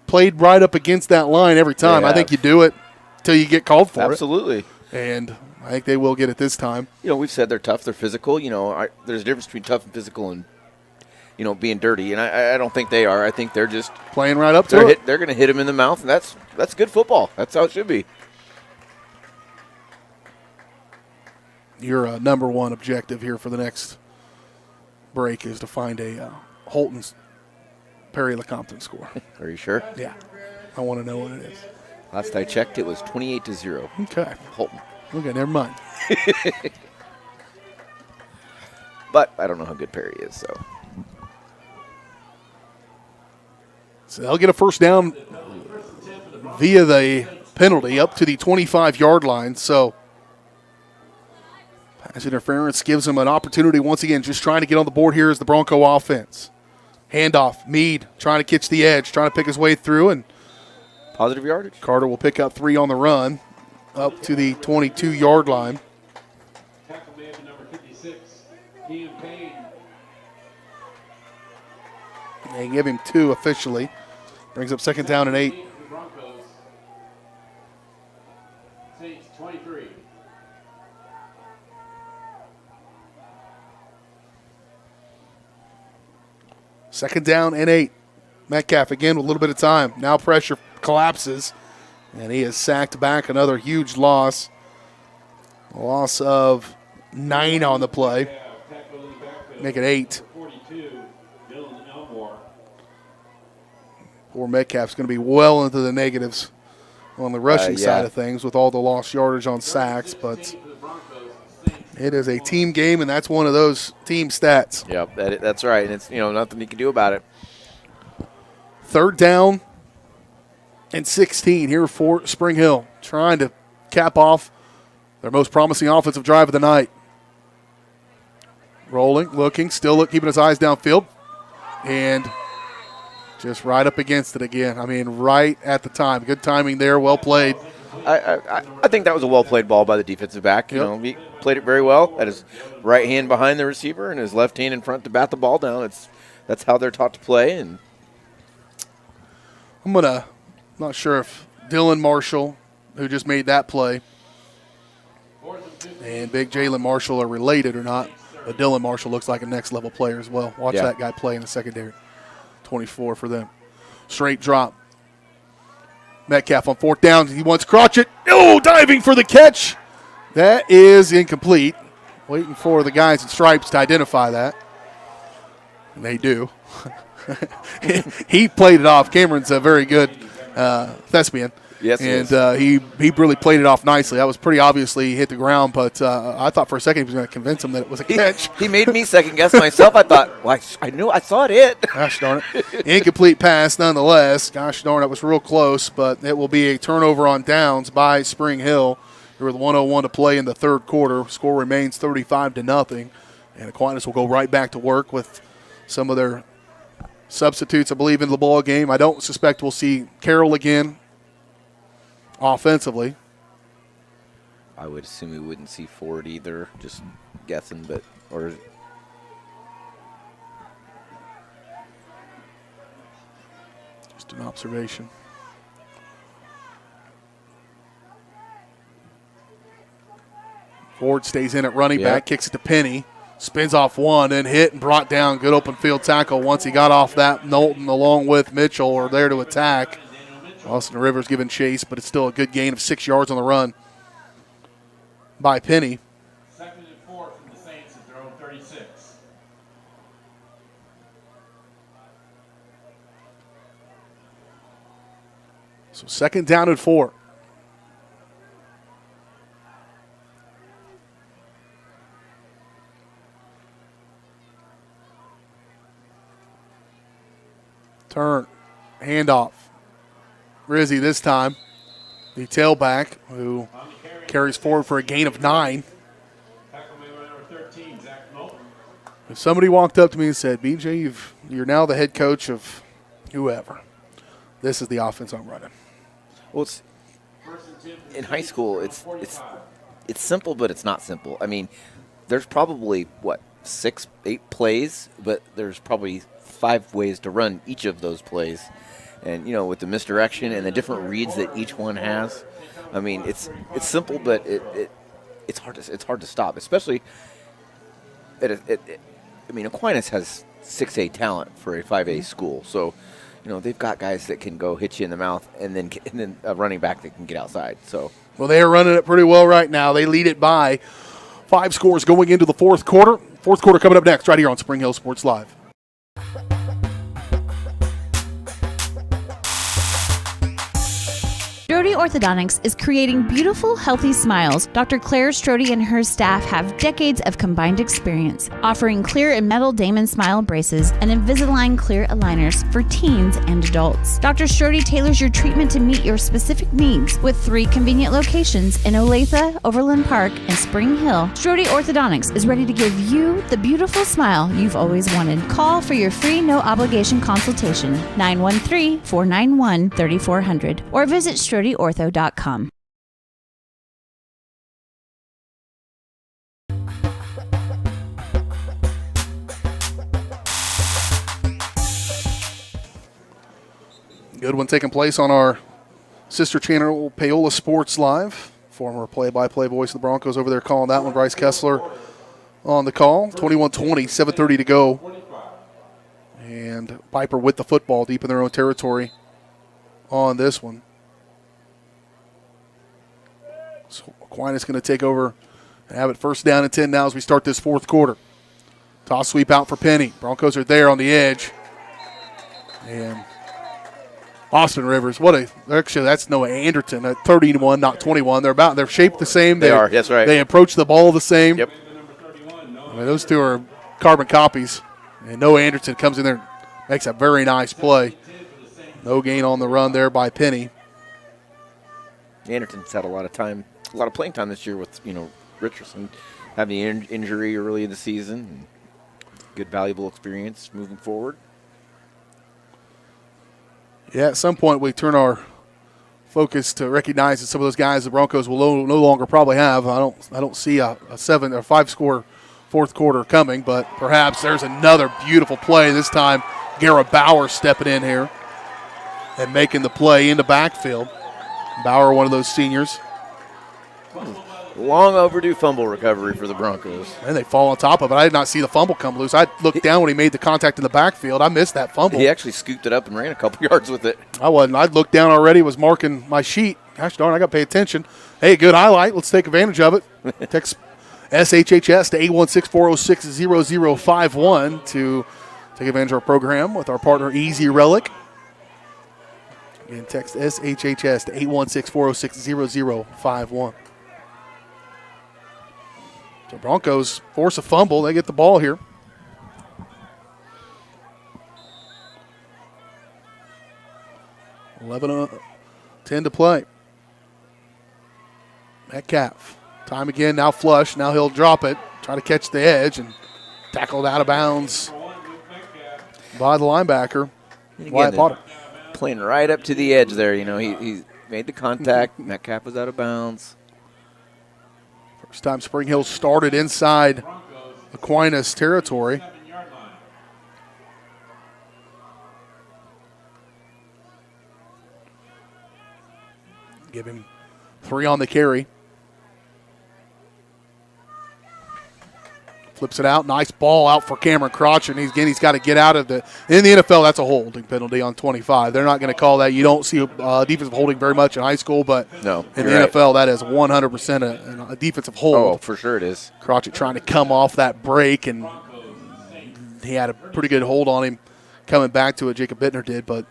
played right up against that line every time. I think you do it until you get called for it. Absolutely. And I think they will get it this time. You know, we've said they're tough, they're physical. You know, there's a difference between tough and physical and, you know, being dirty. And I don't think they are. I think they're just playing right up to it. They're going to hit him in the mouth, and that's good football. That's how it should be. Your number one objective here for the next break is to find a Holton's Perry LeCompton score. Are you sure? Yeah. I want to know what it is. Last I checked, it was 28-0. Okay. Holton. Okay, never mind. But I don't know how good Perry is, So they'll get a first down via the penalty up to the 25-yard line. So pass interference gives them an opportunity once again, just trying to get on the board here as the Bronco offense. Handoff, Meade trying to catch the edge, trying to pick his way through, and positive yardage. Carter will pick up 3 on the run up to the 22-yard line. Tackle man number 56, Ian Payne. They give him 2 officially. Brings up second down and 8. Broncos. Saints 23. Second down and 8. Metcalf again with a little bit of time. Now pressure collapses, and he is sacked back. Another huge loss. A loss of 9 on the play. Make it 8. 42, Dylan Elmore. Poor Metcalf's going to be well into the negatives on the rushing side of things with all the lost yardage on sacks, but it is a team game, and that's one of those team stats. Yep, that's right, and it's nothing you can do about it. Third down and 16 here for Spring Hill, trying to cap off their most promising offensive drive of the night. Rolling, looking, keeping his eyes downfield, and just right up against it again. I mean, right at the time. Good timing there, well played. I think that was a well-played ball by the defensive back. You know, he played it very well. Had his right hand behind the receiver and his left hand in front to bat the ball down. That's how they're taught to play. And I'm not sure if Dylan Marshall, who just made that play, and Big Jalen Marshall are related or not, but Dylan Marshall looks like a next-level player as well. Watch that guy play in the secondary. 24 for them. Straight drop. Metcalf on fourth down. He wants Crotchet. Oh, diving for the catch. That is incomplete. Waiting for the guys in stripes to identify that. And they do. He played it off. Cameron's a very good thespian. Yes, and he really played it off nicely. That was pretty obviously hit the ground, but I thought for a second he was going to convince him that it was a catch. He made me second guess myself. I thought, well, I knew I saw it hit. Gosh darn it. Incomplete pass nonetheless. Gosh darn it, was real close, but it will be a turnover on downs by Spring Hill. There with 1:01 to play in the third quarter. Score remains 35-0, and Aquinas will go right back to work with some of their substitutes, I believe, in the ball game. I don't suspect we'll see Carroll again offensively. I would assume we wouldn't see Ford either, just guessing, but or just an observation. Ford stays in at running back, kicks it to Penny, spins off one, and hit and brought down. Good open field tackle once he got off that. Knowlton along with Mitchell are there to attack. Austin Rivers giving chase, but it's still a good gain of 6 yards on the run by Penny. 2nd and 4 from the Saints at their own 36. So 2nd down and 4. Turn, handoff. Rizzi this time, the tailback who carries forward for a gain of 9. If somebody walked up to me and said, BJ, you're now the head coach of whoever, this is the offense I'm running. Well, it's in high school, it's simple, but it's not simple. I mean, there's probably, 6, 8 plays, but there's probably 5 ways to run each of those plays. And, with the misdirection and the different reads that each one has, I mean, it's simple, but it's hard to stop, especially Aquinas has 6A talent for a 5A school. So, they've got guys that can go hit you in the mouth and then a running back that can get outside. So, well, they are running it pretty well right now. They lead it by 5 scores going into the fourth quarter. Fourth quarter coming up next right here on Spring Hill Sports Live. Strode Orthodontics is creating beautiful, healthy smiles. Dr. Claire Strode and her staff have decades of combined experience, offering clear and metal Damon smile braces and Invisalign clear aligners for teens and adults. Dr. Strode tailors your treatment to meet your specific needs with 3 convenient locations in Olathe, Overland Park, and Spring Hill. Strode Orthodontics is ready to give you the beautiful smile you've always wanted. Call for your free no-obligation consultation, 913-491-3400, or visit StrodeOrtho.com. Good one taking place on our sister channel, Paola Sports Live. Former play-by-play voice of the Broncos over there calling that one. Bryce Kessler on the call. 21-20, 7:30 to go. And Piper with the football deep in their own territory on this one. So Aquinas going to take over and have it 1st down and 10 now as we start this fourth quarter. Toss sweep out for Penny. Broncos are there on the edge. And Austin Rivers, actually that's Noah Anderton at 31, not 21. They're shaped the same. They are, that's right. They approach the ball the same. Yep. I mean, those two are carbon copies. And Noah Anderton comes in there and makes a very nice play. No gain on the run there by Penny. Anderton's had a lot of playing time this year with, Richardson having the injury early in the season. Good, valuable experience moving forward. Yeah, at some point we turn our focus to recognize that some of those guys the Broncos will no longer probably have. I don't see a 7 or 5 score fourth quarter coming, but perhaps there's another beautiful play. This time Garrett Bauer stepping in here and making the play in the backfield. Bauer, one of those seniors. Long overdue fumble recovery for the Broncos. And they fall on top of it. I did not see the fumble come loose. I looked down when he made the contact in the backfield. I missed that fumble. He actually scooped it up and ran a couple yards with it. I wasn't. I looked down already, was marking my sheet. Gosh darn, I got to pay attention. Hey, good highlight. Let's take advantage of it. Text SHHS to 816-406-0051 to take advantage of our program with our partner Easy Relic. Again, text SHHS to 816-406-0051. So Broncos force a fumble. They get the ball here. $11-10 to play. Metcalf. Time again, now flush. Now he'll drop it. Try to catch the edge and tackled out of bounds by the linebacker, Wyatt Potter. Playing right up to the edge there. You know, he made the contact. Metcalf was out of bounds. First time Spring Hill started inside Aquinas territory. Give him 3 on the carry. Flips it out. Nice ball out for Cameron Crotch, and he's got to get out of the. In the NFL, that's a holding penalty on 25. They're not going to call that. You don't see defensive holding very much in high school, but no, in the NFL, that is 100% a defensive hold. Oh, for sure it is. Crotch trying to come off that break, and he had a pretty good hold on him coming back to it. Jacob Bittner did, but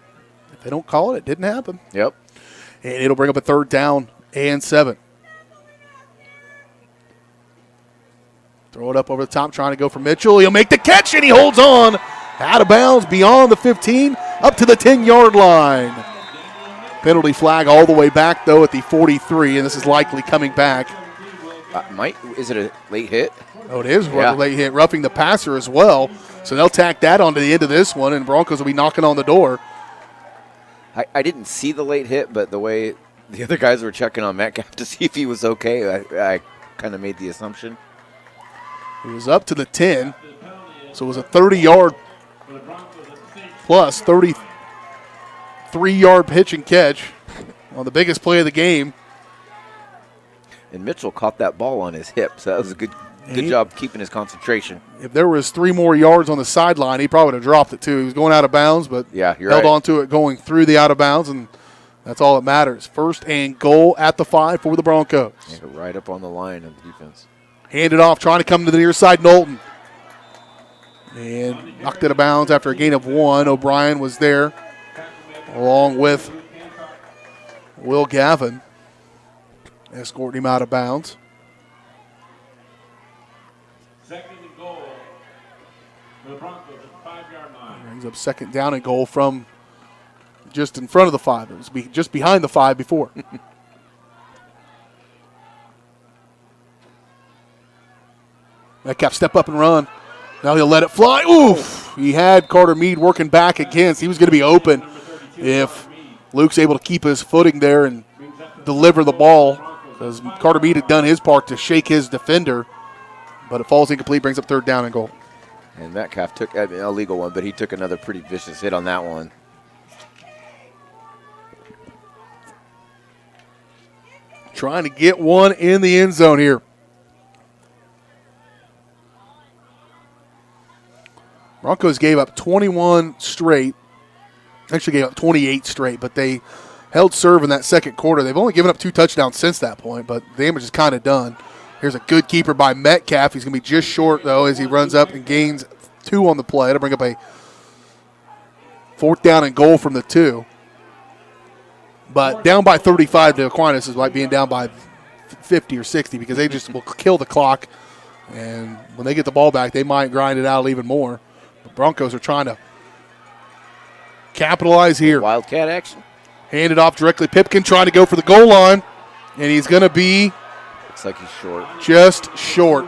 if they don't call it, it didn't happen. Yep. And it'll bring up a 3rd down and 7. Throw it up over the top, trying to go for Mitchell. He'll make the catch, and he holds on. Out of bounds, beyond the 15, up to the 10-yard line. Penalty flag all the way back, though, at the 43, and this is likely coming back. Is it a late hit? Oh, it is a late hit, roughing the passer as well. So they'll tack that onto the end of this one, and Broncos will be knocking on the door. I didn't see the late hit, but the way the other guys were checking on Metcalf to see if he was okay, I kind of made the assumption. It was up to the 10, so it was a 30-yard plus 33-yard pitch and catch on the biggest play of the game. And Mitchell caught that ball on his hip, so that was a good job keeping his concentration. If there was 3 more yards on the sideline, he probably would have dropped it too. He was going out of bounds, but held on to it going through the out of bounds, and that's all that matters. 1st and goal at the 5 for the Broncos. Yeah, right up on the line of the defense. Handed off, trying to come to the near side, Knowlton. And knocked it out of bounds after a gain of 1. O'Brien was there along with Will Gavin. Escorting him out of bounds. 2nd and goal for the Broncos at the 5-yard line. Brings up 2nd down and goal from just in front of the 5. It was just behind the 5 before. Metcalf step up and run. Now he'll let it fly. Oof! He had Carter Meade working back against. He was going to be open if Luke's able to keep his footing there and deliver the ball, because Carter Meade had done his part to shake his defender, but it falls incomplete, brings up 3rd down and goal. And Metcalf took an illegal one, but he took another pretty vicious hit on that one. Trying to get one in the end zone here. Broncos gave up 21 straight. Actually gave up 28 straight, but they held serve in that 2nd quarter. They've only given up 2 touchdowns since that point, but the damage is kind of done. Here's a good keeper by Metcalf. He's going to be just short, though, as he runs up and gains 2 on the play. It'll bring up a 4th down and goal from the 2. But down by 35 to Aquinas is like being down by 50 or 60, because they just will kill the clock. And when they get the ball back, they might grind it out even more. The Broncos are trying to capitalize here. Wildcat action. Handed off directly. Pipkin trying to go for the goal line, and he's going to be looks like he's short. Just short.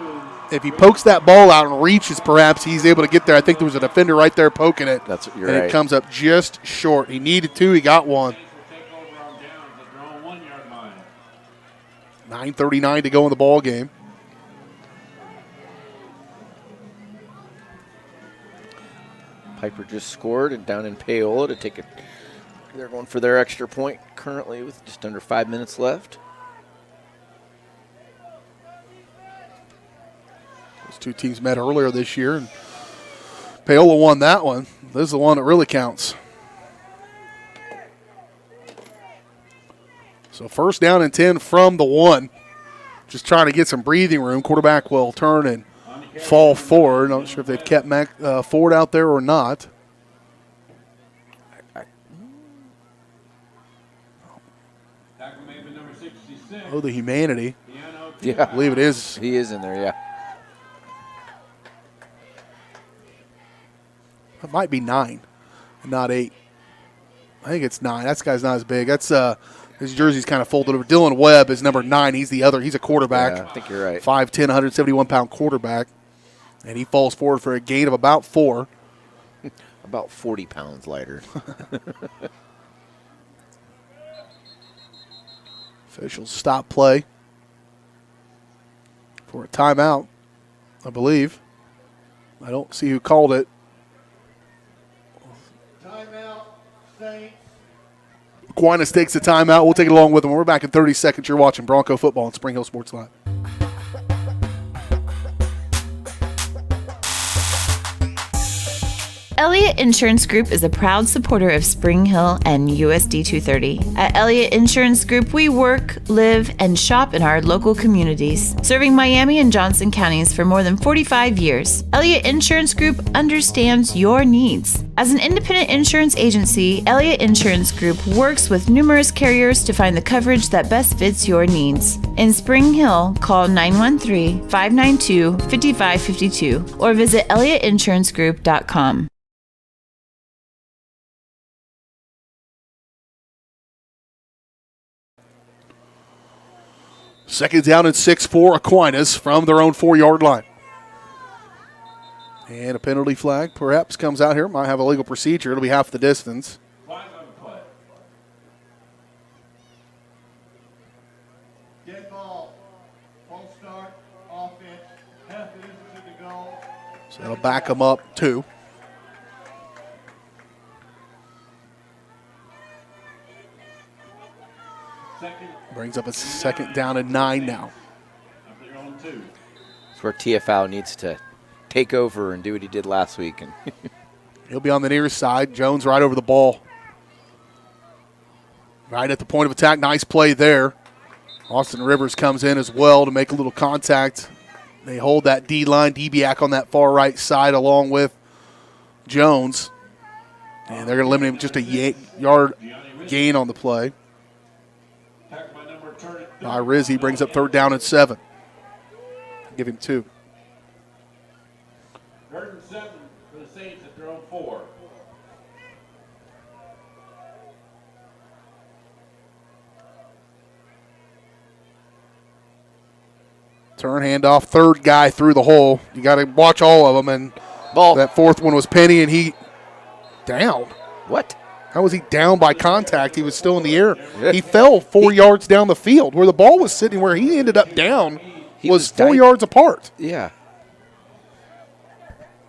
If he pokes that ball out and reaches, perhaps he's able to get there. I think there was a defender right there poking it. That's you're and right. It comes up just short. He needed 2. He got 1. 9:39 to go in the ball game. Piper just scored, and down in Paola to take it. They're going for their extra point currently with just under 5 minutes left. Those two teams met earlier this year, and Paola won that one. This is the one that really counts. So first down and 10 from the 1. Just trying to get some breathing room. Quarterback will turn and fall forward. Not sure if they've kept Ford out there or not. Oh, the humanity. Yeah. I believe it is. He is in there, yeah. It might be 9, not 8. I think it's 9. That guy's not as big. That's his jersey's kind of folded over. Dylan Webb is number 9. He's the other. He's a quarterback. Yeah, I think you're right. 5'10", 171-pound quarterback. And he falls forward for a gain of about 4. About 40 pounds lighter. Officials stop play for a timeout, I believe. I don't see who called it. Timeout, Saints. Aquinas takes the timeout. We'll take it along with them. We're back in 30 seconds. You're watching Bronco football on Spring Hill Sports Live. Elliott Insurance Group is a proud supporter of Spring Hill and USD 230. At Elliott Insurance Group, we work, live, and shop in our local communities, serving Miami and Johnson counties for more than 45 years. Elliott Insurance Group understands your needs. As an independent insurance agency, Elliott Insurance Group works with numerous carriers to find the coverage that best fits your needs. In Spring Hill, call 913-592-5552 or visit elliottInsuranceGroup.com. Second down and 6 for Aquinas from their own 4-yard line. And a penalty flag perhaps comes out here. Might have a legal procedure. It'll be half the distance. Dead ball. False start. Offense. Half the distance to the goal. So that'll back them up 2. Brings up a second down and 9 now. It's where TFL needs to take over and do what he did last week. And he'll be on the near side. Jones right over the ball. Right at the point of attack. Nice play there. Austin Rivers comes in as well to make a little contact. They hold that D-line. Debiak on that far right side along with Jones. And they're going to limit him just a yard gain on the play. By Rizzi brings up third down and 7. Give him 2. 3rd and 7 for the Saints at their own 4. Turn handoff, third guy through the hole. You got to watch all of them. And ball. That fourth one was Penny, and he down. What? How was he down by contact? He was still in the air. He fell 4 yards down the field. Where the ball was sitting, where he ended up down, was 4 yards apart. Yeah.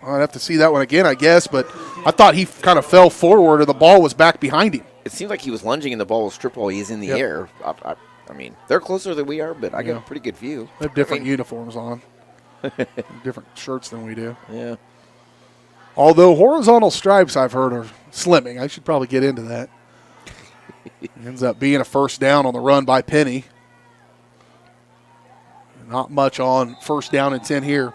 I'd have to see that one again, I guess, but I thought he kind of fell forward and the ball was back behind him. It seemed like he was lunging and the ball was stripped while he's in the air. I mean, they're closer than we are, but I get a pretty good view. They have different uniforms on, different shirts than we do. Yeah. Although horizontal stripes, I've heard, are slimming. I should probably get into that. Ends up being a first down on the run by Penny. Not much on first down and 10 here.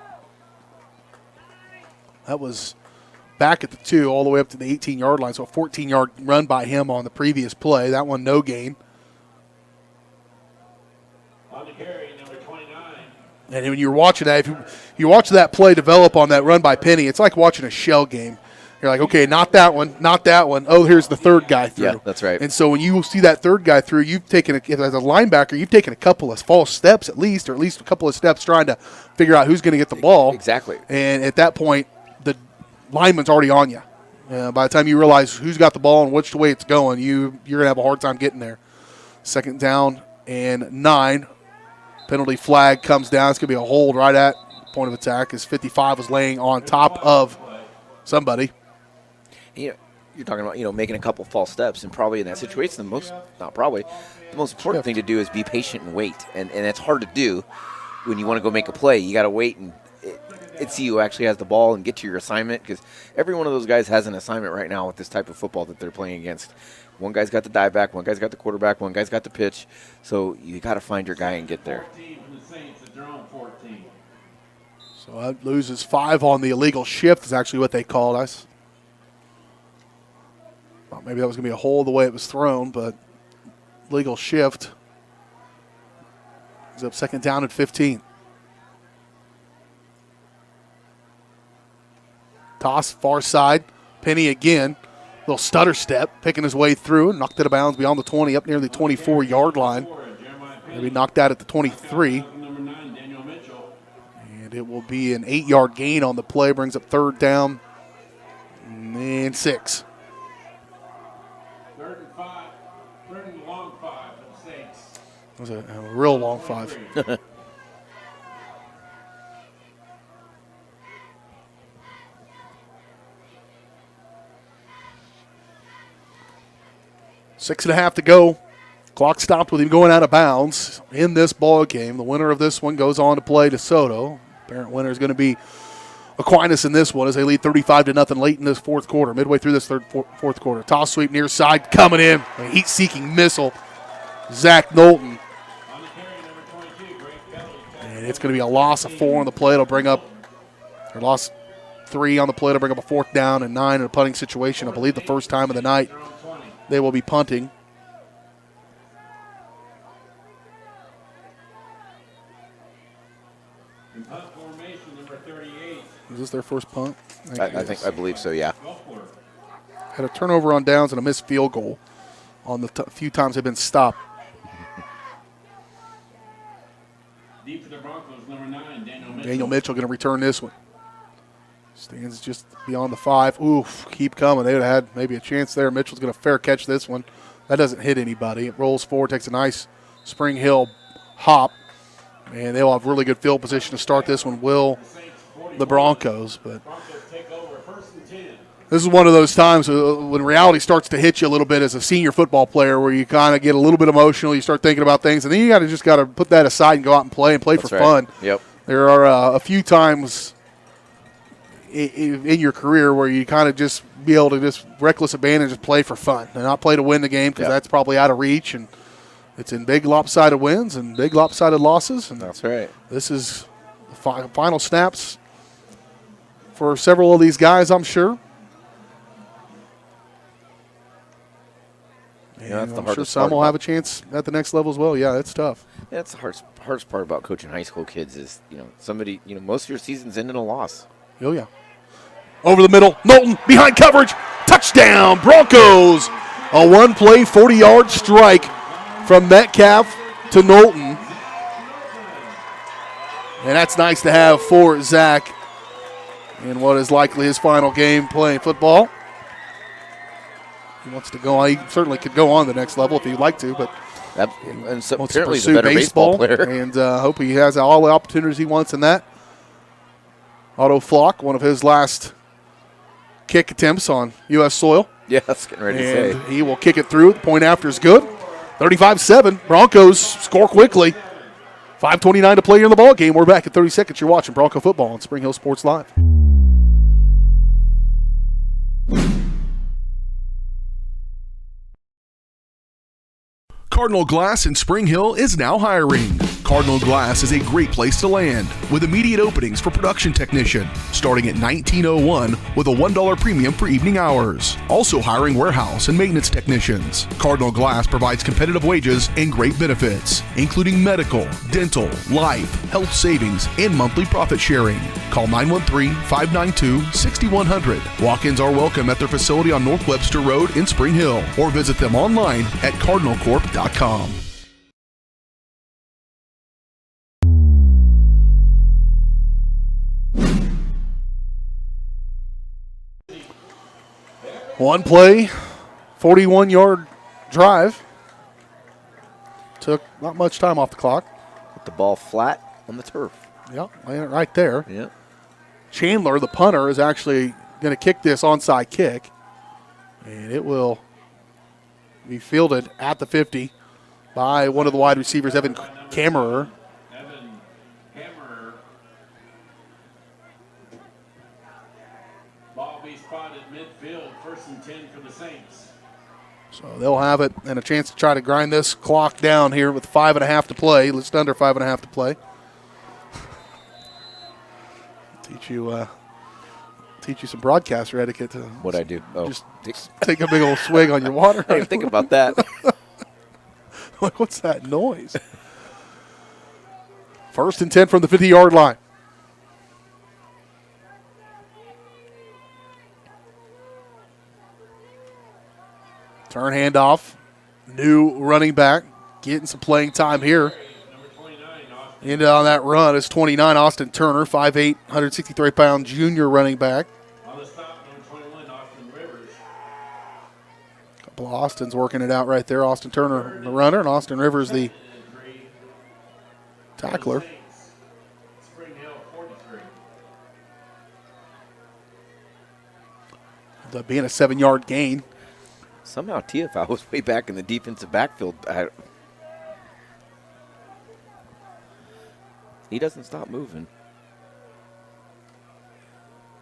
That was back at the 2 all the way up to the 18-yard line, so a 14-yard run by him on the previous play. That one, no gain. On the carry, number 29. And when you're watching that, if you watch that play develop on that run by Penny, it's like watching a shell game. You're like, okay, not that one, not that one. Oh, here's the third guy through. Yeah, that's right. And so when you see that third guy through, you've taken, as a linebacker, you've taken a couple of false steps at least, or at least a couple of steps trying to figure out who's going to get the ball. Exactly. And at that point, the lineman's already on you. By the time you realize who's got the ball and which way it's going, you're going to have a hard time getting there. Second down and 9. Penalty flag comes down. It's going to be a hold right at point of attack as 55 was laying on top of somebody. You're talking about, making a couple false steps, and probably in that situation, the most important thing to do is be patient and wait. And it's hard to do when you want to go make a play. You got to wait and it's you who actually has the ball and get to your assignment, because every one of those guys has an assignment right now with this type of football that they're playing against. One guy's got the dive back, one guy's got the quarterback, one guy's got the pitch. So you got to find your guy and get there. So that loses 5 on the illegal shift is actually what they called us. Thought maybe that was going to be a hole the way it was thrown, but legal shift. He's up 2nd down at 15. Toss far side. Penny again. Little stutter step, picking his way through. Knocked it out of bounds beyond the 20, up near the 24-yard line. Maybe knocked out at the 23. And it will be an 8-yard gain on the play. Brings up 3rd down and 6. 3rd and 5. 3rd and long 5 for the Saints. It was a real long 5. 6.5 to go. Clock stopped with him going out of bounds in this ball game. The winner of this one goes on to play DeSoto. Apparent winner is going to be Aquinas in this one as they lead 35-0 late in this fourth quarter, midway through this fourth quarter. Toss sweep near side coming in. A heat-seeking missile. Zach Knowlton. And it's going to be a loss of 4 on the play. It'll bring up, or loss 3 on the play. It'll bring up a 4th down and 9 in a punting situation. I believe the first time of the night they will be punting. Is this their first punt? I believe so, yeah. Had a turnover on downs and a missed field goal on the few times they've been stopped. Deep for the Broncos, number 9, Daniel Mitchell going to return this one. Stands just beyond the 5. Oof, keep coming. They would have had maybe a chance there. Mitchell's going to fair catch this one. That doesn't hit anybody. It rolls forward, takes a nice Spring Hill hop. And they'll have really good field position to start this one, will the Broncos. But this is one of those times when reality starts to hit you a little bit as a senior football player, where you kind of get a little bit emotional. You start thinking about things, and then you just got to put that aside and go out and play for right. fun. Yep. There are a few times in your career where you kind of just be able to just reckless abandon, just play for fun and not play to win the game, because that's probably out of reach. And it's in big lopsided wins and big lopsided losses. And that's right. This is the final snaps for several of these guys, I'm sure. Yeah, that's the I'm hardest sure some will have a chance at the next level as well. Yeah, it's tough. Yeah, that's the hardest part about coaching high school kids is, somebody, most of your seasons end in a loss. Oh, yeah. Over the middle, Knowlton behind coverage, touchdown, Broncos. A one-play, 40-yard strike from Metcalf to Knowlton. And that's nice to have for Zach in what is likely his final game playing football. He wants to go on. He certainly could go on to the next level if he'd like to, but and so wants to apparently he's pursue a better baseball player. And hope he has all the opportunities he wants in that. Otto Flock, one of his last kick attempts on U.S. soil. Yeah, I was getting ready to say. And he will kick it through. The point after is good. 35-7. Broncos score quickly. 5:29 to play here in the ball game. We're back in 30 seconds. You're watching Bronco football on Spring Hill Sports Live. Cardinal Glass in Spring Hill is now hiring. Cardinal Glass is a great place to land with immediate openings for production technician starting at $19.01 with a $1 premium for evening hours. Also hiring warehouse and maintenance technicians. Cardinal Glass provides competitive wages and great benefits, including medical, dental, life, health savings, and monthly profit sharing. Call 913-592-6100. Walk-ins are welcome at their facility on North Webster Road in Spring Hill, or visit them online at cardinalcorp.com. One play, 41-yard drive. Took not much time off the clock. Put the ball flat on the turf. Yep, laying it right there. Yep. Chandler, the punter, is actually going to kick this onside kick. And it will be fielded at the 50 by one of the wide receivers, Evan Kammerer. Saints. So they'll have it and a chance to try to grind this clock down here with 5.5 to play. Just under 5.5 to play. Teach you some broadcaster etiquette. What'd I do? Oh. Just take a big old swig on your water. I didn't think about that. Like, what's that noise? 1st and 10 from the 50-yard line. Turn handoff. New running back getting some playing time here. Ended on that run is 29, Austin Turner, 5'8", 163-pound junior running back. On the stop, number 21, Austin Rivers. A couple of Austins working it out right there. Austin Turner, the runner, and Austin Rivers, the tackler. Spring Hill, 43. That being a 7-yard gain. Somehow TFL was way back in the defensive backfield. He doesn't stop moving.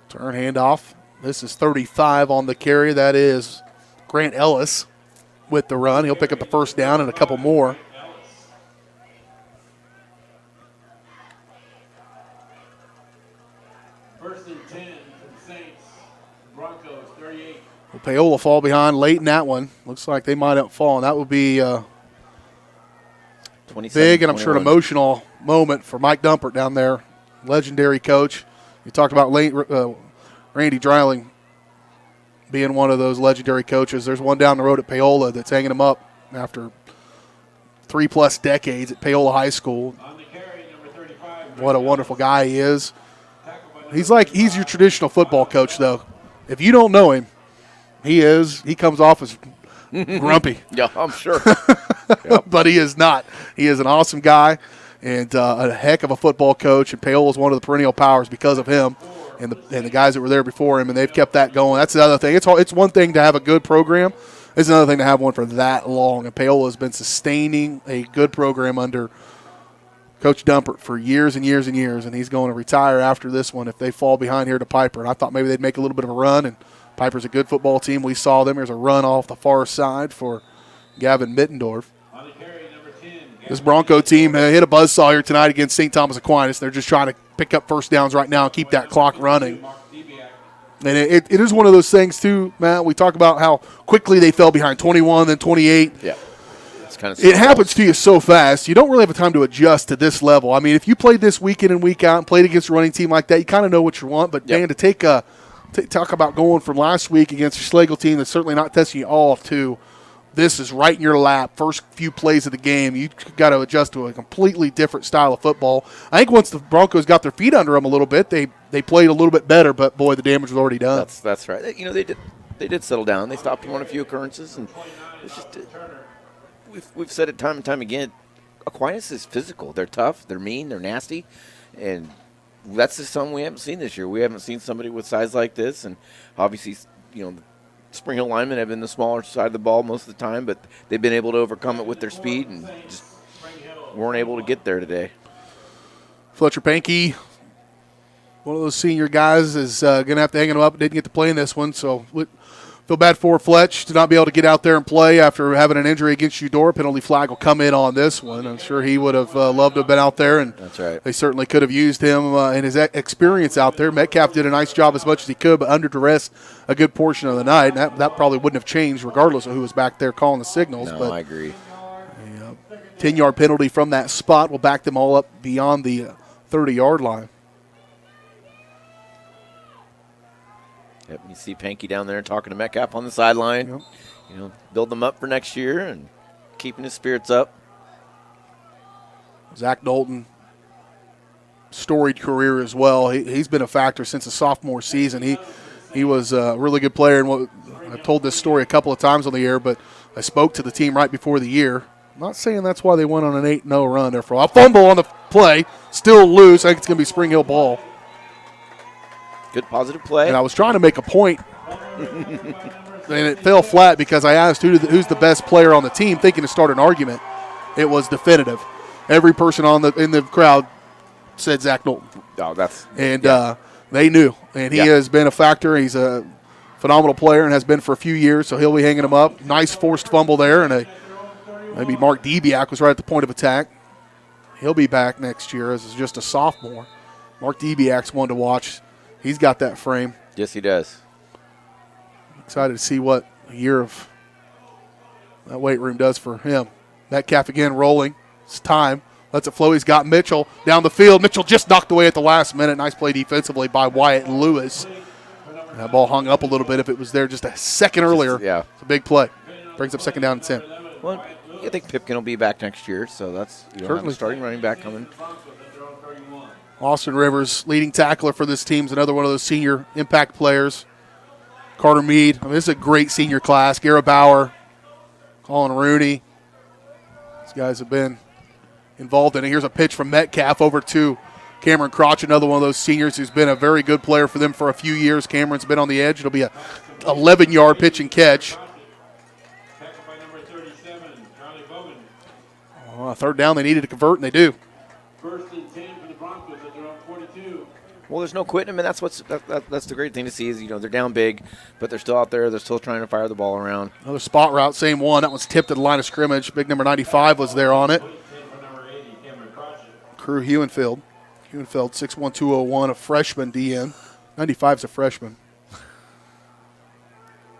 Turn handoff. This is 35 on the carry. That is Grant Ellis with the run. He'll pick up the first down and a couple more. First and 10 for the Saints. Broncos, 38. Will Paola fall behind late in that one? Looks like they might have fallen. That would be big and I'm sure an emotional moment for Mike Dumpert down there, legendary coach. You talked about Randy Dreiling being one of those legendary coaches. There's one down the road at Paola that's hanging him up after 3+ decades at Paola High School. What a wonderful guy he is. He's your traditional football coach, though. If you don't know him, he comes off as grumpy. Yeah, I'm sure. Yep. But he is not. He is an awesome guy and a heck of a football coach. And Paola is one of the perennial powers because of him and the guys that were there before him, and they've kept that going. That's the other thing. It's one thing to have a good program. It's another thing to have one for that long. And Paola has been sustaining a good program under Coach Dumpert for years and years and years, and he's going to retire after this one if they fall behind here to Piper. And I thought maybe they'd make a little bit of a run, and Piper's a good football team. We saw them. There's a run off the far side for Gavin Mittendorf. This Bronco team hit a buzzsaw here tonight against St. Thomas Aquinas. They're just trying to pick up first downs right now and keep that clock running. And it is one of those things, too, Matt. We talk about how quickly they fell behind 21, then 28. Yeah. It happens to you so fast. You don't really have a time to adjust to this level. I mean, if you played this week in and week out and played against a running team like that, you kind of know what you want. But, man, to talk about going from last week against a Schlegel team that's certainly not testing you all to this is right in your lap, first few plays of the game, you got to adjust to a completely different style of football. I think once the Broncos got their feet under them a little bit, they played a little bit better, but, boy, the damage was already done. That's right. You know, they did settle down. They stopped on a few occurrences, and it's just we've said it time and time again, Aquinas is physical. They're tough, they're mean, they're nasty, and that's just something we haven't seen this year. We haven't seen somebody with size like this, and obviously, you know, the Spring Hill linemen have been the smaller side of the ball most of the time, but they've been able to overcome it with their speed and just weren't able to get there today. Fletcher Pankey, one of those senior guys, is going to have to hang him up. Didn't get to play in this one, so feel bad for Fletch to not be able to get out there and play after having an injury against Eudora. Penalty flag will come in on this one. I'm sure he would have loved to have been out there, and that's right. They certainly could have used him and his experience out there. Metcalf did a nice job as much as he could, but under duress a good portion of the night. And that probably wouldn't have changed regardless of who was back there calling the signals. No, but I agree. 10-yard penalty from that spot will back them all up beyond the 30-yard line. Yep, you see Pankey down there talking to Metcalf on the sideline. Yep. You know, build them up for next year and keeping his spirits up. Zach Knowlton, storied career as well. He's been a factor since the sophomore season. He was a really good player. And I've told this story a couple of times on the air, but I spoke to the team right before the year. I'm not saying that's why they went on an 8-0 run there for a while. Fumble on the play, still loose. I think it's going to be Spring Hill ball. Good positive play. And I was trying to make a point, and it fell flat because I asked who's the best player on the team, thinking to start an argument. It was definitive. Every person in the crowd said Zach Knowlton. Oh, they knew, and he has been a factor. He's a phenomenal player and has been for a few years, so he'll be hanging him up. Nice forced fumble there, and maybe Mark Debiak was right at the point of attack. He'll be back next year as just a sophomore. Mark Debiak's one to watch. He's got that frame. Yes, he does. Excited to see what a year of that weight room does for him. Metcalf again rolling. It's time. Lets it flow. He's got Mitchell down the field. Mitchell just knocked away at the last minute. Nice play defensively by Wyatt Lewis. That ball hung up a little bit. If it was there just a second earlier, it's a big play. Brings up second down and 10. Well, I think Pipkin will be back next year, so that's certainly starting running back coming. Austin Rivers, leading tackler for this team, is another one of those senior impact players. Carter Mead. I mean, this is a great senior class. Garrett Bauer, Colin Rooney. These guys have been involved in it. Here's a pitch from Metcalf over to Cameron Crotch, another one of those seniors who's been a very good player for them for a few years. Cameron's been on the edge. It'll be a 11-yard pitch and catch. Third down, they needed to convert, and they do. First and 10 for the Broncos at their own 42. Well, there's no quitting them, and that's the great thing to see is, they're down big, but they're still out there. They're still trying to fire the ball around. Another spot route, same one. That one's tipped at the line of scrimmage. Big number 95 was there on it. Crew Hewenfield. Hewenfield, 6'1", 201, a freshman DN. 95's a freshman.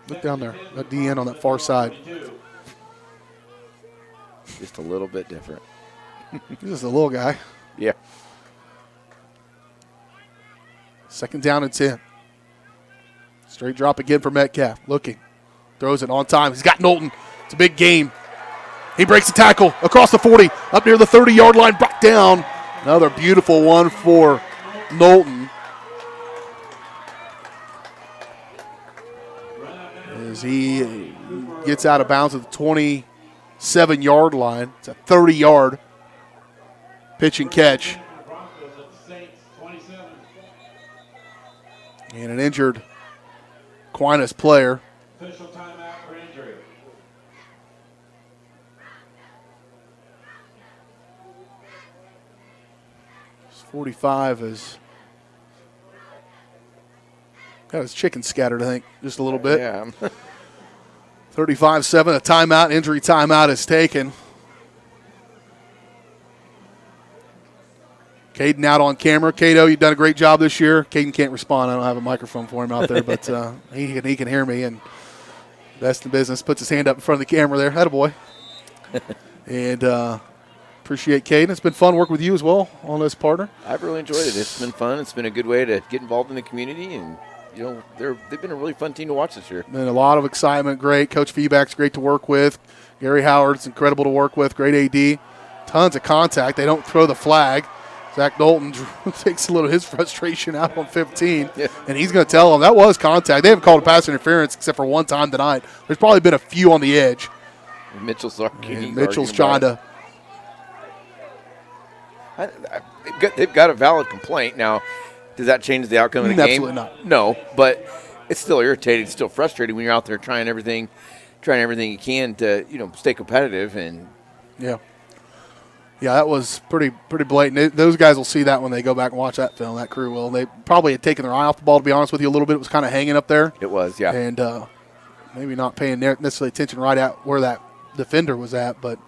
Look down there, that DN on that far side. Just a little bit different. He's just a little guy. Yeah. Second down and 10. Straight drop again for Metcalf. Looking. Throws it on time. He's got Knowlton. It's a big game. He breaks the tackle across the 40, up near the 30-yard line, brought down. Another beautiful one for Knowlton. As he gets out of bounds at the 27-yard line. It's a 30-yard pitch and catch. And an injured Aquinas player. Official timeout for injury. It's 45 is got his chicken scattered, I think, just a little bit. Yeah. 35-7, a timeout, injury timeout is taken. Caden out on camera. Cato, you've done a great job this year. Caden can't respond. I don't have a microphone for him out there, but he can hear me. And best in business. Puts his hand up in front of the camera there. Attaboy. And appreciate Caden. It's been fun working with you as well on this partner. I've really enjoyed it. It's been fun. It's been a good way to get involved in the community, and they've been a really fun team to watch this year. Been a lot of excitement. Great. Coach Feeback's great to work with. Gary Howard's incredible to work with. Great AD. Tons of contact. They don't throw the flag. Zach Knowlton takes a little of his frustration out on 15, and he's going to tell them that was contact. They haven't called a pass interference except for one time tonight. There's probably been a few on the edge. Mitchell's trying to. They've got a valid complaint. Now, does that change the outcome of the game? Absolutely not. No, but it's still irritating. It's still frustrating when you're out there trying everything you can to stay competitive and. Yeah, that was pretty blatant. Those guys will see that when they go back and watch that film. That crew will. They probably had taken their eye off the ball, to be honest with you, a little bit. It was kind of hanging up there. It was, yeah. And maybe not paying necessarily attention right at where that defender was at, but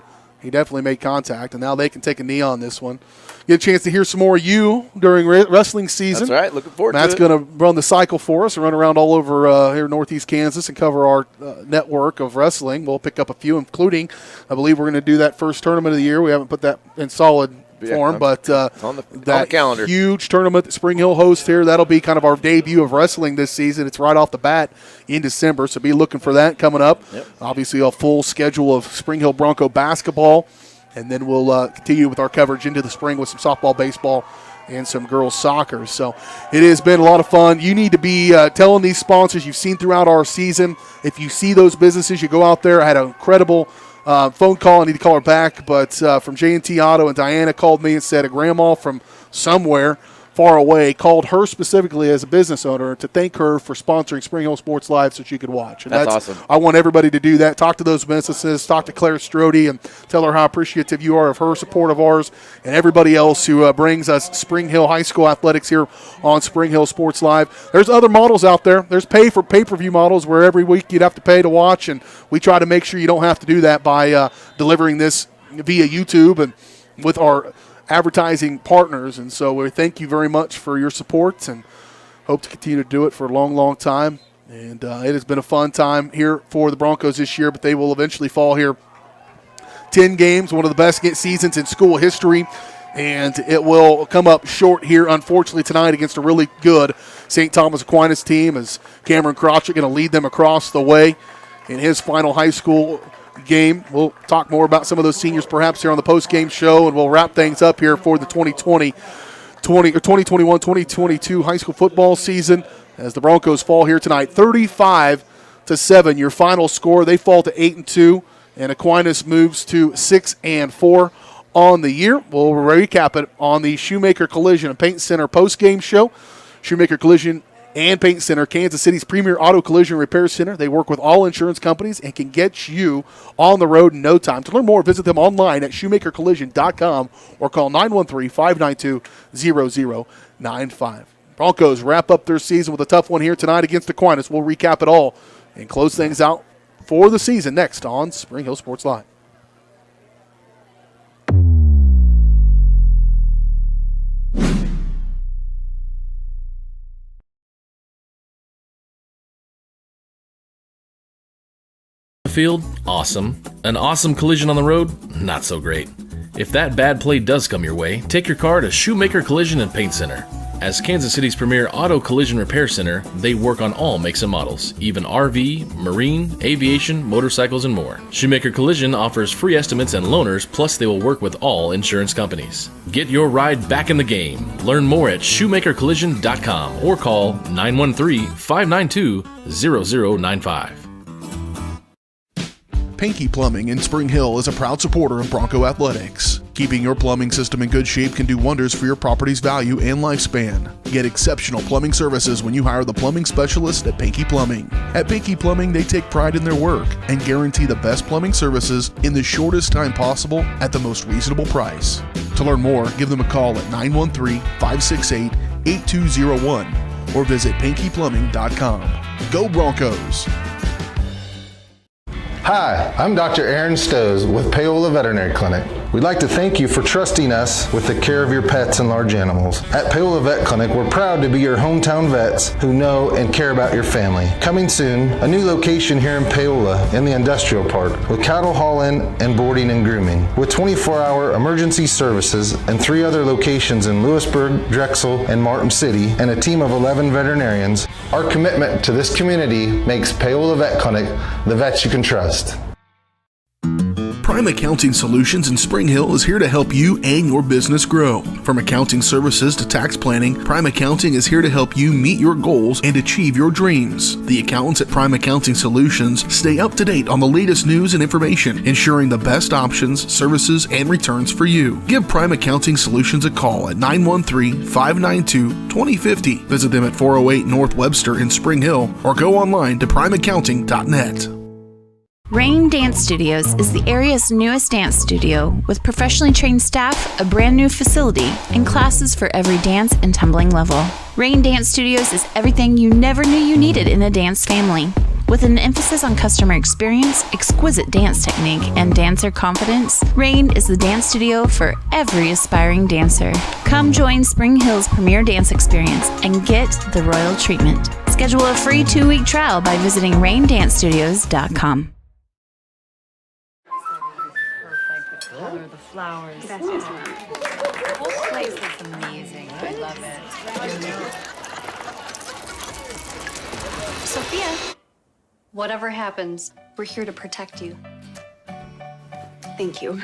he definitely made contact. And now they can take a knee on this one. Get a chance to hear some more of you during wrestling season. That's right. Looking forward to it. Matt's going to run the cycle for us and run around all over here in Northeast Kansas and cover our network of wrestling. We'll pick up a few, including, I believe we're going to do that first tournament of the year. We haven't put that in solid form, but on the calendar. Huge tournament that Spring Hill hosts here, that'll be kind of our debut of wrestling this season. It's right off the bat in December, so be looking for that coming up. Yep. Obviously, a full schedule of Spring Hill Bronco basketball. And then we'll continue with our coverage into the spring with some softball, baseball, and some girls soccer. So it has been a lot of fun. You need to be telling these sponsors you've seen throughout our season. If you see those businesses, you go out there. I had an incredible phone call. I need to call her back. But from J&T Auto, and Diana called me and said a grandma from somewhere far away, called her specifically as a business owner to thank her for sponsoring Spring Hill Sports Live so she could watch. And that's awesome. I want everybody to do that. Talk to those businesses. Talk to Claire Strode and tell her how appreciative you are of her support of ours and everybody else who brings us Spring Hill High School athletics here on Spring Hill Sports Live. There's other models out there. There's pay-per-view models where every week you'd have to pay to watch, and we try to make sure you don't have to do that by delivering this via YouTube and with our advertising partners. And so we thank you very much for your support and hope to continue to do it for a long, long time. And it has been a fun time here for the Broncos this year, but they will eventually fall here. 10 games, one of the best seasons in school history, and it will come up short here, unfortunately, tonight against a really good St. Thomas Aquinas team, as Cameron Crotchett going to lead them across the way in his final high school game. We'll talk more about some of those seniors perhaps here on the post-game show, and we'll wrap things up here for the 2021-2022 high school football season as the Broncos fall here tonight. 35-7, your final score. They fall to 8-2, and Aquinas moves to 6-4 on the year. We'll recap it on the Shoemaker Collision and Paint Center post-game show. Shoemaker Collision and Paint Center, Kansas City's premier auto collision repair center. They work with all insurance companies and can get you on the road in no time. To learn more, visit them online at shoemakercollision.com or call 913-592-0095. Broncos wrap up their season with a tough one here tonight against Aquinas. We'll recap it all and close things out for the season next on Spring Hill Sports Live. Field, awesome. An awesome collision on the road, not so great. If that bad play does come your way, take your car to Shoemaker Collision and Paint Center. As Kansas City's premier auto collision repair center, they work on all makes and models, even RV, marine, aviation, motorcycles, and more. Shoemaker Collision offers free estimates and loaners, plus they will work with all insurance companies. Get your ride back in the game. Learn more at shoemakercollision.com or call 913-592-0095. Pinky Plumbing in Spring Hill is a proud supporter of Bronco Athletics. Keeping your plumbing system in good shape can do wonders for your property's value and lifespan. Get exceptional plumbing services when you hire the plumbing specialist at Pinky Plumbing. At Pinky Plumbing, they take pride in their work and guarantee the best plumbing services in the shortest time possible at the most reasonable price. To learn more, give them a call at 913-568-8201 or visit pinkyplumbing.com. Go Broncos! Hi, I'm Dr. Aaron Stoes with Paola Veterinary Clinic. We'd like to thank you for trusting us with the care of your pets and large animals. At Paola Vet Clinic, we're proud to be your hometown vets who know and care about your family. Coming soon, a new location here in Paola in the industrial park with cattle haul-in and boarding and grooming. With 24-hour emergency services and 3 other locations in Lewisburg, Drexel, and Martin City, and a team of 11 veterinarians, our commitment to this community makes Paola Vet Clinic the vets you can trust. Prime Accounting Solutions in Spring Hill is here to help you and your business grow. From accounting services to tax planning, Prime Accounting is here to help you meet your goals and achieve your dreams. The accountants at Prime Accounting Solutions stay up to date on the latest news and information, ensuring the best options, services, and returns for you. Give Prime Accounting Solutions a call at 913-592-2050. Visit them at 408 North Webster in Spring Hill or go online to primeaccounting.net. Rain Dance Studios is the area's newest dance studio with professionally trained staff, a brand new facility, and classes for every dance and tumbling level. Rain Dance Studios is everything you never knew you needed in a dance family. With an emphasis on customer experience, exquisite dance technique, and dancer confidence, Rain is the dance studio for every aspiring dancer. Come join Spring Hill's premier dance experience and get the royal treatment. Schedule a free 2-week trial by visiting raindancestudios.com. Color the flowers. The whole place looks amazing. I love it. Sophia, whatever happens, we're here to protect you. Thank you.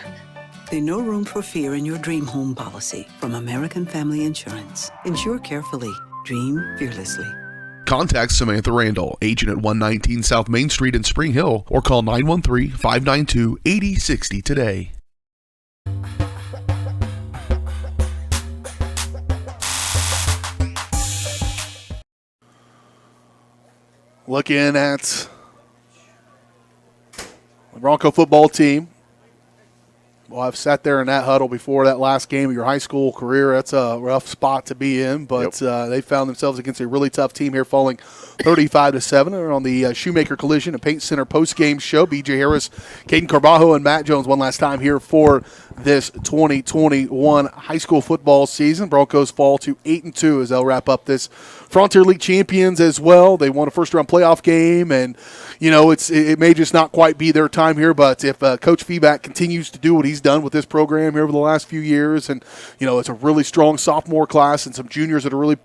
There's no room for fear in your dream home policy from American Family Insurance. Insure carefully. Dream fearlessly. Contact Samantha Randall, agent at 119 South Main Street in Spring Hill, or call 913-592-8060 today. looking at the Bronco football team. Well, I've sat there in that huddle before that last game of your high school career. That's a rough spot to be in, but they found themselves against a really tough team here, falling 35-7. They're on the Shoemaker Collision and Paint Center postgame show. B.J. Harris, Caden Carbajo, and Matt Jones one last time here for this 2021 high school football season. Broncos fall to 8-2 as they'll wrap up this Frontier League champions as well. They won a first-round playoff game, and it may just not quite be their time here, but if Coach Feeback continues to do what he's done with this program here over the last few years, and, it's a really strong sophomore class and some juniors that are really,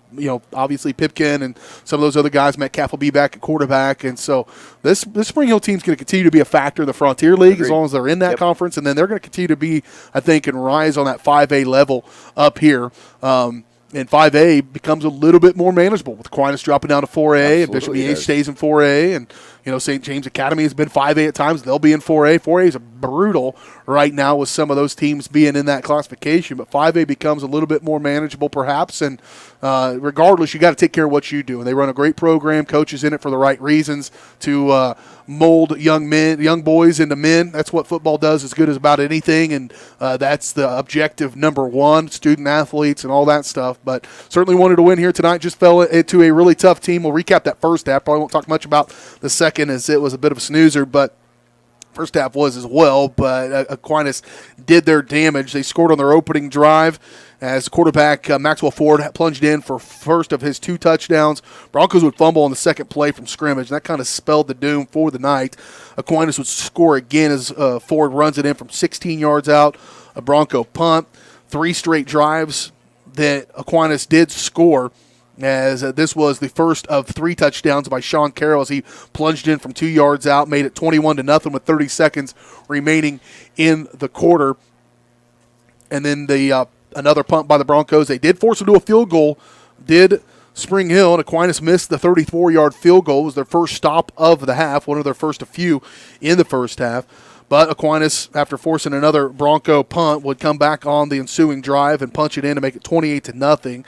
obviously Pipkin and some of those other guys, Metcalf will be back at quarterback, and so this Spring Hill team's going to continue to be a factor in the Frontier League as long as they're in that conference, and then they're going to continue to be, I think, and rise on that 5A level up here. And 5A becomes a little bit more manageable with Aquinas dropping down to 4A, and Bishop E.H. stays in 4A, and St. James Academy has been 5A at times. They'll be in 4A. 4A is brutal right now with some of those teams being in that classification, but 5A becomes a little bit more manageable perhaps, and regardless, you got to take care of what you do. And they run a great program, coaches in it for the right reasons to mold young boys into men. That's what football does as good as about anything, and that's the objective number one, student athletes and all that stuff. But certainly wanted to win here tonight. Just fell into a really tough team. We'll recap that first half. Probably won't talk much about the second as it was a bit of a snoozer, but first half was as well. But Aquinas did their damage. They scored on their opening drive as quarterback Maxwell Ford plunged in for first of his 2 touchdowns. Broncos would fumble on the second play from scrimmage, and that kind of spelled the doom for the night. Aquinas would score again as Ford runs it in from 16 yards out, a Bronco punt. 3 straight drives that Aquinas did score, as this was the first of 3 touchdowns by Sean Carroll as he plunged in from 2 yards out, made it 21-0 with 30 seconds remaining in the quarter. And then another punt by the Broncos. They did force them to a field goal, did Spring Hill, and Aquinas missed the 34-yard field goal. It was their first stop of the half, one of their first a few in the first half. But Aquinas, after forcing another Bronco punt, would come back on the ensuing drive and punch it in to make it 28-0.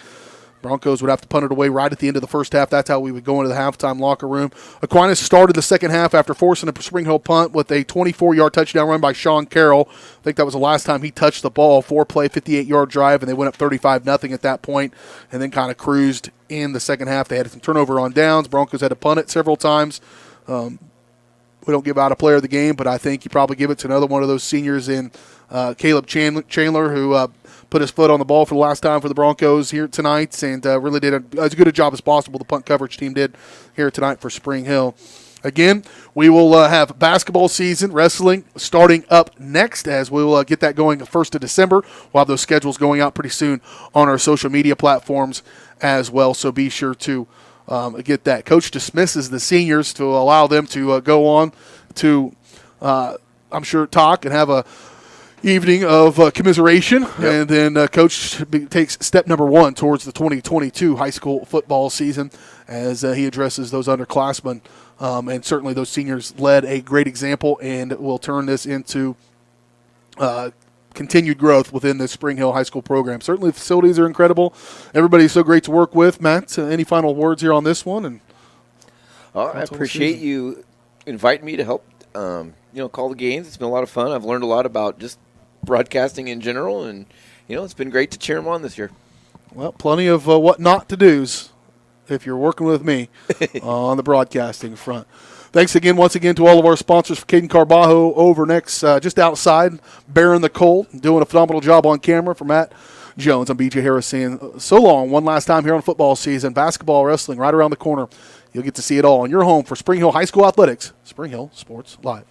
Broncos would have to punt it away right at the end of the first half. That's how we would go into the halftime locker room. Aquinas started the second half after forcing a Spring Hill punt with a 24-yard touchdown run by Sean Carroll. I think that was the last time he touched the ball. 4-play, 58-yard drive, and they went up 35-0 at that point, and then kind of cruised in the second half. They had some turnover on downs. Broncos had to punt it several times. We don't give out a player of the game, but I think you probably give it to another one of those seniors in Caleb Chandler, who put his foot on the ball for the last time for the Broncos here tonight, and really did as good a job as possible. The punt coverage team did here tonight for Spring Hill. Again, we will have basketball season, wrestling starting up next as we will get that going the 1st of December. We'll have those schedules going out pretty soon on our social media platforms as well, so be sure to get that. Coach dismisses the seniors to allow them to go on to, I'm sure, talk and have a evening of commiseration, and then Coach takes step number 1 towards the 2022 high school football season as he addresses those underclassmen, and certainly those seniors led a great example and will turn this into continued growth within the Spring Hill High School program. Certainly the facilities are incredible. Everybody's so great to work with. Matt, any final words here on this one? And I appreciate you inviting me to help call the games. It's been a lot of fun. I've learned a lot about just broadcasting in general, and it's been great to cheer them on this year. Well, plenty of what not to do's if you're working with me on the broadcasting front. Thanks once again to all of our sponsors. For Caden Carbajo over next, just outside, bearing the cold, doing a phenomenal job on camera. For Matt Jones, I'm B.J. Harris saying so long one last time here on football season. Basketball, wrestling, right around the corner. You'll get to see it all on your home for Spring Hill High School Athletics. Spring Hill Sports Live.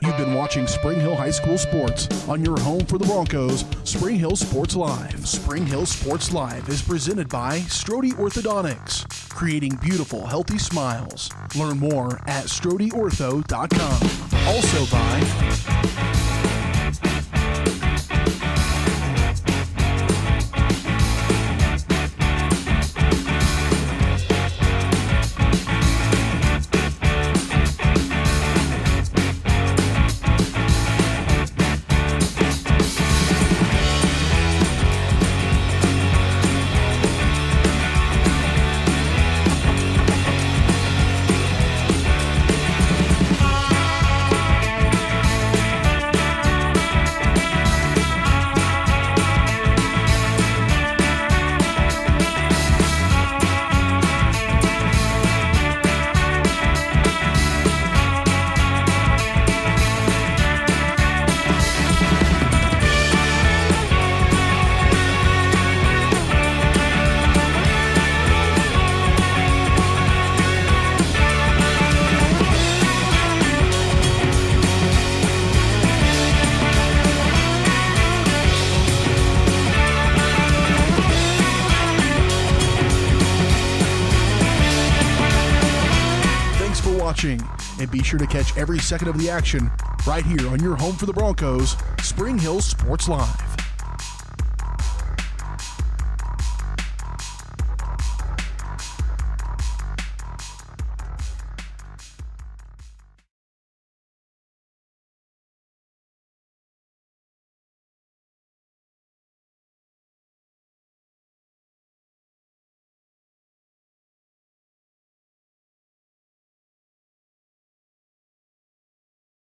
You've been watching Spring Hill High School Sports on your home for the Broncos, Spring Hill Sports Live. Spring Hill Sports Live is presented by Strode Orthodontics, creating beautiful, healthy smiles. Learn more at StrodeOrtho.com. Also by watching, and be sure to catch every second of the action right here on your home for the Broncos, Spring Hill Sports Live.